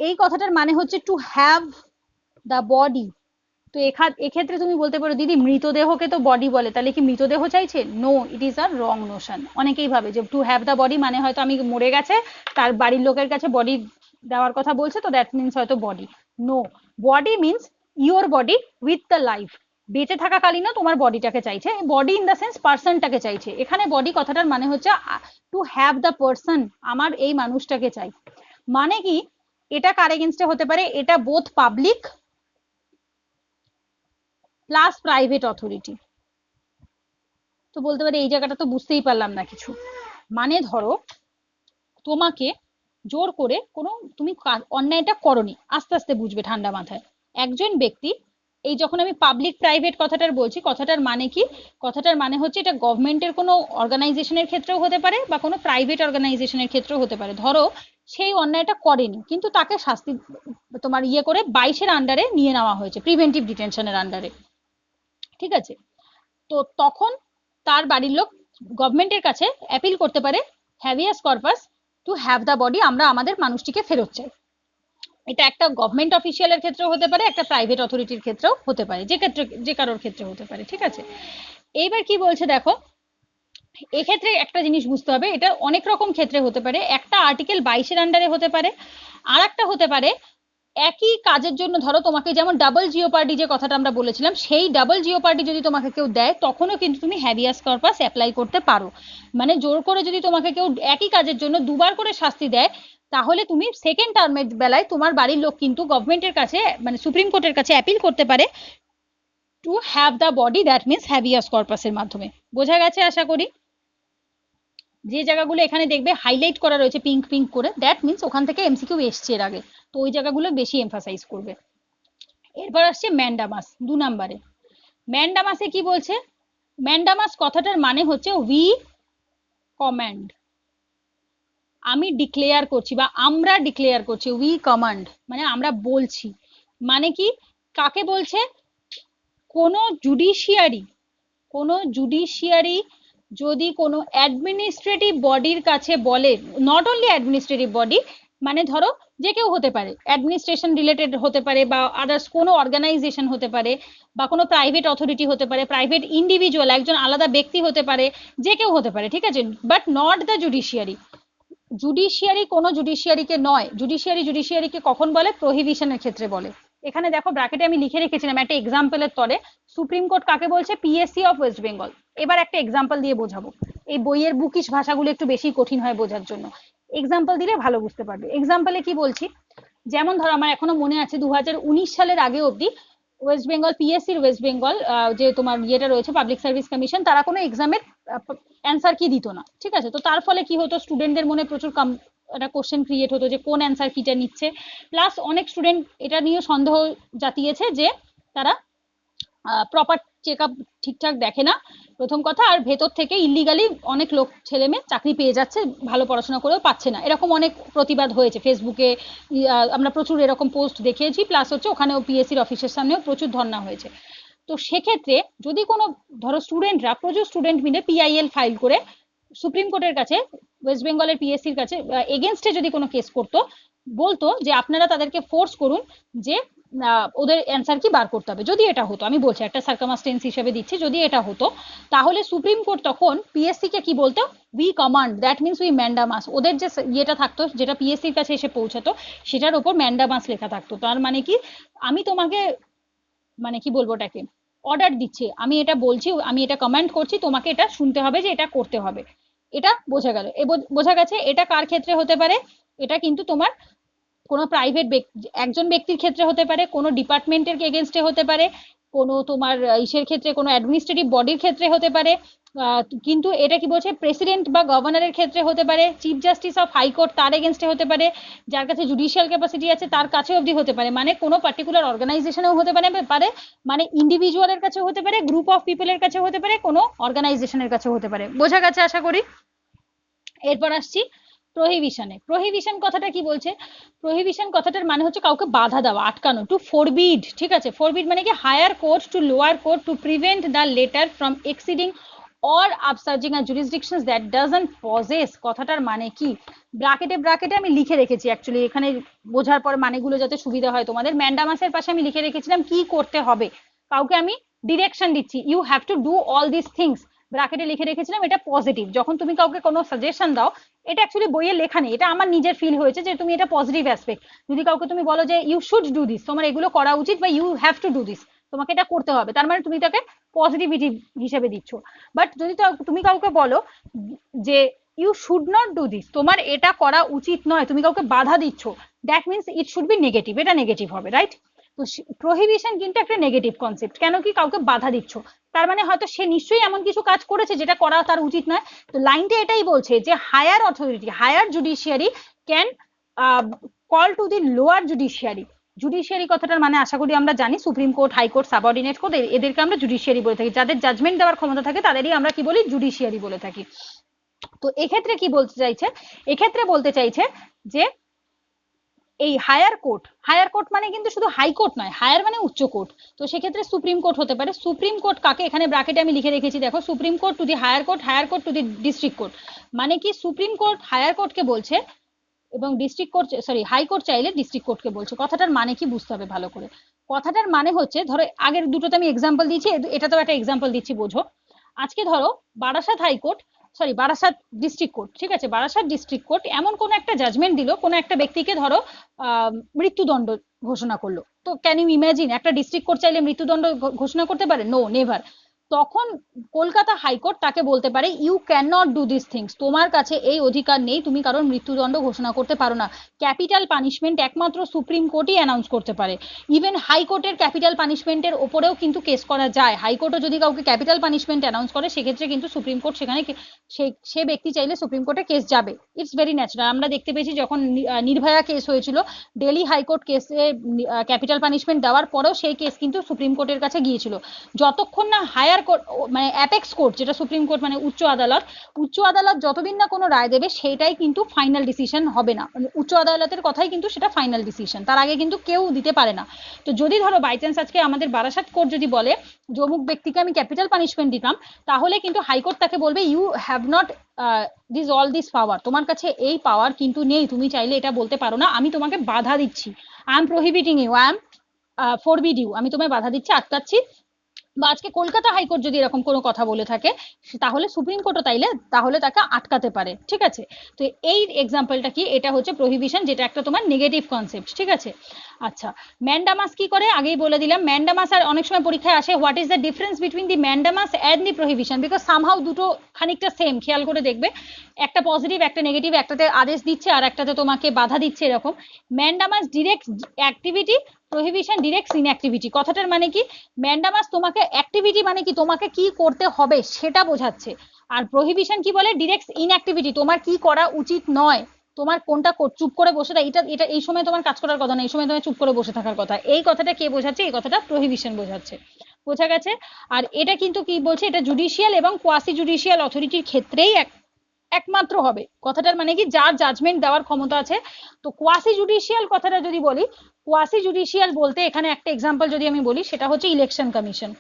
এই কথাটার মানে হচ্ছে টু হ্যাভ দ্য বডি। তো এক্ষেত্রে তুমি বলতে পারো দিদি মৃতদেহকে তো বডি বলে, তাহলে কি মৃতদেহ চাইছে? No, it is a wrong notion. অনেকেই ভাবে যে টু হ্যাভ দ্য বডি মানে হয়তো আমি মরে গেছে, তার বাড়ির লোকের কাছে বডি দেওয়ার কথা বলছে, তো দ্যাট মিনস হয়তো body. No, body means your body with the life. বেঁচে থাকাকালীনও তোমার বডিটাকে চাইছে, বডি ইন দ্য সেন্স পার্সনটাকে চাইছে। এখানে বডি কথাটার মানে হচ্ছে টু হ্যাভ দ্য পার্সন, আমার এই মানুষটাকে চাই। মানে কি, এটা কার এগেনস্টে হতে পারে? এটা both public plus private authority. তো বলতে পারে এই জায়গাটা তো বুঝতেই পারলাম না কিছু। মানে ধরো তোমাকে জোর করে কোনো তুমি অন্যায়টা করনি, আস্তে আস্তে বুঝবে ঠান্ডা মাথায়। একজন ব্যক্তি, এই যখন আমি পাবলিক প্রাইভেট কথাটার বলছি, কথাটার মানে কি, কথাটার মানে হচ্ছে এটা গভর্নমেন্টের কোনো অর্গানাইজেশনের ক্ষেত্রেও হতে পারে বা কোনো প্রাইভেট অর্গানাইজেশনের ক্ষেত্রেও হতে পারে। ধরো সেই অন্যায়টা করেনি কিন্তু তাকে শাস্তি তোমার ইয়ে করে 22-এর আন্ডারে নিয়ে নেওয়া হয়েছে, প্রিভেন্টিভ ডিটেনশনের আন্ডারে, ঠিক আছে? তো তখন তার বাড়ির লোক গভর্নমেন্টের কাছে অ্যাপিল করতে পারে habeas corpus to have the body, আমরা আমাদের মানুষটিকে ফেরত চাই। এটা একটা গভর্নমেন্ট অফিসিয়ালের ক্ষেত্রেও হতে পারে, একটা প্রাইভেট অথরিটির ক্ষেত্রেও হতে পারে, যে ক্ষেত্রে যে কারোর ক্ষেত্রে হতে পারে, ঠিক আছে? এইবার কি বলছে দেখো, এক্ষেত্রে একটা জিনিস বুঝতে হবে, এটা অনেক রকম ক্ষেত্রে হতে পারে। একটা আর্টিকেল 22-এর আন্ডারে হতে পারে, আর একটা হতে পারে একই কাজের জন্য, ধরো তোমাকে যেমন ডাবল জিওপার্ডি যে কথাটা আমরা বলেছিলাম, সেই ডাবল জিওপার্ডি যদি তোমাকে কেউ দেয় তখনও কিন্তু তুমি হ্যাভিয়াস কর্পাস অ্যাপ্লাই করতে পারো। মানে জোর করে যদি তোমাকে কেউ একই কাজের জন্য দুবার করে শাস্তি দেয়, তাহলে তুমি সেকেন্ড টার্মের বেলায় তোমার বাড়ির লোক কিন্তু গভর্নমেন্টের কাছে, মানে সুপ্রিম কোর্টের কাছে অ্যাপিল করতে পারে to have the body, that means habeas কর্পাসের মাধ্যমে। বোঝা গেছে আশা করি? যে জায়গাগুলো এখানে দেখবে হাইলাইট করা রয়েছে পিঙ্ক পিঙ্ক করে, দ্যাট মিনস ওখান থেকে এমসিকিউ এসছে এর আগে, তো ওই জায়গাগুলো বেশি এমফাসাইজ করবে। এরপর আসছে ম্যান্ডামাস 2 নম্বরে। ম্যান্ডামাসে কি বলছে, ম্যান্ডামাস কথাটার মানে হচ্ছে উই কমান্ড, আমি ডিক্লেয়ার করছি বা আমরা ডিক্লেয়ার করছি, উই কমান্ড মানে আমরা বলছি। মানে কি, কাকে বলছে, কোনো জুডিশিয়ারি, কোনো জুডিশিয়ারি যদি কোনো অ্যাডমিনিস্ট্রেটিভ বডির কাছে বলে, নট অনলি অ্যাডমিনিস্ট্রেটিভ বডি, মানে ধরো যে কেউ হতে পারে, অ্যাডমিনিস্ট্রেশন রিলেটেড হতে পারে বা আদার্স কোনো অর্গানাইজেশন হতে পারে বা কোনো প্রাইভেট অথরিটি হতে পারে, প্রাইভেট ইন্ডিভিজুয়াল একজন আলাদা ব্যক্তি হতে পারে, যে কেউ হতে পারে, ঠিক আছে, but not the judiciary. Judiciary কোনো জুডিশিয়ারিকে নয়, জুডিশিয়ারিকে কখন বলে, প্রহিবিশনের ক্ষেত্রে বলে। এখানে দেখো ব্র্যাকেটে আমি লিখে রেখেছিলাম একটা এক্সাম্পলের তরে, সুপ্রিম কোর্ট কাকে বলছে, পিএসসি অফ ওয়েস্ট বেঙ্গল। এবার একটা এক্সাম্পল দিয়ে বোঝাবো, এই বইয়ের বুকিশ ভাষাগুলো একটু বেশি কঠিন হয় বোঝার জন্য, এক্সাম্পল দিলে ভালো বুঝতে পারবে। এক্সাম্পলে কি বলছি, যেমন ধরো আমার এখনো মনে আছে 2019 সালের আগে অবধি ওয়েস্ট বেঙ্গল পিএসসির ওয়েস্ট বেঙ্গল যে তোমার ইয়েটা রয়েছে পাবলিক সার্ভিস কমিশন, তারা কোনো এক্সামের অ্যান্সার কি দিত না, ঠিক আছে? তো তার ফলে কি হতো, স্টুডেন্টদের মনে প্রচুর একটা কোশ্চেন ক্রিয়েট হতো যে কোন অ্যান্সার কিটা নিচ্ছে, প্লাস অনেক স্টুডেন্ট এটা নিয়ে সন্দেহ জাতিয়েছে যে তারা প্রপার চেক আপ ঠিকঠাক দেখে না, প্রথম কথা, আর ভেতর থেকে ইলিগালি অনেক লোক ছেলে মেয়ে চাকরি পেয়ে যাচ্ছে, ভালো পড়াশোনা করেও পাচ্ছে না, এরকম অনেক প্রতিবাদ হয়েছে ফেসবুকে, আমরা প্রচুর এরকম পোস্ট দেখিয়েছি, প্লাস হচ্ছে ওখানেও পিএসসির অফিসের সামনেও প্রচুর ধর্ণা হয়েছে। তো সেক্ষেত্রে যদি কোনো, ধরো স্টুডেন্টরা, প্রচুর স্টুডেন্ট মিলে পিআইএল ফাইল করে সুপ্রিম কোর্টের কাছে, ওয়েস্ট বেঙ্গলের পিএসসির কাছে এগেনস্টে যদি কোনো কেস করতো, বলতো যে আপনারা তাদেরকে ফোর্স করুন যে ওদের অ্যান্সার কি বার করতে হবে। যদি এটা হতো, আমি বলছি একটা সার্কামাস্টেন্স হিসেবে দিচ্ছি, যদি এটা হতো তাহলে সুপ্রিম কোর্ট তখন পিএসসি কে কি বলতো, we command, that means we mandamus, ওদের যে ইয়েটা থাকতো যেটা পিএসসির কাছে এসে পৌঁছাতো সেটার উপর ম্যান্ডামাস লেখা থাকতো। তার মানে কি, আমি তোমাকে, মানে কি বলবো ওটাকে, অর্ডার দিচ্ছি, আমি এটা বলছি, আমি এটা কমান্ড করছি, তোমাকে এটা শুনতে হবে যে এটা করতে হবে। এটা বোঝা গেল, বোঝা গেছে এটা কার ক্ষেত্রে হতে পারে, এটা কিন্তু তোমার কোনো প্রাইভেট একজন ব্যক্তির ক্ষেত্রে হতে পারে, কোনো ডিপার্টমেন্টের এগেনস্টে হতে পারে, কোনো তোমার ইসের ক্ষেত্রে, কোনো অ্যাডমিনিস্ট্রেটিভ বডির ক্ষেত্রে হতে পারে, কিন্তু এটা কি বলছে, প্রেসিডেন্ট বা গভর্নরের ক্ষেত্রে হতে পারে, চিফ জাস্টিস অফ হাইকোর্ট তার এগেনস্টে হতে পারে, যার কাছে জুডিশিয়াল ক্যাপাসিটি আছে তার কাছে অবধি হতে পারে, মানে কোনো পার্টিকুলার অর্গানাইজেশনেও হতে পারে, মানে ইন্ডিভিজুয়ালের কাছে হতে পারে, গ্রুপ অফ পিপলের কাছে হতে পারে, কোনো অর্গানাইজেশনের কাছে হতে পারে। বোঝা গেছে আশা করি? এরপর আসছি প্রহিবিশনে। প্রহিবিশন কথাটা কি বলছে, প্রহিবিশন কথাটার মানে হচ্ছে কাউকে বাধা দেওয়া, আটকানো, টু ফরবিড, ঠিক আছে? ফরবিড মানে কি, higher court to lower court to prevent the latter from exceeding or upsurging a jurisdictions that doesn't possess, কথাটার মানে কি, ব্রাকেটে আমি লিখে রেখেছি অ্যাকচুয়ালি, এখানে বোঝার পর মানেগুলো যাতে সুবিধা হয় তোমাদের, ম্যান্ডামাসের পাশে আমি লিখে রেখেছিলাম কি করতে হবে, কাউকে আমি ডিরেকশন দিচ্ছি, you have to do all this things, ব্রাকেটে লিখে রেখেছিলাম, এটা পজিটিভ। যখন তুমি কাউকে কোনো সাজেশন দাও, এটা অ্যাকচুয়ালি বইয়ে লেখা নেই, এটা আমার নিজের ফিল হয়েছে যে তুমি এটা পজিটিভ অ্যাসপেক্ট, যদি কাউকে তুমি বলো যে ইউ শুড ডু দিস, তোমার এগুলো করা উচিত, বা you have to do this, তোমাকে এটা করতে হবে, তার মানে তুমি তাকে পজিটিভিটি হিসেবে দিচ্ছ। বাট যদি তুমি কাউকে বলো যে you should not do this, তোমার এটা করা উচিত নয়, তুমি কাউকে বাধা দিচ্ছ, that means it should be negative, এটা নেগেটিভ হবে, রাইট? তো প্রহিবিশন কিন্তু একটা নেগেটিভ কনসেপ্ট, কেন কি, কাউকে বাধা দিচ্ছ, তার মানে হয়তো সে নিশ্চয়ই এমন কিছু কাজ করেছে যেটা করা তার উচিত নয়। তো লাইনটা এটাই বলছে যে higher authority, higher judiciary can call to the lower judiciary. Judiciary কথাটার মানে আশা করি আমরা জানি, supreme court, high court, subordinate court, এদেরকে আমরা জুডিশিয়ারি বলে থাকি। যাদের জাজমেন্ট দেওয়ার ক্ষমতা থাকে তাদেরই আমরা কি বলি, জুডিশিয়ারি বলে থাকি। তো এক্ষেত্রে কি বলতে চাইছে, এক্ষেত্রে বলতে চাইছে যে এই হায়ার কোর্ট মানে কিন্তু শুধু হাইকোর্ট নয়, হায়ার মানে উচ্চ কোর্ট। তো সেক্ষেত্রে সুপ্রিম কোর্ট হতে পারে। সুপ্রিম কোর্ট কাকে, এখানে ব্র্যাকেটে আমি লিখে রেখেছি দেখো, supreme court to the higher court, higher court to the district court. মানে কি সুপ্রিম কোর্ট হায়ার কোর্টকে বলছে এবং ডিস্ট্রিক্ট কোর্ট, সরি হাইকোর্ট চাইলে ডিস্ট্রিক্ট কোর্টকে বলছে। কথাটার মানে কি বুঝতে হবে ভালো করে। কথাটার মানে হচ্ছে, ধরো আগের দুটোতে আমি এক্সাম্পল দিয়েছি, এটা তো একটা এক্সাম্পল দিচ্ছি বোঝো। আজকে ধরো Barasat high court, sorry Barasat district court, ঠিক আছে, বারাসাত ডিস্ট্রিক্ট কোর্ট এমন কোন একটা জাজমেন্ট দিল, কোন একটা ব্যক্তিকে ধরো মৃত্যুদণ্ড ঘোষণা করলো। তো ক্যান ইউ ইমাজিন, একটা ডিস্ট্রিক্ট কোর্ট চাইলে মৃত্যুদণ্ড ঘোষণা করতে পারে? No, never. তখন কলকাতা হাইকোর্ট তাকে বলতে পারে you can not do this things, তোমার কাছে এই অধিকার নেই, তুমি কারণ মৃত্যুদণ্ড ঘোষণা করতে পারো না। ক্যাপিটাল পানিশমেন্ট একমাত্র সুপ্রিম কোর্টই অ্যানাউন্স করতে পারে। ইভেন হাইকোর্টের ক্যাপিটাল পানিশমেন্টের ওপরেও কিন্তু কেস করা যায়। হাইকোর্টও যদি কাউকে ক্যাপিটাল পানিশমেন্ট অ্যানাউন্স করে, সেক্ষেত্রে কিন্তু সুপ্রিম কোর্ট সেখানে সে ব্যক্তি চাইলে সুপ্রিম কোর্টে কেস যাবে। It's very natural. আমরা দেখতে পেয়েছি যখন নির্ভয়া কেস হয়েছিল, দিল্লি হাইকোর্ট কেসে ক্যাপিটাল পানিশমেন্ট দেওয়ার পরেও সেই কেস কিন্তু সুপ্রিম কোর্টের কাছে গিয়েছিল। যতক্ষণ না হায়ার কোর্ট, মানে অ্যাপেক্স কোর্ট যেটা সুপ্রিম কোর্ট মানে উচ্চ আদালত, উচ্চ আদালত যতদিন না কোনো রায় দেবে সেটাই কিন্তু ফাইনাল ডিসিশন হবে না। মানে উচ্চ আদালতের কথাই কিন্তু সেটা ফাইনাল ডিসিশন, তার আগে কিন্তু কেউ দিতে পারে না। তো যদি ধরো বাই চান্স আজকে আমাদের বারাসাত কোর্ট যদি বলে যে অমুক ব্যক্তিকে আমি ক্যাপিটাল পানিশমেন্ট দিতাম, তাহলে কিন্তু হাইকোর্ট তাকে বলবে you have not this all this power, তোমার কাছে এই পাওয়ার কিন্তু নেই, তুমি চাইলে এটা বলতে পারো না, আমি তোমাকে বাধা দিচ্ছি, I am prohibiting you, I am forbid you, আমি তোমায় বাধা দিচ্ছি, আটকাচ্ছি। বা আজকে কলকাতা হাইকোর্ট যদি এরকম কোনো কথা বলে থাকে, তাহলে সুপ্রিম কোর্টও তাহলে তাকে আটকাতে পারে, ঠিক আছে। তো এই এক্সাম্পলটা কি, এটা হচ্ছে প্রহিবিশন, যেটা একটা তোমার নেগেটিভ কনসেপ্ট, ঠিক আছে। আচ্ছা, ম্যান্ডামাস কি করে আগেই বলে দিলাম। ম্যান্ডামাস আর অনেক সময় পরীক্ষায় আসে, what is the difference between the mandamus and the prohibition, because somehow দুটো খানিকটা সেম, খেয়াল করে দেখবে একটা পজিটিভ একটা নেগেটিভ, একটাতে আদেশ দিচ্ছে আর একটাতে তোমাকে বাধা দিচ্ছে, এরকম। Mandamus direct activity, prohibition direct inactivity. কথাটার মানে কি, ম্যান্ডামাস তোমাকে অ্যাক্টিভিটি মানে কি তোমাকে কি করতে হবে সেটা বোঝাচ্ছে, আর প্রহিবিশন কি বলে, ডিরেক্ট ইনঅ্যাক্টিভিটি, তোমার কি করা উচিত নয়, তোমার কোনটা চুপ করে বসে থাকা, এটা এই সময় তোমার কাজ করার কথা না, এই সময় তোমার চুপ করে বসে থাকার কথা। এই কথাটা কে বোঝাচ্ছে, এই কথাটা প্রহিবিশন বোঝাচ্ছে। বোঝা গেছে? আর এটা কিন্তু কি বলছে, এটা জুডিশিয়াল এবং কোয়াসি জুডিশিয়াল অথরিটির ক্ষেত্রেই একমাত্র হবে। কথাটার মানে কি, যার জাজমেন্ট দেওয়ার ক্ষমতা আছে। তো কোয়াসি জুডিশিয়াল কথাটা যদি বলি, কোয়াসি জুডিশিয়াল বলতে এখানে একটা এক্সাম্পল যদি আমি বলি, সেটা হচ্ছে ইলেকশন কমিশন।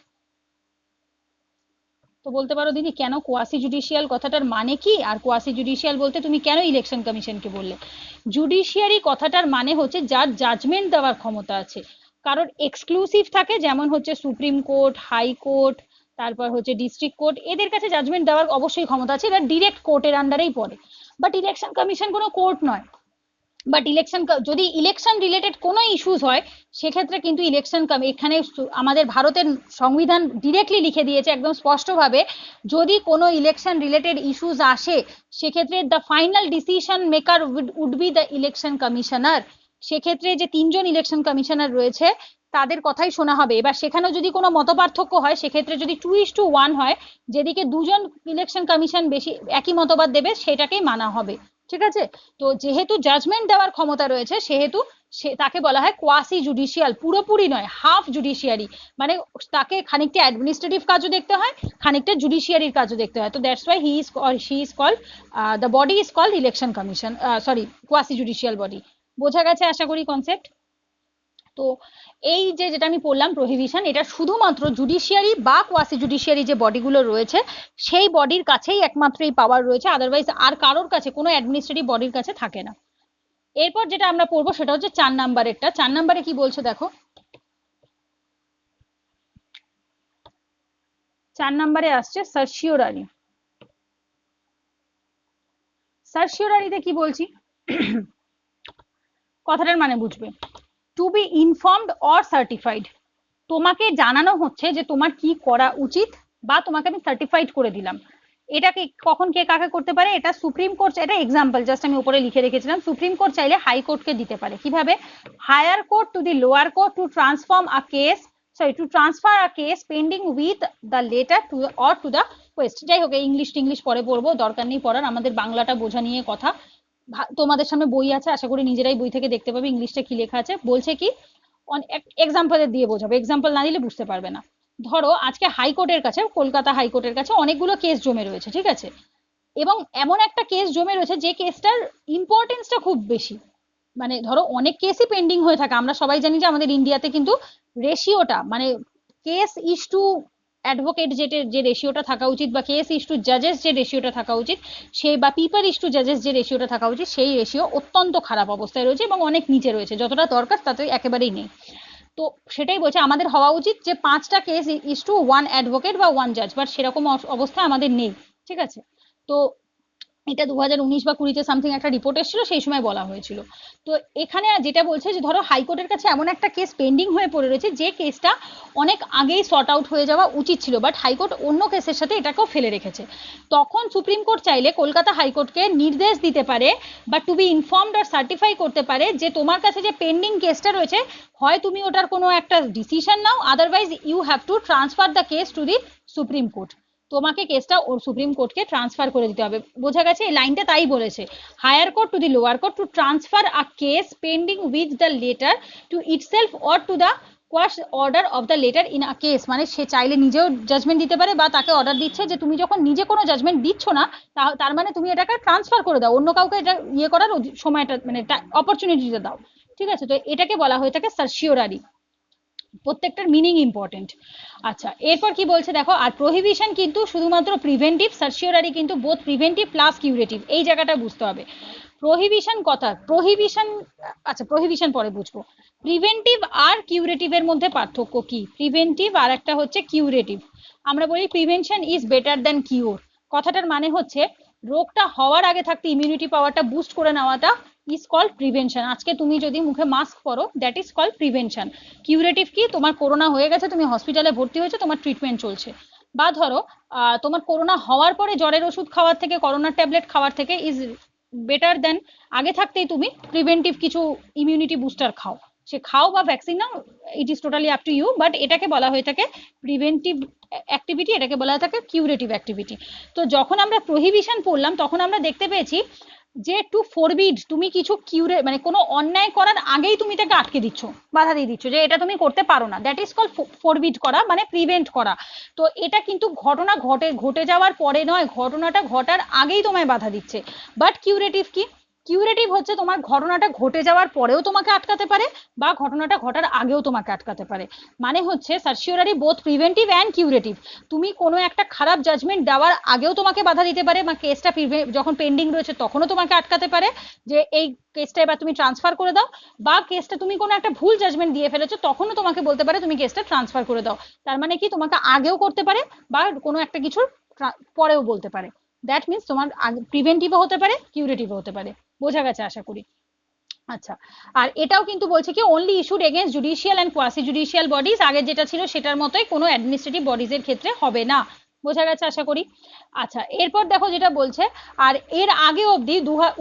তো বলতে পারো দিদি কেন কোয়াসি জুডিশিয়াল কথাটার মানে কি, আর কোয়াসি জুডিশিয়াল বলতে তুমি কেন ইলেকশন কমিশনকে বললে? জুডিশিয়ারি কথাটার মানে হচ্ছে যার জাজমেন্ট দেওয়ার ক্ষমতা আছে। কারণ এক্সক্লুসিভ থাকে, যেমন হচ্ছে সুপ্রিম কোর্ট, হাইকোর্ট, তারপর হচ্ছে ডিস্ট্রিক্ট কোর্ট, এদের কাছে জাজমেন্ট দেওয়ার অবশ্যই ক্ষমতা আছে, এরা ডিরেক্ট কোর্টের আন্ডারেই পড়ে। বাট ইলেকশন কমিশন কোনো কোর্ট নয়। বাট ইলেকশন, যদি ইলেকশন রিলেটেড কোনো ইস্যুস হয়, সেক্ষেত্রে কিন্তু ইলেকশন এখানে আমাদের ভারতের সংবিধান ডিরেক্টলি লিখে দিয়েছে একদম স্পষ্টভাবে, যদি কোনো ইলেকশন রিলেটেড ইস্যুস আসে, সেক্ষেত্রে the final decision maker would be the election commissioner. সেক্ষেত্রে যে তিনজন ইলেকশন কমিশনার রয়েছে তাদের কথাই শোনা হবে। এবার সেখানেও যদি কোনো মতপার্থক্য হয়, সেক্ষেত্রে যদি 2:1 হয়, যেদিকে দুজন ইলেকশন কমিশন বেশি একই মতবাদ দেবে, সেটাকেই মানা হবে, ঠিক আছে। তো যেহেতু জাজমেন্ট দেওয়ার ক্ষমতা রয়েছে, সেহেতু তাকে বলা হয় কোয়াসি জুডিশিয়াল, পুরোপুরি নয়, হাফ জুডিশিয়ারি। মানে তাকে খানিকটা অ্যাডমিনিস্ট্রেটিভ কাজও দেখতে হয়, খানিকটা জুডিশিয়ারির কাজও দেখতে হয়। তো that's why he is or she is called, the body is called election commission, sorry quasi judicial body. বোঝা গেছে আশা করি কনসেপ্ট? তো এই যে যেটা আমি বললাম প্রহিবিশন, এটা শুধুমাত্র জুডিশিয়ারি বা কোয়াসি জুডিশিয়ারি যে বডিগুলো রয়েছে সেই বডির কাছেই একমাত্র এই পাওয়ার রয়েছে, আদারওয়াইজ আর কারোর কাছে, কোনো অ্যাডমিনিস্ট্রেটিভ বডির কাছে থাকে না। এরপর যেটা আমরা পড়বো সেটা হচ্ছে 4 নাম্বারেরটা। 4 নাম্বারে কি বলছে দেখো, 4 নাম্বারে আসছে সার্সিওরারি। সার্সিওরারিতে কি বলছি কথাটার মানে বুঝবে, to be informed or certified, তোমাকে জানানো হচ্ছে যে তোমার কি করা উচিত, বা তোমাকে আমি সার্টিফাইড করে দিলাম। এটাকে কখন কে কাকে করতে পারে, এটা সুপ্রিম কোর্ট, এটা এক্সাম্পল জাস্ট আমি উপরে লিখে রেখেছিলাম। সুপ্রিম কোর্ট চাইলে হাইকোর্টকে দিতে পারে। কিভাবে? Higher court to the lower court to transform a case, sorry to transfer a case pending with the latter to or to the quest. যাই হোক, ইংলিশ টিংলিশ পরে পড়বো, দরকার নেই পড়ার, আমাদের বাংলাটা বোঝা নিয়ে কথা। তোমাদের সামনে বই আছে, আশা করি নিজেরাই বই থেকে দেখতে পাবে ইংলিশটা কি লেখা আছে। বলছে কি, এক্সাম্পল দিয়ে বোঝাবো, এক্সাম্পল না দিলে বুঝতে পারবে না। ধরো আজকে হাইকোর্টের কাছে, কলকাতা হাইকোর্টের কাছে অনেকগুলো কেস জমে রয়েছে, ঠিক আছে, এবং এমন একটা কেস জমে রয়েছে যে কেসটার ইম্পর্টেন্সটা খুব বেশি। মানে ধরো অনেক কেসই পেন্ডিং হয়ে থাকে, আমরা সবাই জানি যে আমাদের ইন্ডিয়াতে কিন্তু রেশিওটা, মানে কেস ইস টু অ্যাডভোকেট যে রেশিওটা থাকা উচিত, বা কেস ইস টু জাজেস যে রেশিওটা থাকা উচিত, সেই বা পিপল ইস টু জাজেস যে রেশিওটা থাকা উচিত, সেই রেশিও অত্যন্ত খারাপ অবস্থায় রয়েছে এবং অনেক নিচে রয়েছে, যতটা দরকার তাতে একেবারেই নেই। তো সেটাই বলছে, আমাদের হওয়া উচিত যে 5টা কেস ইস টু 1 অ্যাডভোকেট বা 1 জাজ, বাট সেরকম অবস্থা আমাদের নেই, ঠিক আছে। তো এটা 2019 বা 20-তে সামথিং একটা রিপোর্ট এসেছিল, সেই সময় বলা হয়েছিল। তো এখানে যেটা বলছে যে ধরো হাইকোর্টের কাছে এমন একটা কেস পেন্ডিং হয়ে পড়ে রয়েছে যে কেসটা অনেক আগেই সর্ট আউট হয়ে যাওয়া উচিত ছিল, বাট হাইকোর্ট অন্য কেসের সাথে এটাকেও ফেলে রেখেছে। তখন সুপ্রিম কোর্ট চাইলে কলকাতা হাইকোর্টকে নির্দেশ দিতে পারে বা টু বি ইনফর্মড আর সার্টিফাই করতে পারে যে তোমার কাছে যে পেন্ডিং কেসটা রয়েছে, হয় তুমি ওটার কোনো একটা ডিসিশন নাও, otherwise you have to transfer the case to the supreme court. তোমাকে কেসটা ওর সুপ্রিম কোর্টকে ট্রান্সফার করে দিতে হবে। বোঝা গেছে, এই লাইনটা তাই বলেছে, higher court to the lower court to transfer a case pending with the latter to itself or to the quash order of the latter in a case. মানে সে চাইলে নিজেও জাজমেন্ট দিতে পারে, বা তাকে অর্ডার দিচ্ছে যে তুমি যখন নিজে কোনো জাজমেন্ট দিচ্ছ না, তার মানে তুমি এটাকে ট্রান্সফার করে দাও, অন্য কাউকে এটা ইয়ে করার সময়টা, মানে অপরচুনিটিটা দাও, ঠিক আছে। তো এটাকে বলা হয়ে থাকে সার্সিওরারি। প্রত্যেকটার মিনিং ইম্পর্টেন্ট। আচ্ছা, এরপর কি বলছে দেখো, আর প্রহিবিশন কিন্তু শুধুমাত্র প্রিভেন্টিভ, সার্সিওরারি কিন্তু বোথ প্রিভেন্টিভ প্লাস কিউরেটিভ, এই জায়গাটা বুঝতে হবে। প্রহিবিশন কথা, প্রহিবিশন, আচ্ছা প্রহিবিশন পরে বুঝবো। প্রিভেন্টিভ আর কিউরেটিভের মধ্যে পার্থক্য কি? প্রিভেন্টিভ আর একটা হচ্ছে কিউরেটিভ। আমরা বলি প্রিভেনশন ইজ বেটার দ্যান কিউর, কথাটার মানে হচ্ছে রোগটা হওয়ার আগে থাকতে ইমিউনিটি পাওয়ারটা বুস্ট করে নেওয়াটা ইজ কল্ড প্রিভেনশন। আজকে তুমি যদি মুখে মাস্ক পরো, that is called prevention. Curative কি, তোমার করোনা হয়ে গেছে, তুমি হসপিটালে ভর্তি হয়েছে, তোমার ট্রিটমেন্ট চলছে, বা ধরো তোমার করোনা হওয়ার পরে জ্বরের ওষুধ খাওয়ার থেকে, করোনার ট্যাবলেট খাওয়ার থেকে ইজ বেটার দেন আগে থাকতেই তুমি প্রিভেন্টিভ কিছু ইমিউনিটি বুস্টার খাও, সে খাও বা ভ্যাকসিন নাও, it is totally up to you, but এটাকে বলা হয়ে থাকে প্রিভেন্টিভ অ্যাক্টিভিটি, এটাকে বলা হয়ে থাকে কিউরেটিভ অ্যাক্টিভিটি। তো যখন আমরা প্রহিবিশন পড়লাম তখন আমরা দেখতে পেয়েছি যে টু ফরবিড, তুমি কিছু মানে কোনো অন্যায় করার আগেই তুমি তাকে আটকে দিচ্ছ, বাধা দিয়ে দিচ্ছ যে এটা তুমি করতে পারো না, দ্যাট ইজ কল ফরবিড করা, মানে প্রিভেন্ট করা। তো এটা কিন্তু ঘটনা ঘটে যাওয়ার পরে নয়, ঘটনাটা ঘটার আগেই তোমায় বাধা দিচ্ছে। বাট কিউরেটিভ কি, কিউরেটিভ হচ্ছে তোমার ঘটনাটা ঘটে যাওয়ার পরেও তোমাকে আটকাতে পারে, বা ঘটনাটা ঘটার আগেও তোমাকে আটকাতে পারে। মানে হচ্ছে certiorari both preventive and curative. তুমি কোনো একটা খারাপ জাজমেন্ট দেওয়ার আগেও তোমাকে বাধা দিতে পারে, বা কেসটা যখন পেন্ডিং রয়েছে তখনও তোমাকে আটকাতে পারে যে এই কেসটা এবার তুমি ট্রান্সফার করে দাও, বা কেসটা তুমি কোনো একটা ভুল জাজমেন্ট দিয়ে ফেলেছো তখনও তোমাকে বলতে পারে তুমি কেসটা ট্রান্সফার করে দাও। তার মানে কি, তোমাকে আগেও করতে পারে বা কোনো একটা কিছুর পরেও বলতে পারে। দ্যাট মিনস তোমার প্রিভেন্টিভও হতে পারে, কিউরেটিভও হতে পারে। বোঝা গেছে আশা করি। আচ্ছা, আর এটাও কিন্তু বলছে কি only issued against judicial and quasi judicial bodies, আগে যেটা ছিল সেটার মতোই, কোনো অ্যাডমিনিস্ট্রেটিভ বডিজ এর ক্ষেত্রে হবে না। বোঝা গেছে আশা করি। আচ্ছা, এরপর দেখো যেটা বলছে, আর এর আগে অবধি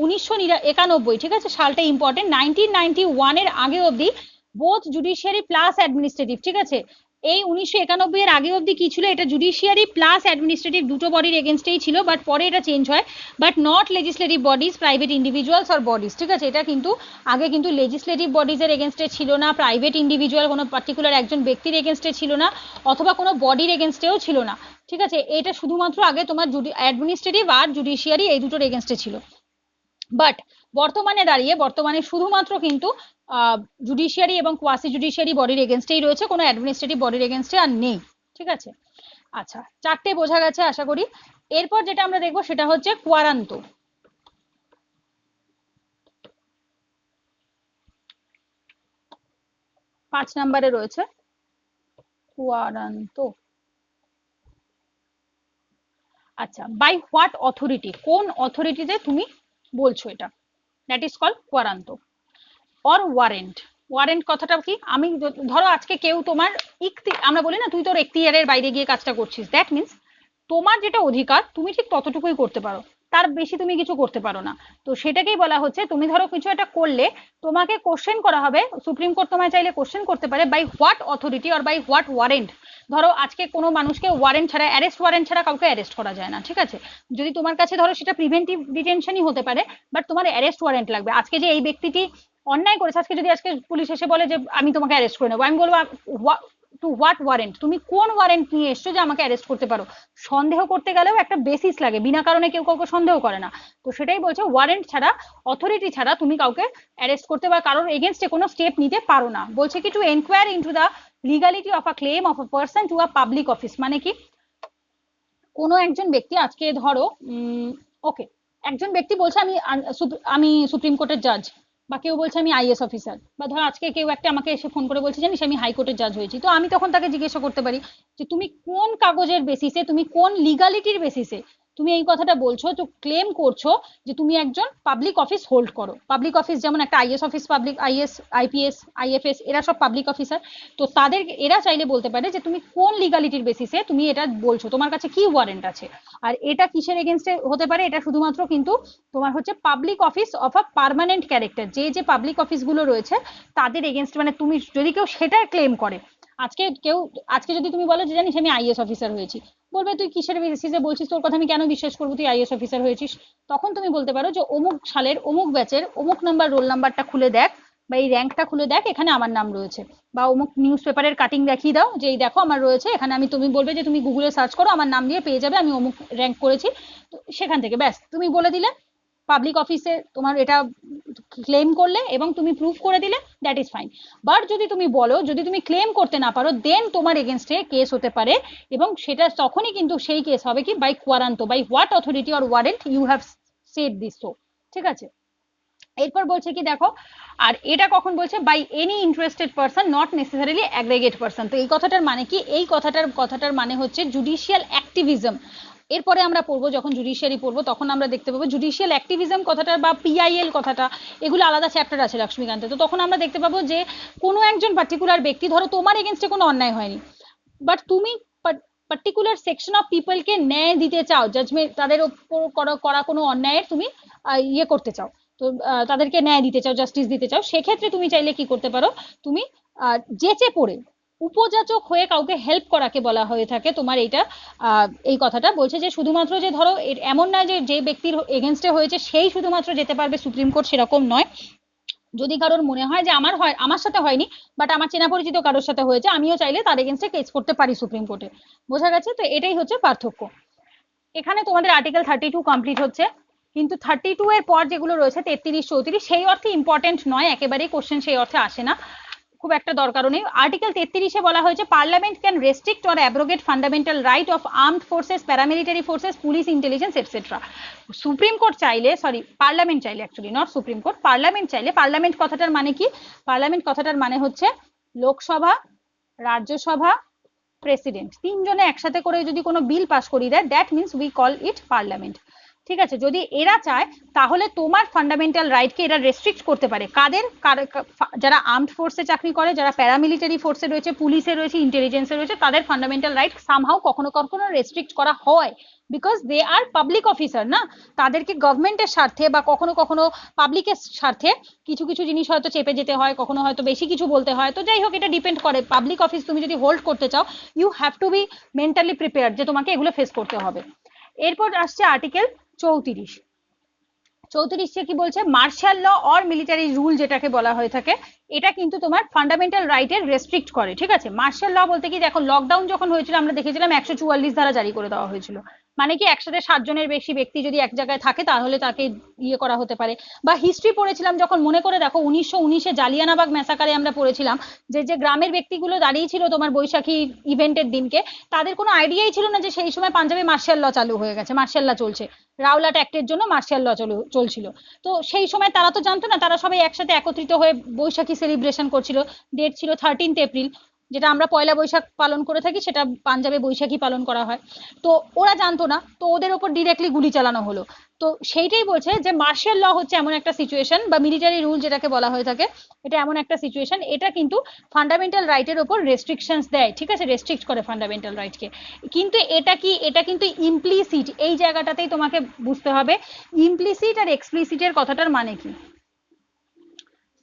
1991, ঠিক আছে, সালটা ইম্পর্টেন্ট, 1991 এর আগে অবধি বোথ জুডিশিয়ারি প্লাস অ্যাডমিনিস্ট্রেটিভ, ঠিক আছে, এই 1991 এর আগে অবধি কি ছিল, এটা জুডিশিয়ারি প্লাস অ্যাডমিনিস্ট্রেটিভ দুটো বডির এগেনস্টেই ছিল, বাট পরে এটা চেঞ্জ হয়, but not legislative bodies, private individuals or bodies, ঠিক আছে। এটা কিন্তু আগে কিন্তু লেজিসলেটিভ বডিজ এর এগেনস্টে ছিল না, প্রাইভেট ইন্ডিভিজুয়াল কোনো পার্টিকুলার একজন ব্যক্তির এগেনস্টে ছিল না, অথবা কোনো বডির এগেনস্টেও ছিল না, ঠিক আছে। এটা শুধুমাত্র আগে তোমার অ্যাডমিনিস্ট্রেটিভ আর জুডিশিয়ারি এই দুটোর এগেনস্টে ছিল। বাট বর্তমানে শুধুমাত্র কিন্তু জুডিশিয়ারি এবং কোয়াসি জুডিশিয়ারি বডির এগেনস্টেই রয়েছে, কোনো অ্যাডমিনিস্ট্রেটিভ বডির এগেনস্টে আর নেই, ঠিক আছে। আচ্ছা, চারটে বোঝা গেছে আশা করি। এরপর যেটা আমরা দেখবো সেটা হচ্ছে কোয়ারান্তো। 5 নম্বরে রয়েছে কোয়ারান্তো। আচ্ছা, বাই হোয়াট অথরিটি, কোন অথরিটিতে তুমি বলছো এটা, that is call quo warranto. Or warrant, warrant কথাটা কি, আমি ধরো আজকে কেউ তোমার আমরা বলি না তুই তোর এখতিয়ারের বাইরে গিয়ে কাজটা করছিস, দ্যাট মিনস তোমার যেটা অধিকার তুমি ঠিক ততটুকুই করতে পারো, তার বেশি তুমি কিছু করতে পারো না। তো সেটাকেই বলা হচ্ছে, তুমি ধরো কিছু একটা করলে তোমাকে কোশ্চেন করা হবে, সুপ্রিম কোর্ট তোমায় চাইলে কোশ্চেন করতে পারে by what authority or by what warrant. ধরো আজকে কোনো মানুষকে ওয়ারেন্ট ছাড়া, অ্যারেস্ট ওয়ারেন্ট ছাড়া কাউকে অ্যারেস্ট করা যায় না, ঠিক আছে? যদি তোমার কাছে ধরো সেটা প্রিভেন্টিভ ডিটেনশনই হতে পারে, বাট তোমার অ্যারেস্ট ওয়ারেন্ট লাগবে। আজকে যে এই ব্যক্তিটি অন্যায় করেছে, আজকে যদি আজকে পুলিশ এসে বলে যে আমি তোমাকে অ্যারেস্ট করে নেবো, আমি বলবো টু হোয়াট ওয়ারেন্ট, তুমি কোন ওয়ারেন্ট নিয়ে এসছো যে আমাকে অ্যারেস্ট করতে পারো? সন্দেহ করতে গেলেও একটা বেসিস লাগে, বিনা কারণে কেউ কাউকে সন্দেহ করে না। তো সেটাই বলছে, ওয়ারেন্ট ছাড়া, অথরিটি ছাড়া তুমি কাউকে অ্যারেস্ট করতে বা কারোর এগেনস্টে কোনো স্টেপ নিতে পারো না। বলছে কি two enquire into the legality of a claim of a person to a public office, মানে কি কোনো একজন ব্যক্তি, আজকে ধরো ওকে, একজন ব্যক্তি বলছে আমি সুপ্রিম কোর্টের জাজ, বা কেউ বলছে আমি আইএস অফিসার, বা ধরো আজকে কেউ একটা আমাকে এসে ফোন করে বলছে জানিস আমি হাইকোর্টের জাজ হয়েছি, তো আমি তখন তাকে জিজ্ঞাসা করতে পারি যে তুমি কোন কাগজের বেসিসে, তুমি কোন লিগালিটির বেসিসে তুমি এই কথাটা বলছো, তো ক্লেম করছো যে তুমি একজন পাবলিক অফিস হোল্ড করো। পাবলিক অফিস যেমন একটা is office, public is, IPS, IFS, এরা সব পাবলিক অফিসার। তো তাদের, এরা চাইলে বলতে পারে যে তুমি কোন লিগালিটির বেসিসে তুমি এটা বলছো, তোমার কাছে কি ওয়ারেন্ট আছে। আর এটা কিসের এগেনস্টে হতে পারে? এটা শুধুমাত্র কিন্তু তোমার হচ্ছে public office of a permanent character, যে যে পাবলিক অফিসগুলো রয়েছে তাদের এগেনস্ট, মানে তুমি যদি কেউ সেটা ক্লেম করে, আজকে যদি তুমি বলো যে জানিস আমি আইএস অফিসার হয়েছি, বলবে তুই কিসের বেসিসে বলছিস, তোর কথা আমি কেন বিশ্বাস করবো, তুই আইএস অফিসার হয়েছিস? তখন তুমি বলতে পারো যে অমুক সালের অমুক ব্যাচের অমুক নাম্বার রোল নাম্বারটা খুলে দেখ, বা এই র্যাঙ্কটা খুলে দেখ, এখানে আমার নাম রয়েছে। বা অমুক নিউজ পেপারের কাটিং দেখিয়ে দাও যে এই দেখো আমার রয়েছে এখানে, আমি, তুমি বলবে যে তুমি গুগলে সার্চ করো আমার নাম দিয়ে পেয়ে যাবে আমি অমুক র্যাঙ্ক করেছি, তো সেখান থেকে ব্যাস তুমি বলে দিলে, পাবলিক অফিসে তোমার এটা ক্লেম করলে এবং তুমি প্রুফ করে দিলে, দ্যাট ইজ ফাইন। বাট যদি তুমি বলো, যদি তুমি ক্লেম করতে না পারো, দেন তোমার এগেনস্টে কেস হতে পারে, এবং সেটা তখনই কিন্তু সেই কেস হবে কি by quo warranto, by what authority or warrant you have said this, so ঠিক আছে। এরপর বলছে কি দেখো, আর এটা কখন বলছে, by any interested person not necessarily aggregate person. তো এই কথাটার মানে কি, এই কথাটার মানে হচ্ছে জুডিশিয়াল অ্যাক্টিভিজম। এরপরে আমরা পড়বো, যখন জুডিশিয়ারি পড়বো তখন আমরা দেখতে পাবো জুডিশিয়াল অ্যাক্টিভিজম কথাটা বা পিআইএল কথাটা, এগুলো আলাদা চ্যাপ্টার আছে লক্ষ্মীকান্তে। তো তখন আমরা দেখতে পাবো যে কোনো একজন পার্টিকুলার ব্যক্তি, ধরো তোমার এগেনস্টে কোনো অন্যায় হয়নি, বাট তুমি পার্টিকুলার সেকশন অফ পিপলকে ন্যায় দিতে চাও, জাজমেন্ট তাদের ওপর করা কোনো অন্যায়ের তুমি ইয়ে করতে চাও, তো তাদেরকে ন্যায় দিতে চাও, জাস্টিস দিতে চাও, সেক্ষেত্রে তুমি চাইলে কি করতে পারো, তুমি যেচে পড়ে উপযাচক হয়ে কাউকে হেল্প করাকে বলা হয়ে থাকে তোমার এইটা। এই কথাটা বলছে যে শুধুমাত্র যে ধরো এমন নয় যে যে ব্যক্তির এগেনস্টে হয়েছে সেই শুধুমাত্র যেতে পারবে সুপ্রিম কোর্ট, সেরকম নয়। যদি কারোর মনে হয় যে আমার সাথে হয়নি, বাট আমার চেনা পরিচিত কারোর সাথে হয়েছে, আমিও চাইলে তার এগেনস্টে কেস করতে পারি সুপ্রিম কোর্টে। বোঝা গেছে? তো এটাই হচ্ছে পার্থক্য। এখানে তোমাদের আর্টিকেল 32 কমপ্লিট হচ্ছে, কিন্তু 32 এর পর যেগুলো রয়েছে 33, 34, সেই অর্থে ইম্পর্টেন্ট নয়, একেবারেই কোশ্চেন সেই অর্থে আসে না, খুব একটা দরকারও নেই। আর্টিকেল 33-এ বলা হয়েছে parliament can restrict or abrogate fundamental right of armed forces, paramilitary forces, police, intelligence etcetera. Supreme court চাইলে, সরি পার্লামেন্ট চাইলে, actually not supreme court, parliament চাইলে, পার্লামেন্ট কথাটার মানে কি, পার্লামেন্ট কথাটার মানে হচ্ছে লোকসভা, রাজ্যসভা, প্রেসিডেন্ট, তিনজনে একসাথে করে যদি কোনো বিল পাস করিয়ে দেয়, that means we call it parliament. ঠিক আছে? যদি এরা চায় তাহলে তোমার ফান্ডামেন্টাল রাইটকে এরা রেস্ট্রিক্ট করতে পারে। কাদের? যারা আর্মড ফোর্সে চাকরি করে, যারা প্যারামিলিটারি ফোর্সে রয়েছে, পুলিশে রয়েছে, ইন্টেলিজেন্সে রয়েছে, তাদের ফান্ডামেন্টাল রাইট সামহাও কখনো কখনো রেস্ট্রিক্ট করা হয়, because they are public officer না, তাদেরকে গভর্নমেন্টের স্বার্থে বা কখনো কখনো পাবলিকের স্বার্থে কিছু কিছু জিনিস হয়তো চেপে যেতে হয়, কখনো হয়তো বেশি কিছু বলতে হয়। তো যাই হোক, এটা ডিপেন্ড করে, পাবলিক অফিস তুমি যদি হোল্ড করতে চাও, you have to be mentally prepared যে তোমাকে এগুলো ফেস করতে হবে। এরপর আসছে আর্টিকেল 34। 34 কি বলছে, martial law or military rule যেটাকে বলা হয়ে থাকে, এটা কিন্তু তোমার ফান্ডামেন্টাল রাইটের রেস্ট্রিক্ট করে। ঠিক আছে? মার্শাল ল বলতে কি, দেখো লকডাউন যখন হয়েছিল আমরা দেখেছিলাম 144 ধারা জারি করে দেওয়া হয়েছিল, মানে কি একসাথে 7 জনের বেশি ব্যক্তি যদি এক জায়গায় থাকে তাহলে তাকে ইয়ে করা হতে পারে। বা হিস্ট্রি পড়েছিলাম যখন, মনে করে দেখো 1919-এ জালিয়ানাবাগ ম্যাসাকারে আমরা পড়েছিলাম যে যে গ্রামের ব্যক্তিগুলো দাঁড়িয়েছিল তোমার বৈশাখী ইভেন্টের দিনকে, তাদের কোনো আইডিয়াই ছিল না যে সেই সময় পাঞ্জাবে মার্শাল ল চালু হয়ে গেছে, মার্শাল ল চলছে, রাওলাট অ্যাক্টের জন্য মার্শাল ল চলছিল। তো সেই সময় তারা তো জানতো না, তারা সবাই একসাথে একত্রিত হয়ে বৈশাখী সেলিব্রেশন করছিল, ডেট ছিল 13 এপ্রিল। যেটা আমরা পয়লা বৈশাখ পালন করে থাকি সেটা পাঞ্জাবে বৈশাখী পালন করা হয়। তো ওরা জানতো না, তো ওদের ওপর ডিরেক্টলি গুলি চালানো হলো। তো সেইটাই বলছে যে মার্শাল ল হচ্ছে এমন একটা সিচুয়েশন বা মিলিটারি রুল যেটাকে বলা হয়ে থাকে, এটা এমন একটা সিচুয়েশন, এটা কিন্তু ফান্ডামেন্টাল রাইটের ওপর রেস্ট্রিকশনস দেয়, ঠিক আছে, রেস্ট্রিক্ট করে ফান্ডামেন্টাল রাইটকে। কিন্তু এটা কি, এটা কিন্তু ইমপ্লিসিট, এই জায়গাটাতেই তোমাকে বুঝতে হবে ইমপ্লিসিট আর এক্সপ্লিসিটের কথাটার মানে কি।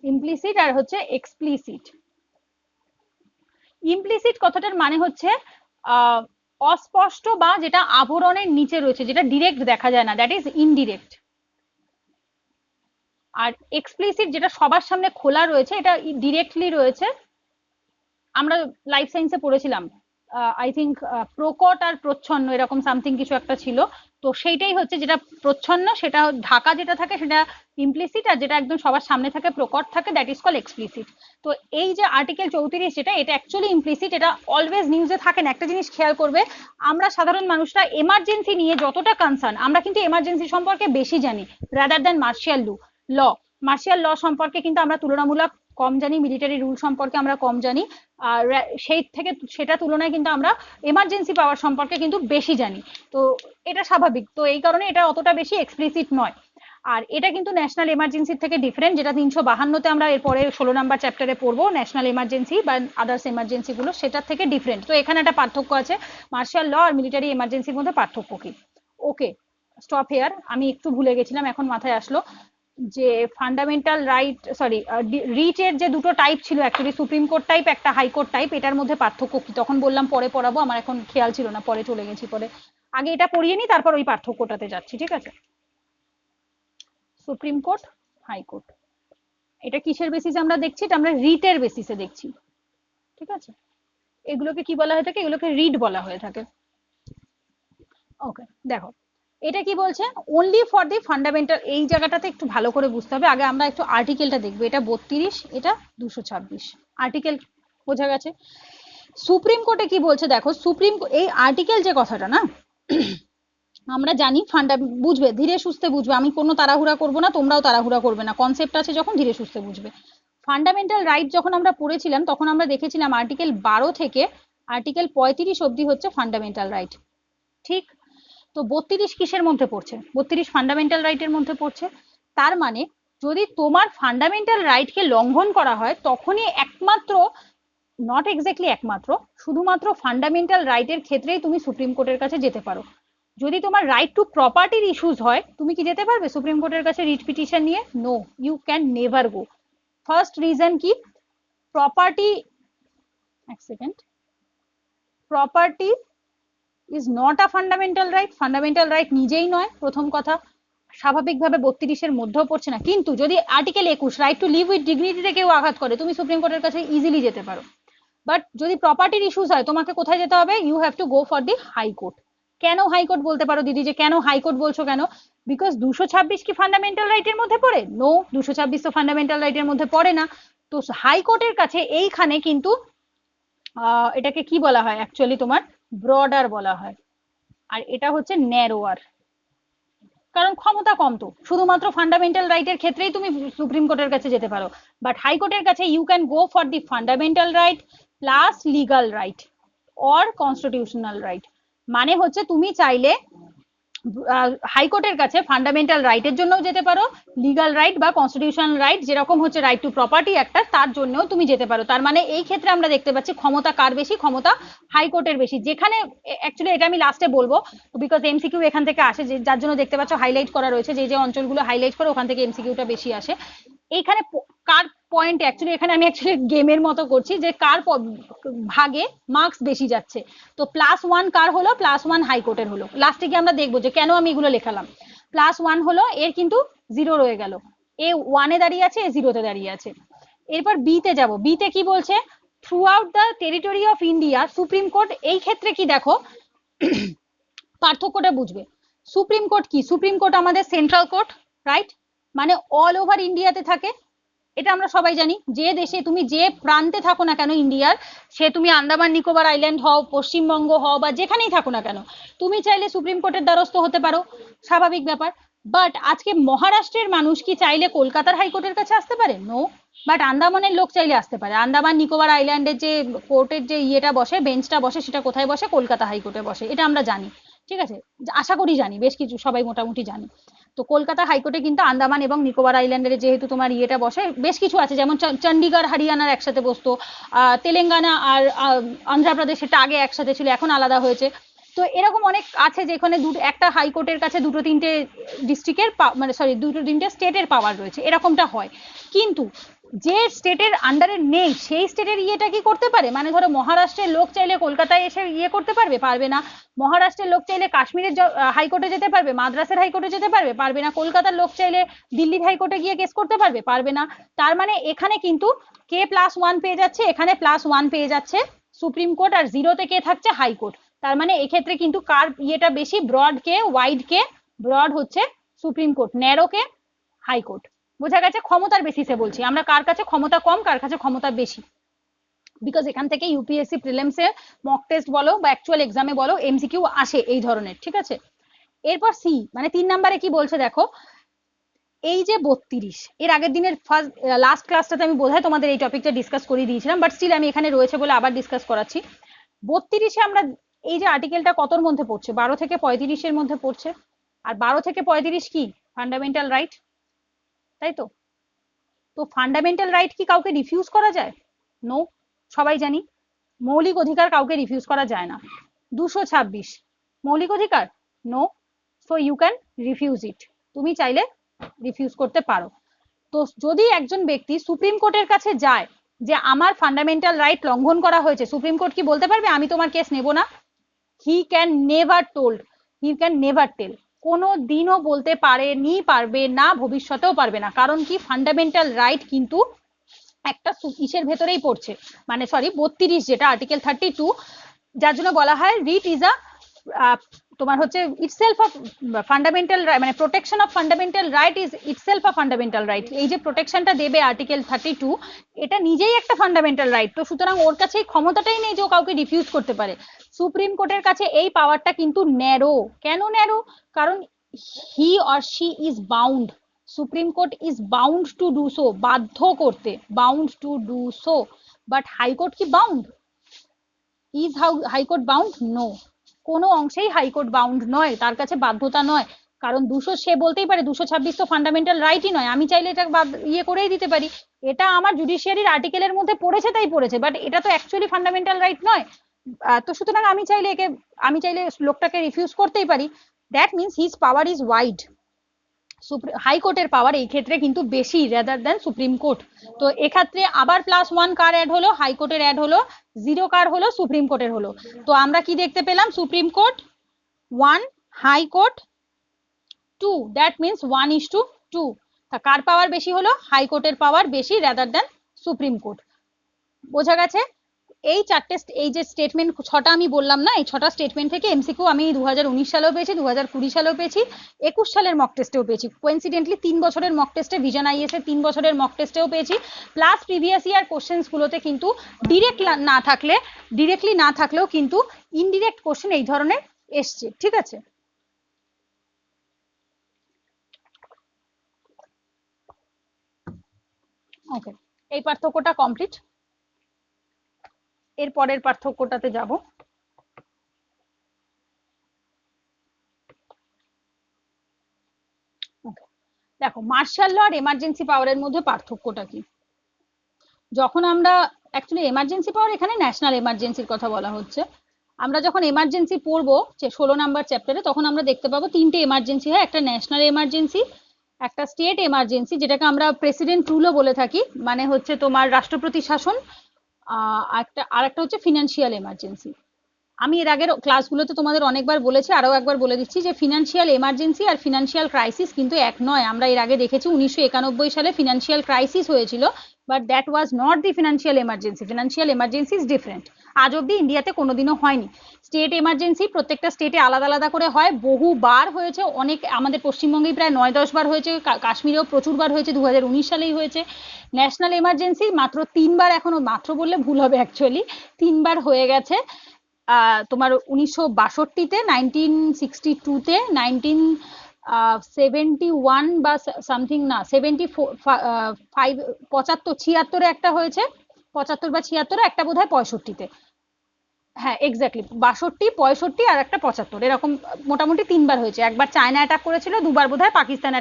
ইমপ্লিসিট আর হচ্ছে এক্সপ্লিসিট। ইমপ্লিসিট কথাটার মানে হচ্ছে অস্পষ্ট বা যেটা আবরণের নিচে রয়েছে, যেটা ডিরেক্ট দেখা যায় না, দ্যাট ইজ ইনডিরেক্ট। আর এক্সপ্লিসিট যেটা সবার সামনে খোলা রয়েছে, এটা ডিরেক্টলি রয়েছে। আমরা লাইফ সায়েন্সে পড়েছিলাম, আই থিঙ্ক প্রকট আর প্রচ্ছন্ন এরকম সামথিং কিছু একটা ছিল। তো সেইটাই হচ্ছে যেটা প্রচ্ছন্ন, সেটা ঢাকা যেটা থাকে সেটা ইমপ্লিসিট, আর যেটা একদম সবার সামনে থাকে প্রকট থাকে, দ্যাট ইজ কল এক্সপ্লিসিট। তো এই যে আর্টিকেল 34 যেটা, এটা অ্যাকচুয়ালি ইমপ্লিসিট, এটা অলওয়েজ নিউজে থাকে না। একটা জিনিস খেয়াল করবে, আমরা সাধারণ মানুষরা এমার্জেন্সি নিয়ে যতটা কনসার্ন, আমরা কিন্তু এমার্জেন্সি সম্পর্কে বেশি জানি rather than martial law. Martial law সম্পর্কে কিন্তু আমরা তুলনামূলক কম জানি, মিলিটারি রুল সম্পর্কে আমরা কম জানি, আর সেই থেকে সেটা তুলনায় কিন্তু আমরা এমার্জেন্সি পাওয়ার সম্পর্কে কিন্তু বেশি জানি। তো এটা স্বাভাবিক, তো এই কারণে এটা অতটা বেশি এক্সপ্লিসিট নয়। আর এটা কিন্তু ন্যাশনাল এমার্জেন্সির থেকে ডিফারেন্ট, যেটা 352-তে আমরা এরপরে 16 নাম্বার চ্যাপ্টারে পড়বো, ন্যাশনাল এমার্জেন্সি বা আদার্স এমার্জেন্সি গুলো, সেটার থেকে ডিফারেন্ট। তো এখানে একটা পার্থক্য আছে, মার্শাল ল আর মিলিটারি এমার্জেন্সির মধ্যে পার্থক্য কি। ওকে, স্টপ হেয়ার, আমি একটু ভুলে গেছিলাম, এখন মাথায় আসলো যে ফান্ডামেন্টাল রাইট, সরি, রিটের যে দুটো টাইপ ছিল, অ্যাকচুয়ালি সুপ্রিম কোর্ট টাইপ একটা হাইকোর্ট টাইপ, এটার মধ্যে পার্থক্য কি তখন বললাম পরে পড়াবো, আমার এখন খেয়াল ছিল না, পরে চলে গেছি পরে। আগে এটা পড়িয়ে নি, তারপর ওই পার্থক্যটাতে যাচ্ছি, ঠিক আছে। সুপ্রিম কোর্ট, হাইকোর্ট, এটা কিসের বেসিসে আমরা দেখছি, এটা আমরা রিটের বেসিসে দেখছি, ঠিক আছে। এগুলোকে কি বলা হয়ে থাকে, এগুলোকে রিট বলা হয়ে থাকে। ওকে, দেখো এটা কি বলছে, অনলি ফর দি ফান্ডামেন্টাল, এই জায়গাটাতে একটু ভালো করে বুঝতে হবে। আগে আমরা একটু আর্টিকেলটা দেখবো, এটা 32, এটা 226 আর্টিকেল, বোঝা গেছে। সুপ্রিম কোর্টে কি বলছে দেখো, সুপ্রিম এই আর্টিকেল যে কথাটা না, আমরা জানি বুঝবে ধীরে সুস্থে বুঝবে, আমি কোনো তাড়াহুড়া করবো না, তোমরাও তাড়াহুড়া করবে না, কনসেপ্ট আছে যখন ধীরে সুস্থে বুঝবে। ফান্ডামেন্টাল রাইট যখন আমরা পড়েছিলাম তখন আমরা দেখেছিলাম আর্টিকেল 12 থেকে আর্টিকেল 35 অব্দি হচ্ছে ফান্ডামেন্টাল রাইট, ঠিক। তো 32 কিসের মধ্যে পড়ছে, 32 ফান্ডামেন্টাল রাইটের মধ্যে পড়ছে। তার মানে যদি তোমার ফান্ডামেন্টাল রাইটকে লঙ্ঘন করা হয়, তখনই একমাত্র, নট এক্স্যাক্টলি একমাত্র, শুধুমাত্র ফান্ডামেন্টাল রাইটের ক্ষেত্রেই তুমি সুপ্রিম কোর্টের কাছে যেতে পারো। যদি তোমার রাইট টু প্রপার্টির ইস্যুস হয়, তুমি কি যেতে পারবে সুপ্রিম কোর্টের কাছে রিট পিটিশন নিয়ে? No, you can never go. First reason কি, প্রপার্টি, এক second, property is not a fundamental right, fundamental right নিজেই নয়, প্রথম কথা, স্বাভাবিকভাবে 32-এর মধ্যেও পড়ছে না। কিন্তু যদি article 21 right to live with ডিগনিটিতে কেউ আঘাত করে, তুমি সুপ্রিম কোর্টের কাছে ইজিলি যেতে পারো। বাট যদি প্রপার্টির ইস্যুস হয়, তোমাকে কোথায় যেতে হবে, you have to go for the high court. কেন হাইকোর্ট বলতে পারো দিদি, যে কেন হাইকোর্ট বলছো কেন, বিকজ 226 কি ফান্ডামেন্টাল রাইটের মধ্যে পড়ে? নো, 226 তো ফান্ডামেন্টাল রাইটের মধ্যে পড়ে না। তো হাইকোর্টের কাছে এইখানে কিন্তু এটাকে কি বলা হয়, অ্যাকচুয়ালি তোমার ব্রডার বলা হয়, আর এটা হচ্ছে ন্যারোয়ার, কারণ ক্ষমতা কম। তো শুধুমাত্র ফান্ডামেন্টাল রাইটের ক্ষেত্রেই তুমি সুপ্রিম কোর্টের কাছে যেতে পারো, বাট হাইকোর্টের কাছে you can go for the fundamental right plus legal right or constitutional right. মানে হচ্ছে তুমি চাইলে হাইকোর্টের কাছে ফান্ডামেন্টাল রাইটের জন্যও যেতে পারো, লিগাল রাইট বা কনস্টিটিউশনাল রাইট, যেরকম হচ্ছে রাইট টু প্রপার্টি একটা, তার জন্যও তুমি যেতে পারো। তার মানে এই ক্ষেত্রে আমরা দেখতে পাচ্ছি ক্ষমতা কার বেশি, ক্ষমতা হাইকোর্টের বেশি। যেখানে অ্যাকচুয়ালি এটা আমি লাস্টে বলবো, বিকজ এমসিকিউ এখান থেকে আসে, যার জন্য দেখতে পাচ্ছ হাইলাইট করা রয়েছে, যে যে অঞ্চলগুলো হাইলাইট করে ওখান থেকে এমসিকিউটা বেশি আসে। এইখানে কার পয়েন্ট, অ্যাকচুয়ালি এখানে আমি অ্যাকচুয়ালি গেমের মতো করছি, যে কার ভাগে মার্কস বেশি যাচ্ছে। তো +1 কার হলো, +1 হাইকোর্টের হলো। লাস্টে গিয়ে আমরা দেখবো যে কেন আমি এগুলো লেখালাম। +1 হলো, এর কিন্তু 0 রয়ে গেল, এ 1 এ দাঁড়িয়ে আছে, এ 0-তে দাঁড়িয়ে আছে। এরপর বিতে যাব, বিতে কি বলছে, through out the territory of India supreme court. এই ক্ষেত্রে কি দেখো, পার্থক্যটা বুঝবে। সুপ্রিম কোর্ট কি, সুপ্রিম কোর্ট আমাদের সেন্ট্রাল কোর্ট, রাইট, মানে অল ওভার ইন্ডিয়াতে থাকে। এটা আমরা সবাই জানি, যে দেশে তুমি যে প্রান্তে থাকো না কেন ইন্ডিয়ার, সে তুমি আন্দামান নিকোবর আইল্যান্ড হও, পশ্চিমবঙ্গ হও, বা যেখানেই থাকো না কেন, তুমি চাইলে সুপ্রিম কোর্টের দ্বারস্থ হতে পারো, স্বাভাবিক ব্যাপার। বাট আজকে মহারাষ্ট্রের মানুষ কি চাইলে কলকাতার হাইকোর্টের কাছে আসতে পারে? নো, বাট আন্দামানের লোক চাইলে আসতে পারে। আন্দামান নিকোবর আইল্যান্ডের যে কোর্টের যে ইয়েটা বসে, বেঞ্চটা বসে, সেটা কোথায় বসে? কলকাতা হাইকোর্টে বসে, এটা আমরা জানি, ঠিক আছে, আশা করি জানি, বেশ কিছু সবাই মোটামুটি জানি। তো কলকাতা হাইকোর্টে কিন্তু আন্দামান এবং নিকোবর আইল্যান্ডের যেহেতু তোমার ইয়েটা বসে, বেশ কিছু আছে, যেমন চণ্ডীগড় হরিয়ানার একসাথে বসতো, তেলেঙ্গানা আর অন্ধ্রপ্রদেশ, সেটা আগে একসাথে ছিল, এখন আলাদা হয়েছে। তো এরকম অনেক আছে যেখানে একটা হাইকোর্টের কাছে দুটো তিনটে ডিস্ট্রিক্টের মানে সরি দুটো তিনটে স্টেটের পাওয়ার রয়েছে, এরকমটা হয়। কিন্তু যে স্টেটের আন্ডারে নেই সেই স্টেটের ইয়েটা কি করতে পারে? মানে ধরো মহারাষ্ট্রের লোক চাইলে কলকাতায় এসে ইয়ে করতে পারবে? পারবে না। মহারাষ্ট্রের লোক চাইলে কাশ্মীরের হাইকোর্টে যেতে পারবে? মাদ্রাসের হাইকোর্টে যেতে পারবে? পারবে না। কলকাতার লোক চাইলে দিল্লির হাইকোর্টে গিয়ে কেস করতে পারবে? পারবে না। তার মানে এখানে কিন্তু কে +1 পেয়ে যাচ্ছে, এখানে +1 পেয়ে যাচ্ছে সুপ্রিম কোর্ট, আর জিরোতে কে থাকছে? হাইকোর্ট। তার মানে এক্ষেত্রে কিন্তু কার ইয়েটা বেশি? ব্রড কে? ওয়াইড কে? ব্রড হচ্ছে সুপ্রিম কোর্ট, ন্যারো কে? হাইকোর্ট। বোঝা গেছে? ক্ষমতার বেসিসে বলছি আমরা, কার কাছে ক্ষমতা কম, কার কাছে ক্ষমতা বেশি। বিকজ এখান থেকে ইউপিএসসি প্রিলিমসে মক টেস্ট বলো বা অ্যাকচুয়াল এক্সামে বলো, এমসিকিউ আসে এই ধরনের, ঠিক আছে। এরপর সি, মানে 3 নম্বরে কি বলছে দেখো, এই যে 32, এর আগের দিনের লাস্ট ক্লাসটাতে আমি বোধহয় তোমাদের এই টপিকটা ডিসকাস করে দিয়েছিলাম, বাট স্টিল আমি এখানে রয়েছে বলে আবার ডিসকাস করাচ্ছি। 32-এ আমরা এই যে আর্টিকেলটা কতর মধ্যে পড়ছে? 12 থেকে 35-এর মধ্যে পড়ছে। আর 12 থেকে 35 কি? ফান্ডামেন্টাল রাইট, তাই তো? তো ফান্ডামেন্টাল রাইট কি কাউকে রিফিউজ করা যায়? নো, সবাই জানি মৌলিক অধিকার কাউকে রিফিউজ করা যায় না। 226 মৌলিক অধিকার? No, so you can refuse it, তুমি চাইলে রিফিউজ করতে পারো। তো যদি একজন ব্যক্তি সুপ্রিম কোর্টের কাছে যায় যে আমার ফান্ডামেন্টাল রাইট লঙ্ঘন করা হয়েছে, সুপ্রিম কোর্ট কি বলতে পারবে আমি তোমার কেস নেব না? He can never told, he can never tell, কোনো দিনও বলতে পারেনি, পারবে না, ভবিষ্যতেও পারবে না। কারণ কি? ফান্ডামেন্টাল রাইট কিন্তু একটা ইসের ভেতরেই পড়ছে, মানে সরি 32, যেটা আর্টিকেল 32, যার জন্য বলা হয় রিট ইজ আ তোমার হচ্ছে ইটসেলফ অফ ফান্ডামেন্টাল, মানে protection of fundamental right is itself a fundamental right. এই যে প্রোটেকশনটা দেবে আর্টিকেল 32, এটা নিজেই একটা ফান্ডামেন্টাল রাইট। তো সুতরাং ওর কাছে এই ক্ষমতাটাই নেই যে ও কাউকে রিফিউজ করতে পারে। সুপ্রিম কোর্টের কাছে এই পাওয়ারটা কিন্তু ন্যারো। কেন ন্যারো? কারণ he or she is bound, supreme court is bound to do so, বাধ্য করতে, bound to do so. But high court কি bound? Is high court bound? No, কোনো অংশেই হাইকোর্ট বাউন্ড নয়, তার কাছে বাধ্যতা নয়। কারণ সে বলতেই পারে 226 তো ফান্ডামেন্টাল রাইটই নয়, আমি চাইলে এটা ইয়ে করেই দিতে পারি, এটা আমার জুডিশিয়ারির আর্টিকেলের মধ্যে পড়েছে তাই পড়েছে, বাট এটা তো অ্যাকচুয়ালি ফান্ডামেন্টাল রাইট নয়। তো সুতরাং আমি চাইলে লোকটাকে রিফিউজ করতেই পারি। That means his power is wide. হাইকোর্টের পাওয়ার এই ক্ষেত্রে কিন্তু বেশি রাদার দ্যান সুপ্রিম কোর্ট। তো এক্ষেত্রে আবার +1 কার অ্যাড হলো? হাইকোর্টের অ্যাড হলো। 0 কার হলো? সুপ্রিম কোর্টের হলো। তো আমরা কি দেখতে পেলাম? Supreme court 1, high court 2, that means 1:2। তা কার পাওয়ার বেশি হলো? হাইকোর্টের পাওয়ার বেশি রাদার দ্যান সুপ্রিম কোর্ট। বোঝা গেছে? এই চারটে, এই যে স্টেটমেন্ট 6টা আমি বললাম না, এই 6টা স্টেটমেন্ট থেকে এমসিকিউ আমি 2019 সালেও পেয়েছি, 2020 সালেও পেয়েছি, 21 সালের মক টেস্টেও পেয়েছি। কোইন্সিডেন্টলি 3 বছরের মক টেস্টে, ভিশন আইএস এর 3 বছরের মক টেস্টেও পেয়েছি। প্লাস প্রিভিয়াস ইয়ার কোশ্চেন্স গুলোতে কিন্তু ডিরেক্টলি না থাকলেও কিন্তু ইনডিরেক্ট কোশ্চেন এই ধরনের এসছে, ঠিক আছে। ওকে, এই পার্থক্যটা কমপ্লিট। এর পরের পার্থক্যটাতে যাব। দেখো, মার্শাল ল আর এমার্জেন্সি পাওয়ারের মধ্যে পার্থক্যটা কি? যখন আমরা অ্যাকচুয়ালি এমার্জেন্সি পাওয়ার, এখানে ন্যাশনাল এমার্জেন্সির কথা বলা হচ্ছে। আমরা যখন এমার্জেন্সি পড়বো 16 নাম্বার চ্যাপ্টারে, তখন আমরা দেখতে পাবো 3টে এমার্জেন্সি হয়, একটা ন্যাশনাল এমার্জেন্সি, একটা স্টেট এমার্জেন্সি যেটাকে আমরা প্রেসিডেন্ট রুলও বলে থাকি, মানে হচ্ছে তোমার রাষ্ট্রপতি শাসন, আর একটা হচ্ছে ফিনান্সিয়াল এমার্জেন্সি। আমি এর আগের ক্লাসগুলোতে তোমাদের অনেকবার বলেছি, আরো একবার বলে দিচ্ছি যে ফিনান্সিয়াল এমার্জেন্সি আর ফিনান্সিয়াল ক্রাইসিস কিন্তু এক নয়। আমরা এর আগে দেখেছি 1991 সালে ফিনান্সিয়াল ক্রাইসিস হয়েছিল, but that was not the financial emergency. Financial emergency is different. আজ অব্দি ইন্ডিয়াতে কোনোদিনও হয়নি। স্টেট এমার্জেন্সি প্রত্যেকটা স্টেটে আলাদা আলাদা করে হয়, বহুবার হয়েছে, অনেক, আমাদের পশ্চিমবঙ্গে প্রায় 9-10 বার হয়েছে, কাশ্মীরেও প্রচুর বার হয়েছে, 2019 সালেই হয়েছে। ন্যাশনাল এমার্জেন্সি মাত্র 3 বার, এখনো মাত্র বললে ভুল হবে, অ্যাকচুয়ালি 3 বার হয়ে গেছে। তোমার 1962-তে, 1962-তে, 71 বা সামথিং, না 75, 75 76 একটা হয়েছে, 75 বা 76, একটা বোধহয় 65-তে। হ্যাঁ এক্স্যাক্টলি, 62, 65 আর একটা 75, এরকম মোটামুটি 3বার হয়েছে। একবার চায়না অ্যাটাক করেছিল, দুবার বোধহয় পাকিস্তান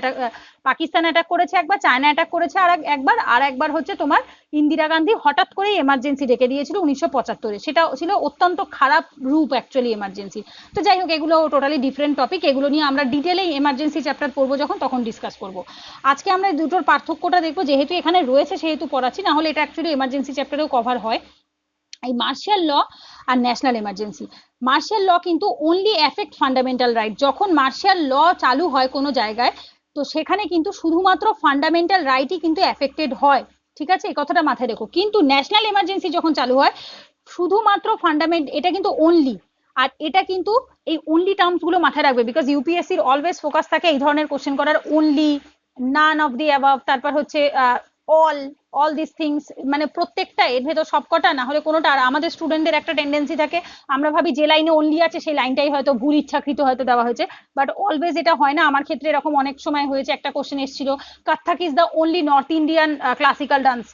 অ্যাটাক করেছে, একবার চায়না অ্যাটাক করেছে আর একবার হচ্ছে তোমার ইন্দিরা গান্ধী হঠাৎ করেই এমার্জেন্সি ডেকে দিয়েছিল 1975-এ। সেটা ছিল অত্যন্ত খারাপ রূপ অ্যাকচুয়ালি এমার্জেন্সি। তো যাই হোক, এগুলো টোটালি ডিফারেন্ট টপিক, এগুলো নিয়ে আমরা ডিটেলে এমার্জেন্সি চ্যাপ্টার পড়বো যখন, তখন ডিসকাস করবো। আজকে আমরা দুটোর পার্থক্যটা দেখবো, যেহেতু এখানে রয়েছে সেহেতু পড়াচ্ছি, না হলে এটা অ্যাকচুয়ালি এমার্জেন্সি চ্যাপ্টারেও কভার হয়। এই মার্শাল ল আর ন্যাশনাল এমার্জেন্সি। মার্শাল ল কিন্তু অনলি এফেক্ট ফান্ডামেন্টাল রাইট। যখন মার্শাল ল চালু হয় কোনো জায়গায়, তো সেখানে কিন্তু শুধুমাত্র ফান্ডামেন্টাল রাইটই কিন্তু এফেক্টেড হয়, ঠিক আছে, এই কথাটা মাথায় রেখো। কিন্তু ন্যাশনাল এমার্জেন্সি যখন চালু হয়, শুধুমাত্র এটা কিন্তু অনলি, আর এটা কিন্তু এই অনলি টার্মস গুলো মাথায় রাখবে, বিকজ ইউপিএসসির অলওয়েজ ফোকাস থাকে এই ধরনের কোশ্চেন করার। Only, none of the above, তারপর হচ্ছে অল দিস থিংস, মানে প্রত্যেকটা এর ভেতর সবকটা না হলে কোনোটা। আর আমাদের স্টুডেন্টদের একটা টেন্ডেন্সি থাকে, আমরা ভাবি যে লাইনে অনলি আছে সেই লাইনটাই হয়তো ভুল ইচ্ছাকৃত হয়তো দেওয়া হয়েছে, বাট অলওয়েজ এটা হয় না। আমার ক্ষেত্রে এরকম অনেক সময় হয়েছে, একটা কোশ্চেন এসেছিল, Kathak is the only north Indian classical dance.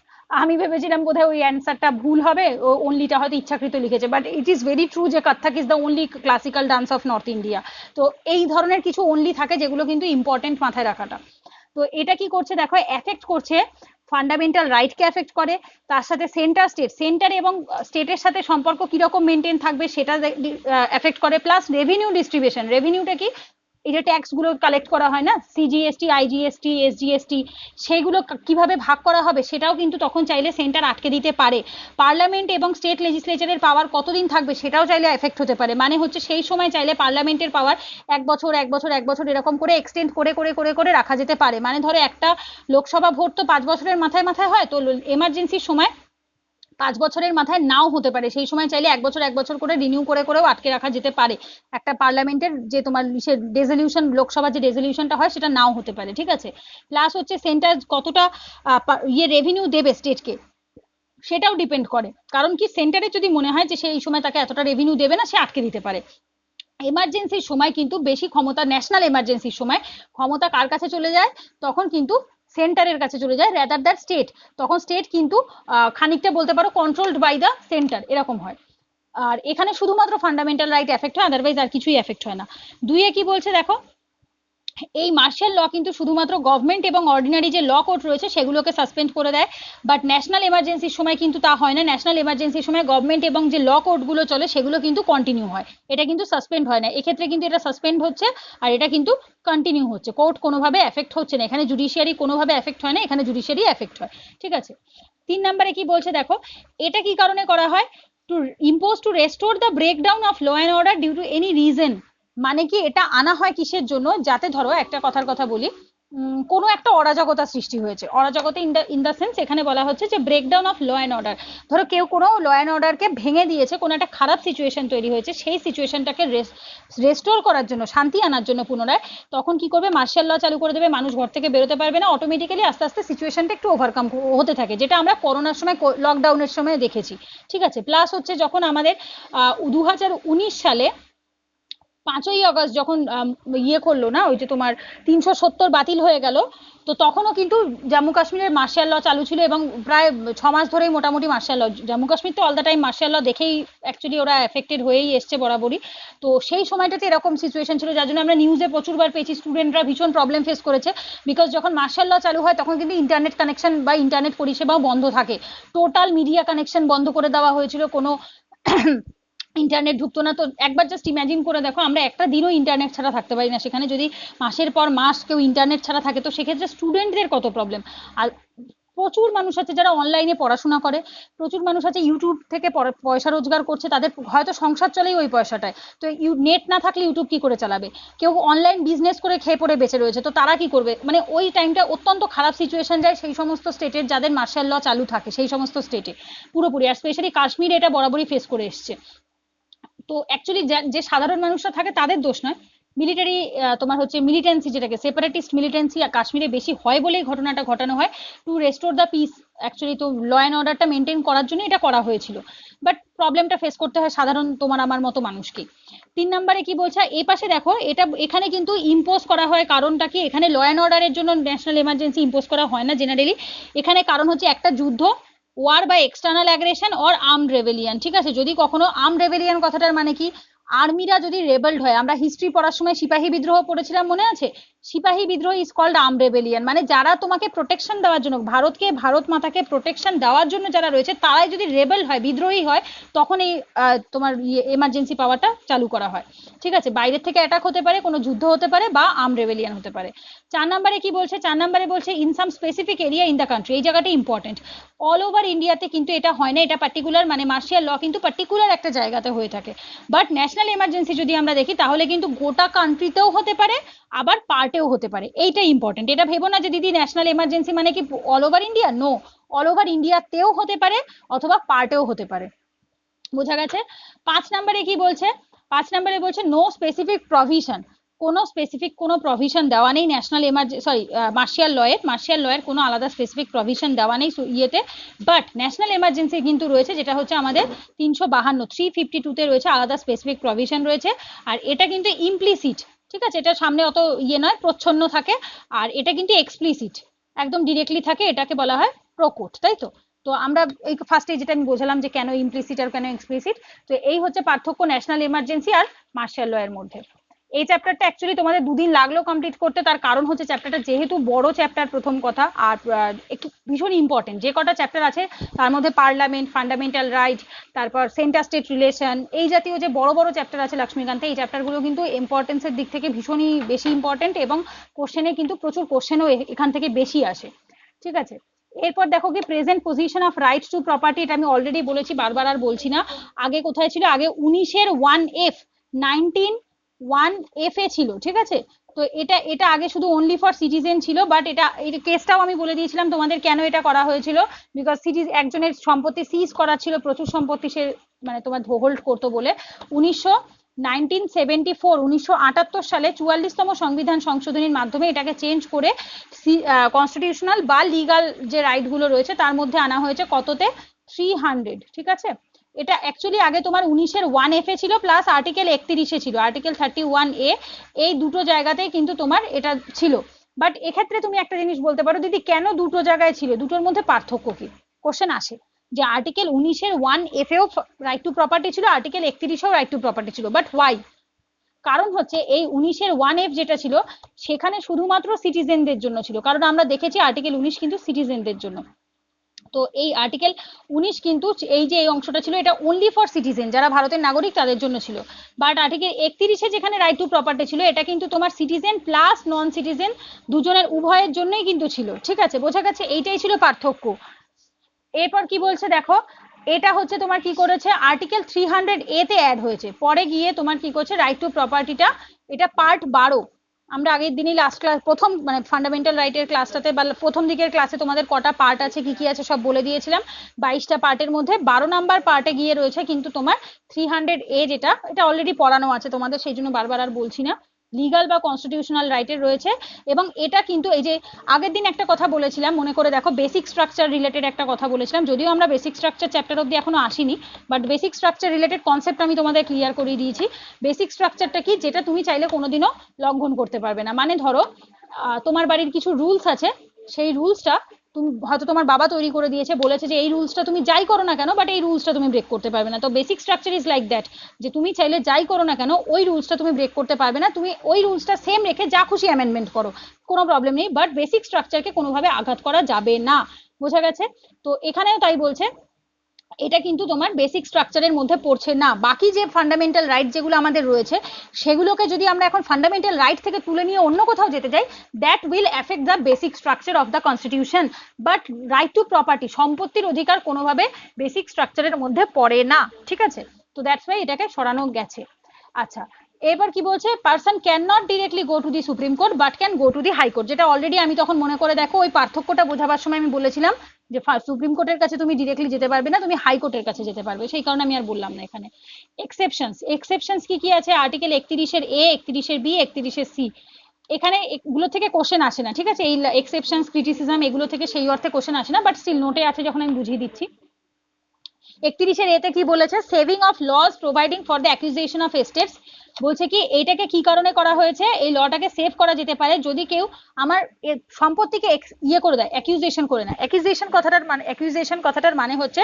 আমি ভেবেছিলাম বোধহয় ওই অ্যান্সারটা ভুল হবে, ও অনলিটা হয়তো ইচ্ছাকৃত লিখেছে, but it is very true যে Kathak is the only classical dance of north India. তো এই ধরনের কিছু অনলি থাকে যেগুলো কিন্তু ইম্পর্টেন্ট মাথায় রাখাটা। তো এটা কি করছে দেখো, এফেক্ট করছে ফান্ডামেন্টাল রাইটকে এফেক্ট করে, তার সাথে সেন্টার এবং স্টেটের সাথে সম্পর্ক কিরকম মেনটেন থাকবে সেটা এফেক্ট করে, প্লাস রেভিনিউ ডিস্ট্রিবিউশন। রেভিনিউটা কি, এই যে ট্যাক্স গুলো কালেক্ট করা হয় না, সিজিএসটি, আইজিএসটি, এসজিএসটি, সেগুলো কিভাবে ভাগ করা হবে সেটাও কিন্তু তখন চাইলে সেন্টার আটকে দিতে পারে। পার্লামেন্ট এবং স্টেট লেজিসলেচারের পাওয়ার কতদিন থাকবে সেটাও চাইলে এফেক্ট হতে পারে। মানে হচ্ছে সেই সময় চাইলে পার্লামেন্টের পাওয়ার 1 বছর এরকম করে এক্সটেন্ড করে রাখা যেতে পারে। মানে ধরো একটা লোকসভা ভোট তো 5 বছরের মাথায় মাথায় হয়, তো এমার্জেন্সির সময় 5 বছরের মাথায় নাও হতে পারে, সেই সময় চাইলে 1 বছর করে রিনিউ করেও আটকে রাখা যেতে পারে। একটা পার্লামেন্টের যে তোমার রেজলিউশন, লোকসভার যে রেজলিউশনটা হয় সেটা নাও হতে পারে, ঠিক আছে। প্লাস হচ্ছে সেন্টার কতটা রেভিনিউ দেবে স্টেটকে সেটাও ডিপেন্ড করে, কারণ কি সেন্টারে যদি মনে হয় যে সেই সময় তাকে এতটা রেভিনিউ দেবে না, সে আটকে দিতে পারে। এমার্জেন্সির সময় কিন্তু বেশি ক্ষমতা, ন্যাশনাল এমার্জেন্সির সময় ক্ষমতা কার কাছে চলে যায়, তখন কিন্তু সেন্টারের কাছে চলে যায় রেদার দ্যাট স্টেট। তখন স্টেট কিন্তু খানিকটা বলতে পারো কন্ট্রোলড বাই দ্য সেন্টার, এরকম হয়। আর এখানে শুধুমাত্র ফান্ডামেন্টাল রাইট এফেক্ট হয়, আদারওয়াইজ আর কিছুই এফেক্ট হয় না। 2 কি বলছে দেখো, এই মার্শাল ল কিন্তু শুধুমাত্র গভর্নমেন্ট এবং অর্ডিনারি যে ল কোড রয়েছে সেগুলোকে সাসপেন্ড করে দেয়, বাট ন্যাশনাল এমার্জেন্সির সময় কিন্তু তা হয় না। ন্যাশনাল এমার্জেন্সির সময় গভর্নমেন্ট এবং যে ল কোডগুলো চলে সেগুলো কিন্তু কন্টিনিউ হয়, এটা কিন্তু সাসপেন্ড হয় না। এক্ষেত্রে কিন্তু এটা সাসপেন্ড হচ্ছে, আর এটা কিন্তু কন্টিনিউ হচ্ছে। কোর্ট কোনোভাবে এফেক্ট হচ্ছে না, এখানে জুডিশিয়ারি কোনোভাবে এফেক্ট হয় না, এখানে জুডিশিয়ারি এফেক্ট হয়, ঠিক আছে। 3 নম্বরে কি বলছে দেখো, এটা কি কারণে করা হয়, to impose to restore the breakdown of law and order due to any reason. মানে কি এটা আনা হয় কিসের জন্য, যাতে ধরো একটা কথার কথা বলি, কোনো একটা অরাজকতা সৃষ্টি হয়েছে, অরাজকতা ইন দ্য সেন্স এখানে বলা হচ্ছে যে breakdown of law and order. ধরো কেউ কোনো ল অ্যান্ড অর্ডারকে ভেঙে দিয়েছে, কোনো একটা খারাপ সিচুয়েশন তৈরি হয়েছে, সেই সিচুয়েশনটাকে রেস্টোর করার জন্য, শান্তি আনার জন্য পুনরায়, তখন কি করবে, মার্শাল ল চালু করে দেবে, মানুষ ঘর থেকে বেরোতে পারবে না, অটোমেটিক্যালি আস্তে আস্তে সিচুয়েশনটা একটু ওভারকাম হতে থাকে, যেটা আমরা করোনার সময়, লকডাউনের সময় দেখেছি, ঠিক আছে। প্লাস হচ্ছে যখন আমাদের 2019 সালে 5ই আগস্ট যখন ইয়ে করলো না, ওই যে তোমার 370 বাতিল হয়ে গেল, তো তখনও কিন্তু জম্মু কাশ্মীরের মার্শাল ল চালু ছিল, এবং প্রায় 6 মাস ধরেই মোটামুটি মার্শাল ল, জম্মু কাশ্মীর তো all the time martial law দেখেই অ্যাকচুয়ালি ওরা এফেক্টেড হয়েই এসছে বরাবরই। তো সেই সময়টাতে এরকম সিচুয়েশন ছিল, যার জন্য আমরা নিউজে প্রচুরবার পেয়েছি, স্টুডেন্টরা ভীষণ প্রবলেম ফেস করেছে, বিকজ যখন মার্শাল ল চালু হয় তখন কিন্তু ইন্টারনেট কানেকশন বা ইন্টারনেট পরিষেবাও বন্ধ থাকে, টোটাল মিডিয়া কানেকশন বন্ধ করে দেওয়া হয়েছিল, কোনো ইন্টারনেট ঢুকতো না। তো একবার জাস্ট ইম্যাজিন করে দেখো, আমরা একটা দিনও ইন্টারনেট ছাড়া থাকতে পারি না, সেখানে যদি মাসের পর মাস কেউ ইন্টারনেট ছাড়া থাকে, তো সেক্ষেত্রে স্টুডেন্টদের কত প্রবলেম। আর প্রচুর মানুষ আছে যারা অনলাইনে পড়াশোনা করে, প্রচুর মানুষ আছে ইউটিউব থেকে পয়সা রোজগার করছে, তাদের হয়তো সংসার চলেই ওই পয়সাটায়, তো নেট না থাকলে ইউটিউব কি করে চালাবে, কেউ অনলাইন বিজনেস করে খেয়ে পড়ে বেঁচে রয়েছে, তো তারা কি করবে। মানে ওই টাইমটা অত্যন্ত খারাপ সিচুয়েশন যায় সেই সমস্ত স্টেটের যাদের মার্শাল ল চালু থাকে, সেই সমস্ত স্টেটে পুরোপুরি, আর স্পেশালি কাশ্মীরে এটা বরাবরই ফেস করে এসছে। তো অ্যাকচুয়ালি যে সাধারণ মানুষরা থাকে তাদের দোষ নয়, মিলিটারি তোমার হচ্ছে মিলিটেন্সি, যেটাকে সেপারেটিস্ট মিলিটেন্সি কাশ্মীরে বেশি হয় বলেই ঘটনাটা ঘটানো হয়, two restore the piece. Actually তো ল অ্যান্ড অর্ডারটা মেনটেন করার জন্য এটা করা হয়েছিল, বাট প্রবলেমটা ফেস করতে হয় সাধারণ তোমার আমার মতো মানুষকে। 3 নম্বরে কি বলছে, এই পাশে দেখো, এটা এখানে কিন্তু ইম্পোজ করা হয়, কারণটা কি, এখানে ল অ্যান্ড অর্ডারের জন্য ন্যাশনাল এমার্জেন্সি ইম্পোজ করা হয় না জেনারেলি। এখানে কারণ হচ্ছে একটা যুদ্ধ, ওয়ার বা external aggression or armed rebellion, ঠিক আছে। যদি কখনো আর্মড রেবেলিয়ান কথাটার মানে কি, আর্মিরা যদি রেবেলড হয়, আমরা হিস্ট্রি পড়ার সময় সিপাহী বিদ্রোহ পড়েছিলাম, মনে আছে? সিপাহী বিদ্রোহ ইজ কল্ড আর্মড রেবেলিয়ান, মানে যারা তোমাকে প্রোটেকশন দেওয়ার জন্য, ভারতকে, ভারত মাতাকে প্রোটেকশন দেওয়ার জন্য যারা রয়েছে, তারাই যদি রেবেল হয়, বিদ্রোহী হয়, তখন এই তোমার এমার্জেন্সি পাওয়ারটা চালু করা হয়, ঠিক আছে। বাইরের থেকে অ্যাটাক হতে পারে, কোনো যুদ্ধ হতে পারে, বা আর্মড রেবেলিয়ান হতে পারে। 4 নম্বরে কি বলছে, 4 নম্বরে বলছে in some specific area in the country, এই জায়গাটা ইম্পর্টেন্ট। অল ওভার ইন্ডিয়াতে কিন্তু এটা হয় না, এটা পার্টিকুলার, মানে মার্শিয়াল ল কিন্তু পার্টিকুলার একটা জায়গাতে হয়ে থাকে। বাট ন্যাশনাল এমার্জেন্সি যদি আমরা দেখি, তাহলে কিন্তু গোটা কান্ট্রিতেও হতে পারে, আবার পার্টেও হতে পারে। এইটা ইম্পর্টেন্ট, এটা ভেবো না যে দিদি ন্যাশনাল এমার্জেন্সি মানে কি all over India, no, all over ইন্ডিয়াতেও হতে পারে অথবা পার্টেও হতে পারে, বোঝা গেছে। 5 নম্বরে কি বলছে, 5 নম্বরে বলছে নো স্পেসিফিক প্রভিশন, কোনো স্পেসিফিক কোনো প্রভিশন দেওয়া নেই ন্যাশনাল এমার্জেন্সি, সরি, মার্শিয়াল লয়ের কোনো আলাদা স্পেসিফিক প্রভিশন দেওয়া নেই ইয়েতে। বাট ন্যাশনাল এমার্জেন্সি কিন্তু রয়েছে, যেটা হচ্ছে আমাদের 352 রয়েছে, আলাদা স্পেসিফিক প্রভিশন রয়েছে। আর এটা কিন্তু ইমপ্লিসিট, ঠিক আছে, এটা সামনে অত ইয়ে নয়, প্রচ্ছন্ন থাকে। আর এটা কিন্তু এক্সপ্লিসিট, একদম ডিরেক্টলি থাকে, এটাকে বলা হয় প্রোকোট, তাই তো। তো আমরা এই ফার্স্টে যেটা আমি বোঝালাম যে কেন ইমপ্লিসিট আর কেন এক্সপ্লিসিট, তো এই হচ্ছে পার্থক্য ন্যাশনাল এমার্জেন্সি আর মার্শাল ল এর মধ্যে। এই চ্যাপ্টারটা অ্যাকচুয়ালি তোমাদের 2 দিন লাগলো কমপ্লিট করতে, তার কারণ হচ্ছে চ্যাপ্টারটা যেহেতু বড় চ্যাপ্টার, প্রথম কথা, আর একটু ভীষণ ইম্পর্টেন্ট। যে কটা চ্যাপ্টার আছে তার মধ্যে পার্লামেন্ট, ফান্ডামেন্টাল রাইট, তারপর সেন্টার স্টেট রিলেশন, এই জাতীয় যে বড় বড় চ্যাপ্টার আছে লক্ষ্মীকান্তে, এই চ্যাপ্টারগুলো কিন্তু ইম্পর্টেন্সের দিক থেকে ভীষণই বেশি ইম্পর্টেন্ট, এবং কোশ্চেনে কিন্তু প্রচুর কোশ্চেনও এখান থেকে বেশি আসে, ঠিক আছে। এরপর দেখো কি present position of right two property, এটা আমি অলরেডি বলেছি, বারবার আর বলছি না। আগে কোথায় ছিল, আগে 19-এর 1F, 19(1)(f) এ ছিল, ঠিক আছে। তো এটা এটা আগে শুধু অনলি ফর সিটিজেন ছিল, বাট এটা এই কেসটাও আমি বলে দিয়েছিলাম তোমাদের কেন এটা করা হয়েছিল, বিকজ একজনের সম্পত্তি সিজ করা ছিল, প্রচুর সম্পত্তি সে মানে তোমার হোল্ড করতো বলে। 1974 সালে 44তম সংবিধান সংশোধনীর মাধ্যমে এটাকে চেঞ্জ করে কনস্টিটিউশনাল বা লিগাল যে রাইট গুলো রয়েছে তার মধ্যে আনা হয়েছে, কততে, 300, ঠিক আছে। এটা অ্যাকচুয়ালি আগে তোমার 19-এর 1F এ ছিল, প্লাস আর্টিকেল 31-এ ছিল, আর্টিকেল 31A, এই দুটো জায়গাতেই কিন্তু তোমার এটা ছিল। বাট এক্ষেত্রে তুমি একটা জিনিস বলতে পারো, দিদি কেন দুটো জায়গায় ছিল, দুটোর মধ্যে পার্থক্য কি, কোশ্চেন আসে যে আর্টিকেল 19-এর 1F এও রাইট টু প্রপার্টি ছিল, আর্টিকেল 31-এও রাইট টু প্রপার্টি ছিল, বাট ওয়াই? কারণ হচ্ছে এই 19-এর 1F যেটা ছিল সেখানে শুধুমাত্র সিটিজেনদের জন্য ছিল, কারণ আমরা দেখেছি আর্টিকেল 19 কিন্তু সিটিজেনদের জন্য। তো এই আর্টিকেল 19 কিন্তু এই যে এই অংশটা ছিল, এটা অনলি ফর সিটিজেন, যারা ভারতের নাগরিক তাদের জন্য ছিল। বাট আর্টিকেল 31-এ যেখানে রাইট টু প্রপার্টি ছিল, এটা কিন্তু তোমার সিটিজেন প্লাস নন সিটিজেন দুজনের উভয়ের জন্যই কিন্তু ছিল, ঠিক আছে, বোঝা গেছে, এইটাই ছিল পার্থক্য। এরপর কি বলছে দেখো, এটা হচ্ছে তোমার কি করেছে, আর্টিকেল 300A তে অ্যাড হয়েছে, পরে গিয়ে তোমার কি করছে, রাইট টু প্রপার্টিটা, এটা পার্ট 12, আমরা আগের দিনই লাস্ট ক্লাস, প্রথম মানে ফান্ডামেন্টাল রাইটের ক্লাসটাতে বা প্রথম দিকের ক্লাসে তোমাদের কটা পার্ট আছে, কি কি আছে সব বলে দিয়েছিলাম। 22টা পার্টের মধ্যে 12 নাম্বার পার্টে গিয়ে রয়েছে কিন্তু তোমার 300A, যেটা এটা অলরেডি পড়ানো আছে তোমাদের, সেই জন্য বারবার আর বলছি না, লিগাল বা কনস্টিটিউশনাল রাইটের রয়েছে। এবং এটা কিন্তু এই যে আগের দিন একটা কথা বলেছিলাম, মনে করে দেখো, বেসিক স্ট্রাকচার রিলেটেড একটা কথা বলেছিলাম, যদিও আমরা বেসিক স্ট্রাকচার চ্যাপ্টার অব্দি এখনো আসিনি, but basic structure related concept আমি তোমাদের ক্লিয়ার করে দিয়েছি। বেসিক স্ট্রাকচারটা কি, যেটা তুমি চাইলে কোনোদিনও লঙ্ঘন করতে পারবে না, মানে ধরো তোমার বাড়ির কিছু রুলস আছে, সেই রুলসটা তুমি হয়তো তোমার বাবা তৈরি করে দিয়েছে, বলেছে যে এই রুলসটা তুমি যাই করো না কেন, বাট এই রুলসটা তুমি ব্রেক করতে পারবে না। তো basic structure is like that, যে তুমি চাইলে যাই করো না কেন ওই রুলসটা তুমি ব্রেক করতে পারবে না, তুমি ওই রুলসটা সেম রেখে যা খুশি অ্যামেন্ডমেন্ট করো, কোনো প্রবলেম নেই, বাট বেসিক স্ট্রাকচারকে কোনোভাবে আঘাত করা যাবে না, বোঝা গেছে। তো এখানেও তাই বলছে, এটা কিন্তু তোমার বেসিক স্ট্রাকচারের মধ্যে পড়ছে না। বাকি যে ফান্ডামেন্টাল রাইট যেগুলো আমাদের রয়েছে, সেগুলোকে যদি আমরা এখন ফান্ডামেন্টাল রাইট থেকে তুলে নিয়ে অন্য কোথাও যেতে যাই, that will effect the basic structure of the constitution. But right two property, সম্পত্তির অধিকার, কোনোভাবে বেসিক স্ট্রাকচারের মধ্যে পড়ে না, ঠিক আছে। তো দ্যাটস ওয়াই এটাকে সরানো গেছে। আচ্ছা, এবার কি বলছে, person can not directly go to the supreme court but can go to the high court, যেটা অলরেডি আমি তখন মনে করে দেখো ওই পার্থক্যটা বোঝাবার সময় আমি বলেছিলাম যে সুপ্রিম কোর্টের কাছে তুমি ডিরেক্টলি যেতে পারবে না, তুমি হাইকোর্টের কাছে যেতে পারবে, সেই কারণে আমি আর বললাম না এখানে। এক্সেপশনস কি কি আছে, আর্টিকেল 31-এর A, 31-এর B, 31-এর C, এখানে এগুলো থেকে কোশ্চেন আসে না, ঠিক আছে, এই এক্সেপশনস, ক্রিটিসিজম, এগুলো থেকে সেই অর্থে কোশ্চেন আসে না, বাট স্টিল নোটে আছে যখন আমি বুঝিয়ে দিচ্ছি। 31 এতে কি বলেছে, saving of laws providing for the acquisition of estates, বলছে কি এইটাকে কি কারণে করা হয়েছে, এই লটাকে সেভ করা যেতে পারে যদি কেউ আমার সম্পত্তিকে ইয়ে করে দেয়, অ্যাকিউজেশন করে নেয়। অ্যাকিউজেশন কথাটার মানে হচ্ছে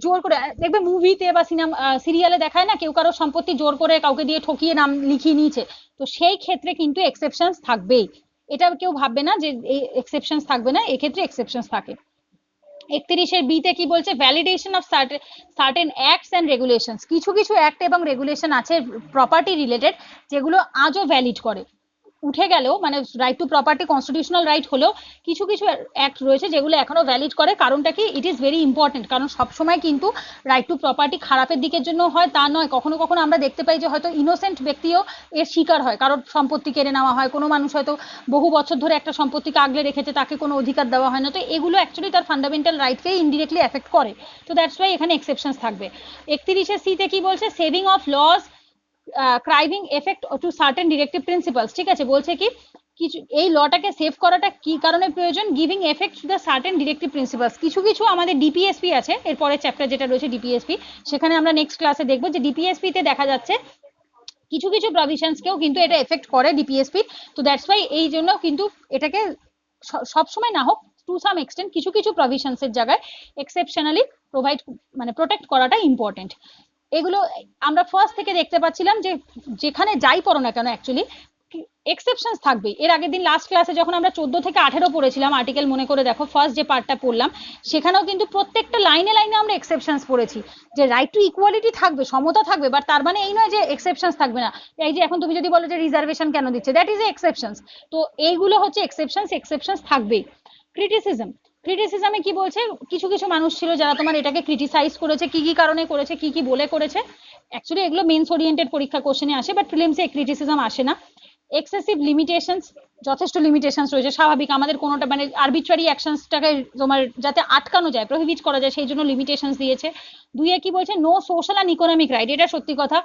জোর করে, দেখবে মুভিতে বা সিনেমা সিরিয়ালে দেখায় না, কেউ কারো সম্পত্তি জোর করে কাউকে দিয়ে ঠকিয়ে নাম লিখিয়ে নিয়েছে, তো সেই ক্ষেত্রে কিন্তু এক্সেপশনস থাকবেই। এটা কেউ ভাববে না যে এই এক্সেপশনস থাকবে না, এক্ষেত্রে এক্সেপশনস থাকে। 31 বিতে কি বলছে, validation of certain acts and regulations, কিছু কিছু অ্যাক্ট এবং রেগুলেশন আছে প্রপার্টি রিলেটেড যেগুলো আজও ভ্যালিড করে, উঠে গেলেও মানে right two property constitutional right হলেও কিছু কিছু অ্যাক্ট রয়েছে যেগুলো এখনো ভ্যালিড করে। কারণটা কি, ইট ইজ ভেরি ইম্পর্টেন্ট, কারণ সবসময় কিন্তু রাইট টু প্রপার্টি খারাপের দিকের জন্য হয় তা নয়, কখনো কখনো আমরা দেখতে পাই যে হয়তো ইনোসেন্ট ব্যক্তিও এর শিকার হয়, কারোর সম্পত্তি কেড়ে নেওয়া হয়, কোনো মানুষ হয়তো বহু বছর ধরে একটা সম্পত্তিকে আগলে রেখেছে, তাকে কোনো অধিকার দেওয়া হয় না, তো এগুলো অ্যাকচুয়ালি তার ফান্ডামেন্টাল রাইটকেই ইনডিরেক্টলি এফেক্ট করে, তো দ্যাটস ওয়াই এখানে এক্সেপশনস থাকবে। 31 সিতে কি বলছে, সেভিং অফ লস ক্রাইভিং effect to certain directive principles, ঠিক আছে, বলছে কি কিছু এই লটাকে সেভ করাটা কি কারণে প্রয়োজন, giving effect to the certain directive principles, কিছু কিছু আমাদের ডিপিএসপি আছে, এরপরে চ্যাপ্টার যেটা রয়েছে ডিপিএসপি, সেখানে আমরা নেক্সট ক্লাসে দেখবো যে ডিপিএসপি তে দেখা যাচ্ছে কিছু কিছু প্রভিশনসকেও কিন্তু এটা এফেক্ট করে ডিপিএসপি, তো দ্যাটস ওয়াই এই জন্য কিন্তু এটাকে সবসময় না হোক টু সাম এক্সটেন্ট কিছু কিছু প্রভিশনসের জায়গায় এক্সেপশনালি প্রোভাইড মানে প্রোটেক্ট করাটা ইম্পর্টেন্ট। এগুলো আমরা ফার্স্ট থেকে দেখতে পাচ্ছিলাম যে যেখানে যাই পড়ো না কেন অ্যাকচুয়ালি এক্সেপশনস থাকবে। এর আগের দিন লাস্ট ক্লাসে যখন আমরা 14 থেকে 18 পড়েছিলাম আর্টিকেল, মনে করে দেখো ফার্স্ট যে পার্টটা পড়লাম, সেখানেও কিন্তু প্রত্যেকটা লাইনে লাইনে আমরা এক্সেপশনস পড়েছি, যে রাইট টু ইকুয়ালিটি থাকবে, সমতা থাকবে, বাট তার মানে এই নয় যে এক্সেপশনস থাকবে না। এই যে এখন তুমি যদি বলো যে রিজার্ভেশন কেন দিচ্ছে, দ্যাট ইজ এ এক্সেপশনস, তো এইগুলো হচ্ছে এক্সেপশনস থাকবেই। ক্রিটিসিজমে কি বলছে, কিছু কিছু মানুষ ছিল যারা তোমার এটাকে ক্রিটিসাইজ করেছে, কি কি কারণে করেছে, কি কি বলে করেছে, অ্যাকচুয়ালি এগুলো মেন্স ওরিয়েন্টেড পরীক্ষা কোশ্চেনে আসে, বাট প্রিলিমসে ক্রিটিসিজম আসে না। এক্সেসিভ লিমিটেশনস, যথেষ্ট লিমিটেশনস রয়েছে, স্বাভাবিক, আমাদের কোনোটা মানে আরবিট্রারি অ্যাকশনসটাকে তোমার যাতে আটকানো যায়, প্রহিবিট করা যায়, সেই জন্য লিমিটেশনস দিয়েছে। দুইয়ে কি বলছে, no social and economic right, এটা সত্যি কথা,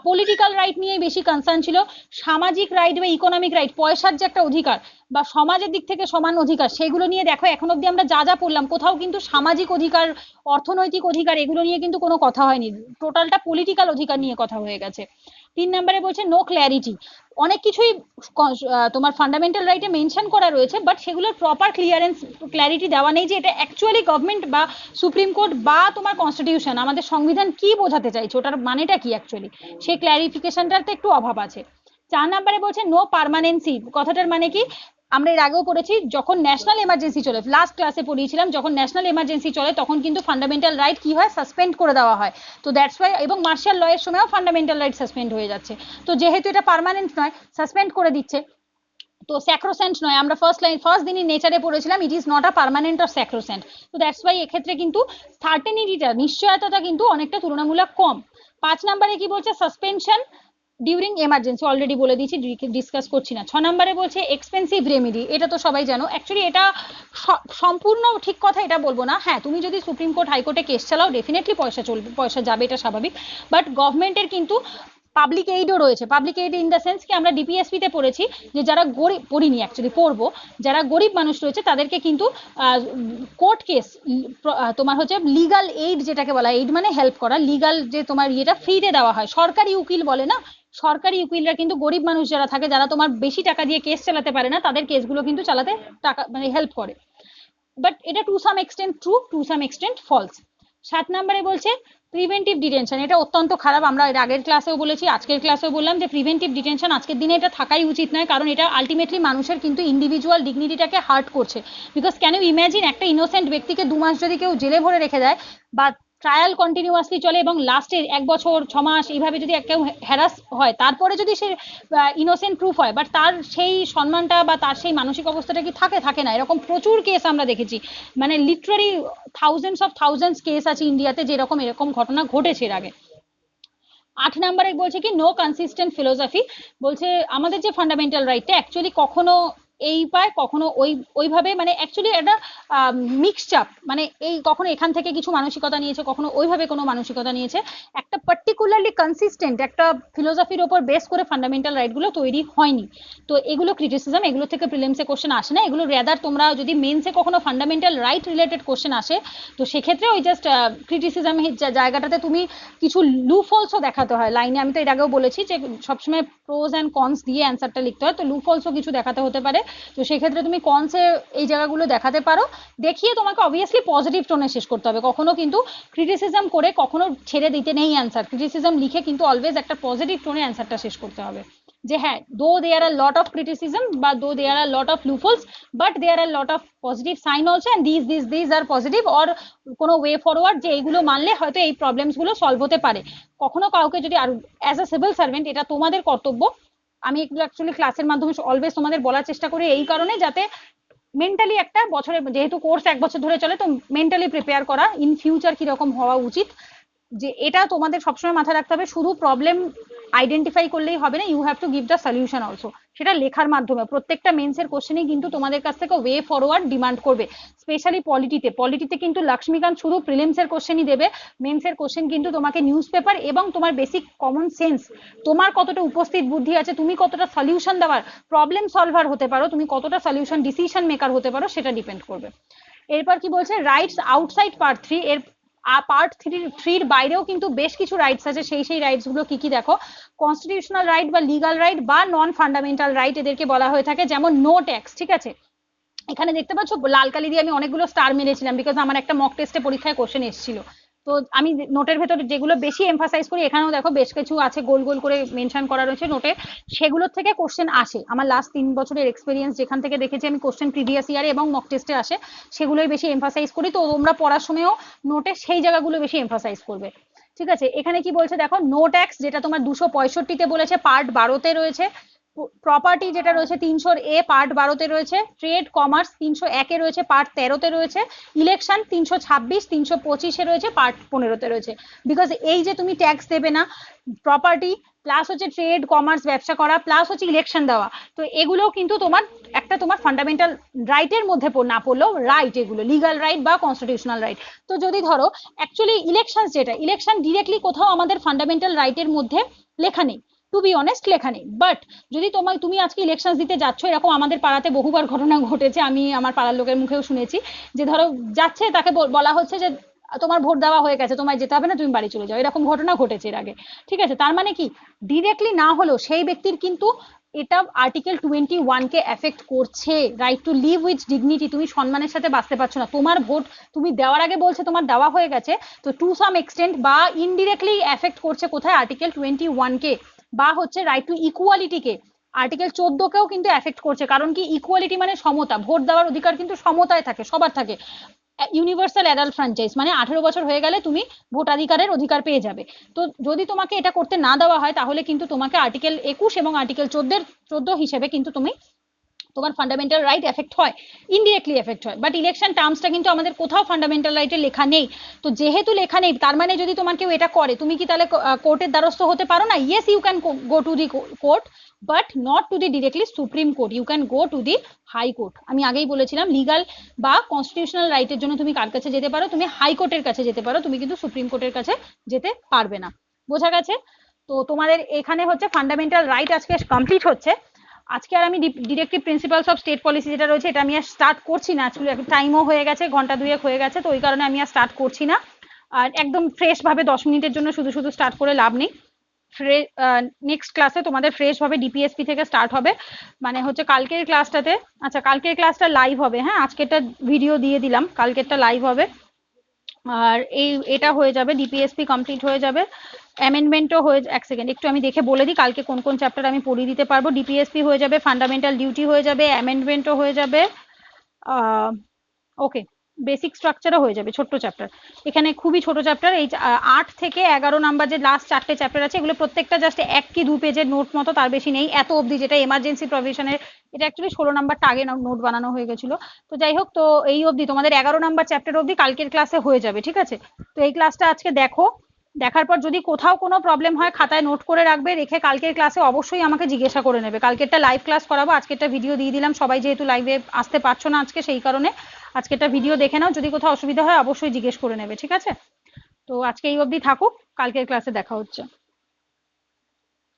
পলিটিক্যাল রাইট নিয়ে বেশি কনসার্ন ছিল, সামাজিক রাইট বা ইকোনমিক রাইট, পয়সার যে একটা অধিকার বা সমাজের দিক থেকে সমান অধিকার, সেগুলো নিয়ে দেখো এখন অব্দি আমরা যা যা পড়লাম কোথাও কিন্তু সামাজিক অধিকার, অর্থনৈতিক অধিকার এগুলো নিয়ে কিন্তু কোনো কথা হয়নি, টোটালটা পলিটিক্যাল অধিকার নিয়ে কথা হয়ে গেছে। 3 নম্বরে বলছে নো ক্ল্যারিটি, অনেক কিছুই তোমার ফান্ডামেন্টাল রাইটে মেনশন করা রয়েছে, বাট সেগুলোর প্রপার ক্ল্যারিটি দেওয়া নেই যে এটা অ্যাকচুয়ালি গভর্নমেন্ট বা সুপ্রিম কোর্ট বা তোমার কনস্টিটিউশন, আমাদের সংবিধান কি বোঝাতে চাইছে, ওটার মানেটা কি অ্যাকচুয়ালি, সেই ক্ল্যারিফিকেশনটাতে একটু অভাব আছে। 4 নম্বরে বলছে নো পার্মানেন্সি, কথাটার মানে কি, আমরা এর আগেও পড়েছি, যখন ন্যাশনাল এমার্জেন্সি চলে, লাস্ট ক্লাসে পড়িয়েছিলাম, যখন ন্যাশনাল এমার্জেন্সি চলে তখন কিন্তু ফান্ডামেন্টাল রাইট কি হয়, সাসপেন্ড করে দেওয়া হয়, তো দ্যাটস ওয়াই, এবং মার্শাল ল এর সময়ও ফান্ডামেন্টাল রাইট সাসপেন্ড হয়ে যাচ্ছে, তো যেহেতু এটা পার্মানেন্ট নয়, সাসপেন্ড করে দিচ্ছে, তো স্যাক্রোসেন্ট নয়, আমরা ফার্স্ট দিনই নেচারে পড়েছিলাম, it is not a permanent or sacrosanct, তো দ্যাটস ওয়াই এক্ষেত্রে কিন্তু সার্টেনিটিটা, নিশ্চয়তাটা কিন্তু অনেকটা তুলনামূলক কম। 5 নম্বরে কি বলছে, সাসপেনশন ডিউরিং এমার্জেন্সি, অলরেডি বলে দিয়েছি, ডিসকাস করছি না। 6 নম্বরে বলছে এক্সপেন্সিভ রেমেডি, এটা তো সবাই জানো, অ্যাকচুয়ালি এটা সম্পূর্ণ ঠিক কথা এটা বলবো না, হ্যাঁ তুমি যদি সুপ্রিম কোর্ট হাইকোর্টে কেস চালাও ডেফিনেটলি পয়সা চলবে, পয়সা যাবে, এটা স্বাভাবিক, বাট গভর্নমেন্টের কিন্তু পাবলিক এইডও রয়েছে, public aid in the sense কি, আমরা ডিপিএসপি তে পড়েছি যে যারা গরিব, পড়িনি অ্যাকচুয়ালি, পড়বো, যারা গরিব মানুষ রয়েছে তাদেরকে কিন্তু কোর্ট কেস তোমার হচ্ছে লিগাল এইড, যেটাকে বলা এইড মানে হেল্প করা, লিগাল যে তোমার ইয়েটা ফ্রিতে দেওয়া হয়, সরকারি উকিল বলে না, সরকারি উকিলরা কিন্তু গরিব মানুষ যারা থাকে, যারা তোমার বেশি টাকা দিয়ে কেস চালাতে পারে না, তাদের কেসগুলো কিন্তু চালাতে টাকা মানে হেল্প করে, বাট এটা to some extent true, to some extent false. 7 নম্বরে বলছে প্রিভেন্টিভ ডিটেনশন, এটা অত্যন্ত খারাপ, আমরা এর আগের ক্লাসেও বলেছি, আজকের ক্লাসেও বললাম যে প্রিভেন্টিভ ডিটেনশন আজকের দিনে এটা থাকাই উচিত নয়, কারণ এটা আলটিমেটলি মানুষের কিন্তু ইন্ডিভিজুয়াল ডিগনিটিটাকে হার্ট করছে, বিকজ ক্যান ইউ ইমাজিন একটা ইনোসেন্ট ব্যক্তিকে 2 মাস যদি কেউ জেলে ভরে রেখে দেয়, বা ট্রায়াল কন্টিনিউয়াসলি চলে এবং লাস্টে 1 বছর 6 মাস এইভাবে যদি কেউ হ্যারাস হয়, তারপরে যদি সে ইনোসেন্ট প্রুফ হয়, বাট তার সেই সম্মানটা বা তার সেই মানসিক অবস্থাটা কি থাকে না, এরকম প্রচুর কেস আমরা দেখেছি, মানে লিটারালি থাউজেন্ডস কেস আছে ইন্ডিয়াতে যেরকম এরকম ঘটনা ঘটেছে এর আগে। 8 নম্বরে বলছে কি নো কনসিস্টেন্ট ফিলোসফি, বলছে আমাদের যে ফান্ডামেন্টাল রাইটটা অ্যাকচুয়ালি কখনো এই পায়, কখনো ওইভাবে, মানে অ্যাকচুয়ালি একটা মিক্সচাপ, মানে এই কখনো এখান থেকে কিছু মানসিকতা নিয়েছে, কখনো ওইভাবে কোনো মানসিকতা নিয়েছে। একটা পার্টিকুলারলি কনসিস্টেন্ট একটা ফিলোসফির ওপর বেস করে ফান্ডামেন্টাল রাইট গুলো তৈরি হয়নি। তো এগুলো ক্রিটিসিজম, এগুলো থেকে প্রিলিমসে কোশ্চেন আসে না, এগুলো রেদার তোমরা যদি মেন্সে কখনো ফান্ডামেন্টাল রাইট রিলেটেড কোশ্চেন আসে, তো সেক্ষেত্রে ওই জাস্ট ক্রিটিসিজম জায়গাটাতে তুমি কিছু লুফলসও দেখাতে হয় লাইনে। আমি তো এর আগেও বলেছি যে সবসময় প্রোজ অ্যান্ড কনস দিয়ে অ্যান্সারটা লিখতে হয়, তো লুফলসও কিছু দেখাতে হতে পারে। তো সেক্ষেত্রে তুমি কনসে এই জায়গাগুলো দেখাতে পারো, দেখিয়ে তোমাকে অবভিয়াসলি পজিটিভ টোনে শেষ করতে হবে। কখনো কিন্তু ক্রিটিসিজম করে কখনো ছেড়ে দিতে নেই অ্যান্সার, ক্রিটিসিজম লিখে কিন্তু অলওয়েজ একটা পজিটিভ টোনে অ্যান্সারটা শেষ করতে হবে। যে হ্যাঁ, দো there are lot of criticism বা though there are lot of loopholes, but there are lot of positive sign also, and this are positive, or কোনো ওয়ে ফরওয়ার্ড যে এইগুলো মানলে হয়তো এই প্রবলেমস গুলো সলভ হতে পারে। কখনো কাউকে যদি, আর অ্যাজ আ সিভিল সার্ভেন্ট এটা তোমাদের কর্তব্য, আমি এগুলো অ্যাকচুয়ালি ক্লাসের মাধ্যমে অলওয়েজ তোমাদের বলার চেষ্টা করি এই কারণে, যাতে মেন্টালি একটা বছরে, যেহেতু কোর্স 1 বছর ধরে চলে, তো মেন্টালি প্রিপেয়ার করা ইন ফিউচার কিরকম হওয়া উচিত, যে এটা তোমাদের সবসময় মাথায় রাখতে হবে। শুধু প্রবলেম আইডেন্টিফাই করলেই হবে না, you have to give the solution also, সেটা লেখার মাধ্যমে। প্রত্যেকটা মেন্সের কোশ্চেনই কিন্তু তোমাদের কাছ থেকে ওয়ে ফরওয়ার্ড ডিমান্ড করবে, স্পেশালি পলিটিতে কিন্তু লক্ষ্মীকান্ত শুধু প্রিলিমসের কোশ্চেনই দেবে, মেন্সের কোশ্চেন কিন্তু তোমাকে নিউজ পেপার এবং তোমার বেসিক কমন সেন্স, তোমার কতটা উপস্থিত বুদ্ধি আছে, তুমি কতটা সলিউশন দেওয়ার প্রবলেম সলভার হতে পারো, তুমি কতটা সলিউশন ডিসিশন মেকার হতে পারো, সেটা ডিপেন্ড করবে। এরপর কি বলছে, রাইটস আউটসাইড পার্ট 3, এর পার্ট 3 বাইরেও কিন্তু বেশ কিছু রাইটস আছে। সেই রাইটস গুলো কি কি দেখো, কনস্টিটিউশনাল রাইট বা লিগাল রাইট বা নন ফান্ডামেন্টাল রাইট এদেরকে বলা হয়ে থাকে, যেমন নো ট্যাক্স। ঠিক আছে, এখানে দেখতে পাচ্ছ লাল কালি দিয়ে আমি অনেকগুলো স্টার মেরেছিলাম, বিকজ আমার একটা মক টেস্টে পরীক্ষায় কোশ্চেন এসেছিল। তো আমি নোটের ভেতরে যেগুলো বেশি এমফাসাইজ করি, এখানেও দেখো বেশ কিছু আছে গোল গোল করে মেনশন করা রয়েছে নোটে, সেগুলোর থেকে কোশ্চেন আসে। আমার লাস্ট 3 বছরের এক্সপিরিয়েন্স যেখান থেকে দেখেছি আমি, কোশ্চেন প্রিভিয়াস ইয়ারে এবং মক টেস্টে আসে, সেগুলোই বেশি এমফাসাইজ করি। তো তোমরা পড়ার সময়ও নোটে সেই জায়গাগুলো বেশি এমফাসাইজ করবে। ঠিক আছে, এখানে কি বলছে দেখো, নো ট্যাক্স যেটা তোমার 265-তে বলেছে, পার্ট 12-তে রয়েছে। প্রপার্টি যেটা রয়েছে 300A পার্ট 12-তে রয়েছে। ট্রেড কমার্স 301-এ রয়েছে, পার্ট 13-তে রয়েছে। ইলেকশন 326, 325-এ রয়েছে, পার্ট 15-তে রয়েছে। বিকজ এই যে তুমি ট্যাক্স দেবে না, প্রপার্টি প্লাস হচ্ছে ট্রেড কমার্স ব্যবসা করা, প্লাস হচ্ছে ইলেকশন দেওয়া, তো এগুলো কিন্তু তোমার ফান্ডামেন্টাল রাইটের মধ্যে না পড়লেও রাইট, এগুলো লিগাল রাইট বা কনস্টিটিউশনাল রাইট। তো যদি ধরো অ্যাকচুয়ালি ইলেকশন, যেটা ইলেকশন ডিরেক্টলি কোথাও আমাদের ফান্ডামেন্টাল রাইটের মধ্যে লেখা নেই, টু বি অনেস্ট লেখা নেই। বাট যদি তুমি আজকে ইলেকশন দিতে যাচ্ছ, এরকম আমাদের পাড়াতে বহুবার ঘটনা ঘটেছে, আমি আমার পাড়ার লোকের মুখেও শুনেছি, যে ধরো যাচ্ছে, তাকে বলা হচ্ছে যে তোমার ভোট দেওয়া হয়ে গেছে, তোমায় যেতে হবে না, তুমি বাড়ি চলে যাও, এরকম ঘটনা ঘটেছে এর আগে। ঠিক আছে, তার মানে কি, ডিরেক্টলি না হলেও সেই ব্যক্তির কিন্তু এটা আর্টিকেল 21-কে এফেক্ট করছে, right to live with dignity, তুমি সম্মানের সাথে বাঁচতে পারছো না, তোমার ভোট তুমি দেওয়ার আগে বলছে তোমার দেওয়া হয়ে গেছে, তো টু সাম এক্সটেন্ট বা ইনডিরেক্টলি এফেক্ট করছে কোথায়, আর্টিকেল 21-কে, বা হচ্ছে রাইট টু ইকুয়ালিটিকে, আর্টিকেল 14-কেও কিন্তু এফেক্ট করছে। কারণ কি, ইকুয়ালিটি মানে সমতা, ভোট দেওয়ার অধিকার কিন্তু সমতায় থাকে, সবার থাকে। ইউনিভার্সাল অ্যাডাল্ট ফ্র্যাঞ্চাইজ মানে 18 বছর হয়ে গেলে তুমি ভোটাধিকারের অধিকার পেয়ে যাবে। তো যদি তোমাকে এটা করতে না দেওয়া হয়, তাহলে কিন্তু তোমাকে আর্টিকেল 21 এবং আর্টিকেল 14 হিসেবে কিন্তু তোমার ফান্ডামেন্টাল রাইট এফেক্ট হয়, ইনডিরেক্টলি এফেক্ট হয়। বাট ইলেকশন টার্মসটা কিন্তু আমাদের কোথাও ফান্ডামেন্টাল রাইটে লেখা নেই। তো যেহেতু লেখা নেই, তার মানে যদি তোমার কেউ এটা করে, তুমি কি তাহলে কোর্টের দ্বারস্থ হতে পারো না? Yes, you can go to the court, but not to the directly supreme court, you can go to the high court. আমি আগেই বলেছিলাম, লিগাল বা কনস্টিটিউশনাল রাইটের জন্য তুমি কার কাছে যেতে পারো, তুমি হাইকোর্টের কাছে যেতে পারো, তুমি কিন্তু সুপ্রিম কোর্টের কাছে যেতে পারবে না। বোঝা গেছে? তো তোমাদের এখানে হচ্ছে ফান্ডামেন্টাল রাইট আজকে কমপ্লিট হচ্ছে। আজকে আর আমি directive principles of state policy যেটা রয়েছে, এটা আমি আর স্টার্ট করছি না, অ্যাকচুয়ালি টাইমও হয়ে গেছে, ঘন্টা 2 হয়ে গেছে, তো ওই কারণে আমি আর স্টার্ট করছি না। আর একদম ফ্রেশ ভাবে 10 মিনিটের জন্য শুধু শুধু স্টার্ট করে লাভ নেই। নেক্সট ক্লাসে তোমাদের ফ্রেশ ভাবে ডিপিএসপি থেকে স্টার্ট হবে, মানে হচ্ছে কালকের ক্লাসটাতে, আচ্ছা কালকের ক্লাসটা লাইভ হবে, হ্যাঁ আজকেরটা ভিডিও দিয়ে দিলাম, কালকেরটা লাইভ হবে। আর এটা হয়ে যাবে, ডিপিএসপি কমপ্লিট হয়ে যাবে, অ্যামেন্ডমেন্টও হয়ে, এক সেকেন্ড একটু আমি দেখে বলে দিই কালকে কোন কোন চ্যাপ্টার আমি পড়িয়ে দিতে পারবো। ডিপিএসপি হয়ে যাবে, ফান্ডামেন্টাল ডিউটি হয়ে যাবে, অ্যামেন্ডমেন্টও হয়ে যাবে, ওকে, বেসিক স্ট্রাকচারও হয়ে যাবে, ছোট্ট চ্যাপ্টার। এখানে খুবই ছোট চ্যাপ্টার, এই 8 থেকে 11 নাম্বার যে লাস্ট 4টে চ্যাপ্টার আছে, এগুলো প্রত্যেকটা জাস্ট 1 কি 2 পেজের নোট মতো, তার বেশি নেই এত অবধি, যেটা এমার্জেন্সি প্রভিশনের, এটা অ্যাকচুয়ালি 16 নাম্বারটা আগে নোট বানানো হয়ে গেছিল। তো যাই হোক, তো এই অবধি তোমাদের 11 নাম্বার চ্যাপ্টার অবধি কালকের ক্লাসে হয়ে যাবে, ঠিক আছে? তো এই ক্লাসটা আজকে দেখো, দেখার পর যদি কোথাও কোনো প্রবলেম হয় খাতায় নোট করে রাখবে, রেখে কালকের ক্লাসে অবশ্যই আমাকে জিজ্ঞাসা করে নেবে। কালকেরটা লাইভ ক্লাস করাবো, আজকেরটা ভিডিও দিয়ে দিলাম, সবাই যেহেতু লাইভে আসতে পারছো না আজকে সেই কারণে আজকেরটা ভিডিও দেখে নাও, যদি কোথাও অসুবিধা হয় অবশ্যই জিজ্ঞেস করে নেবে, ঠিক আছে? তো আজকে এই অবধি থাকুক, কালকের ক্লাসে দেখা হচ্ছে।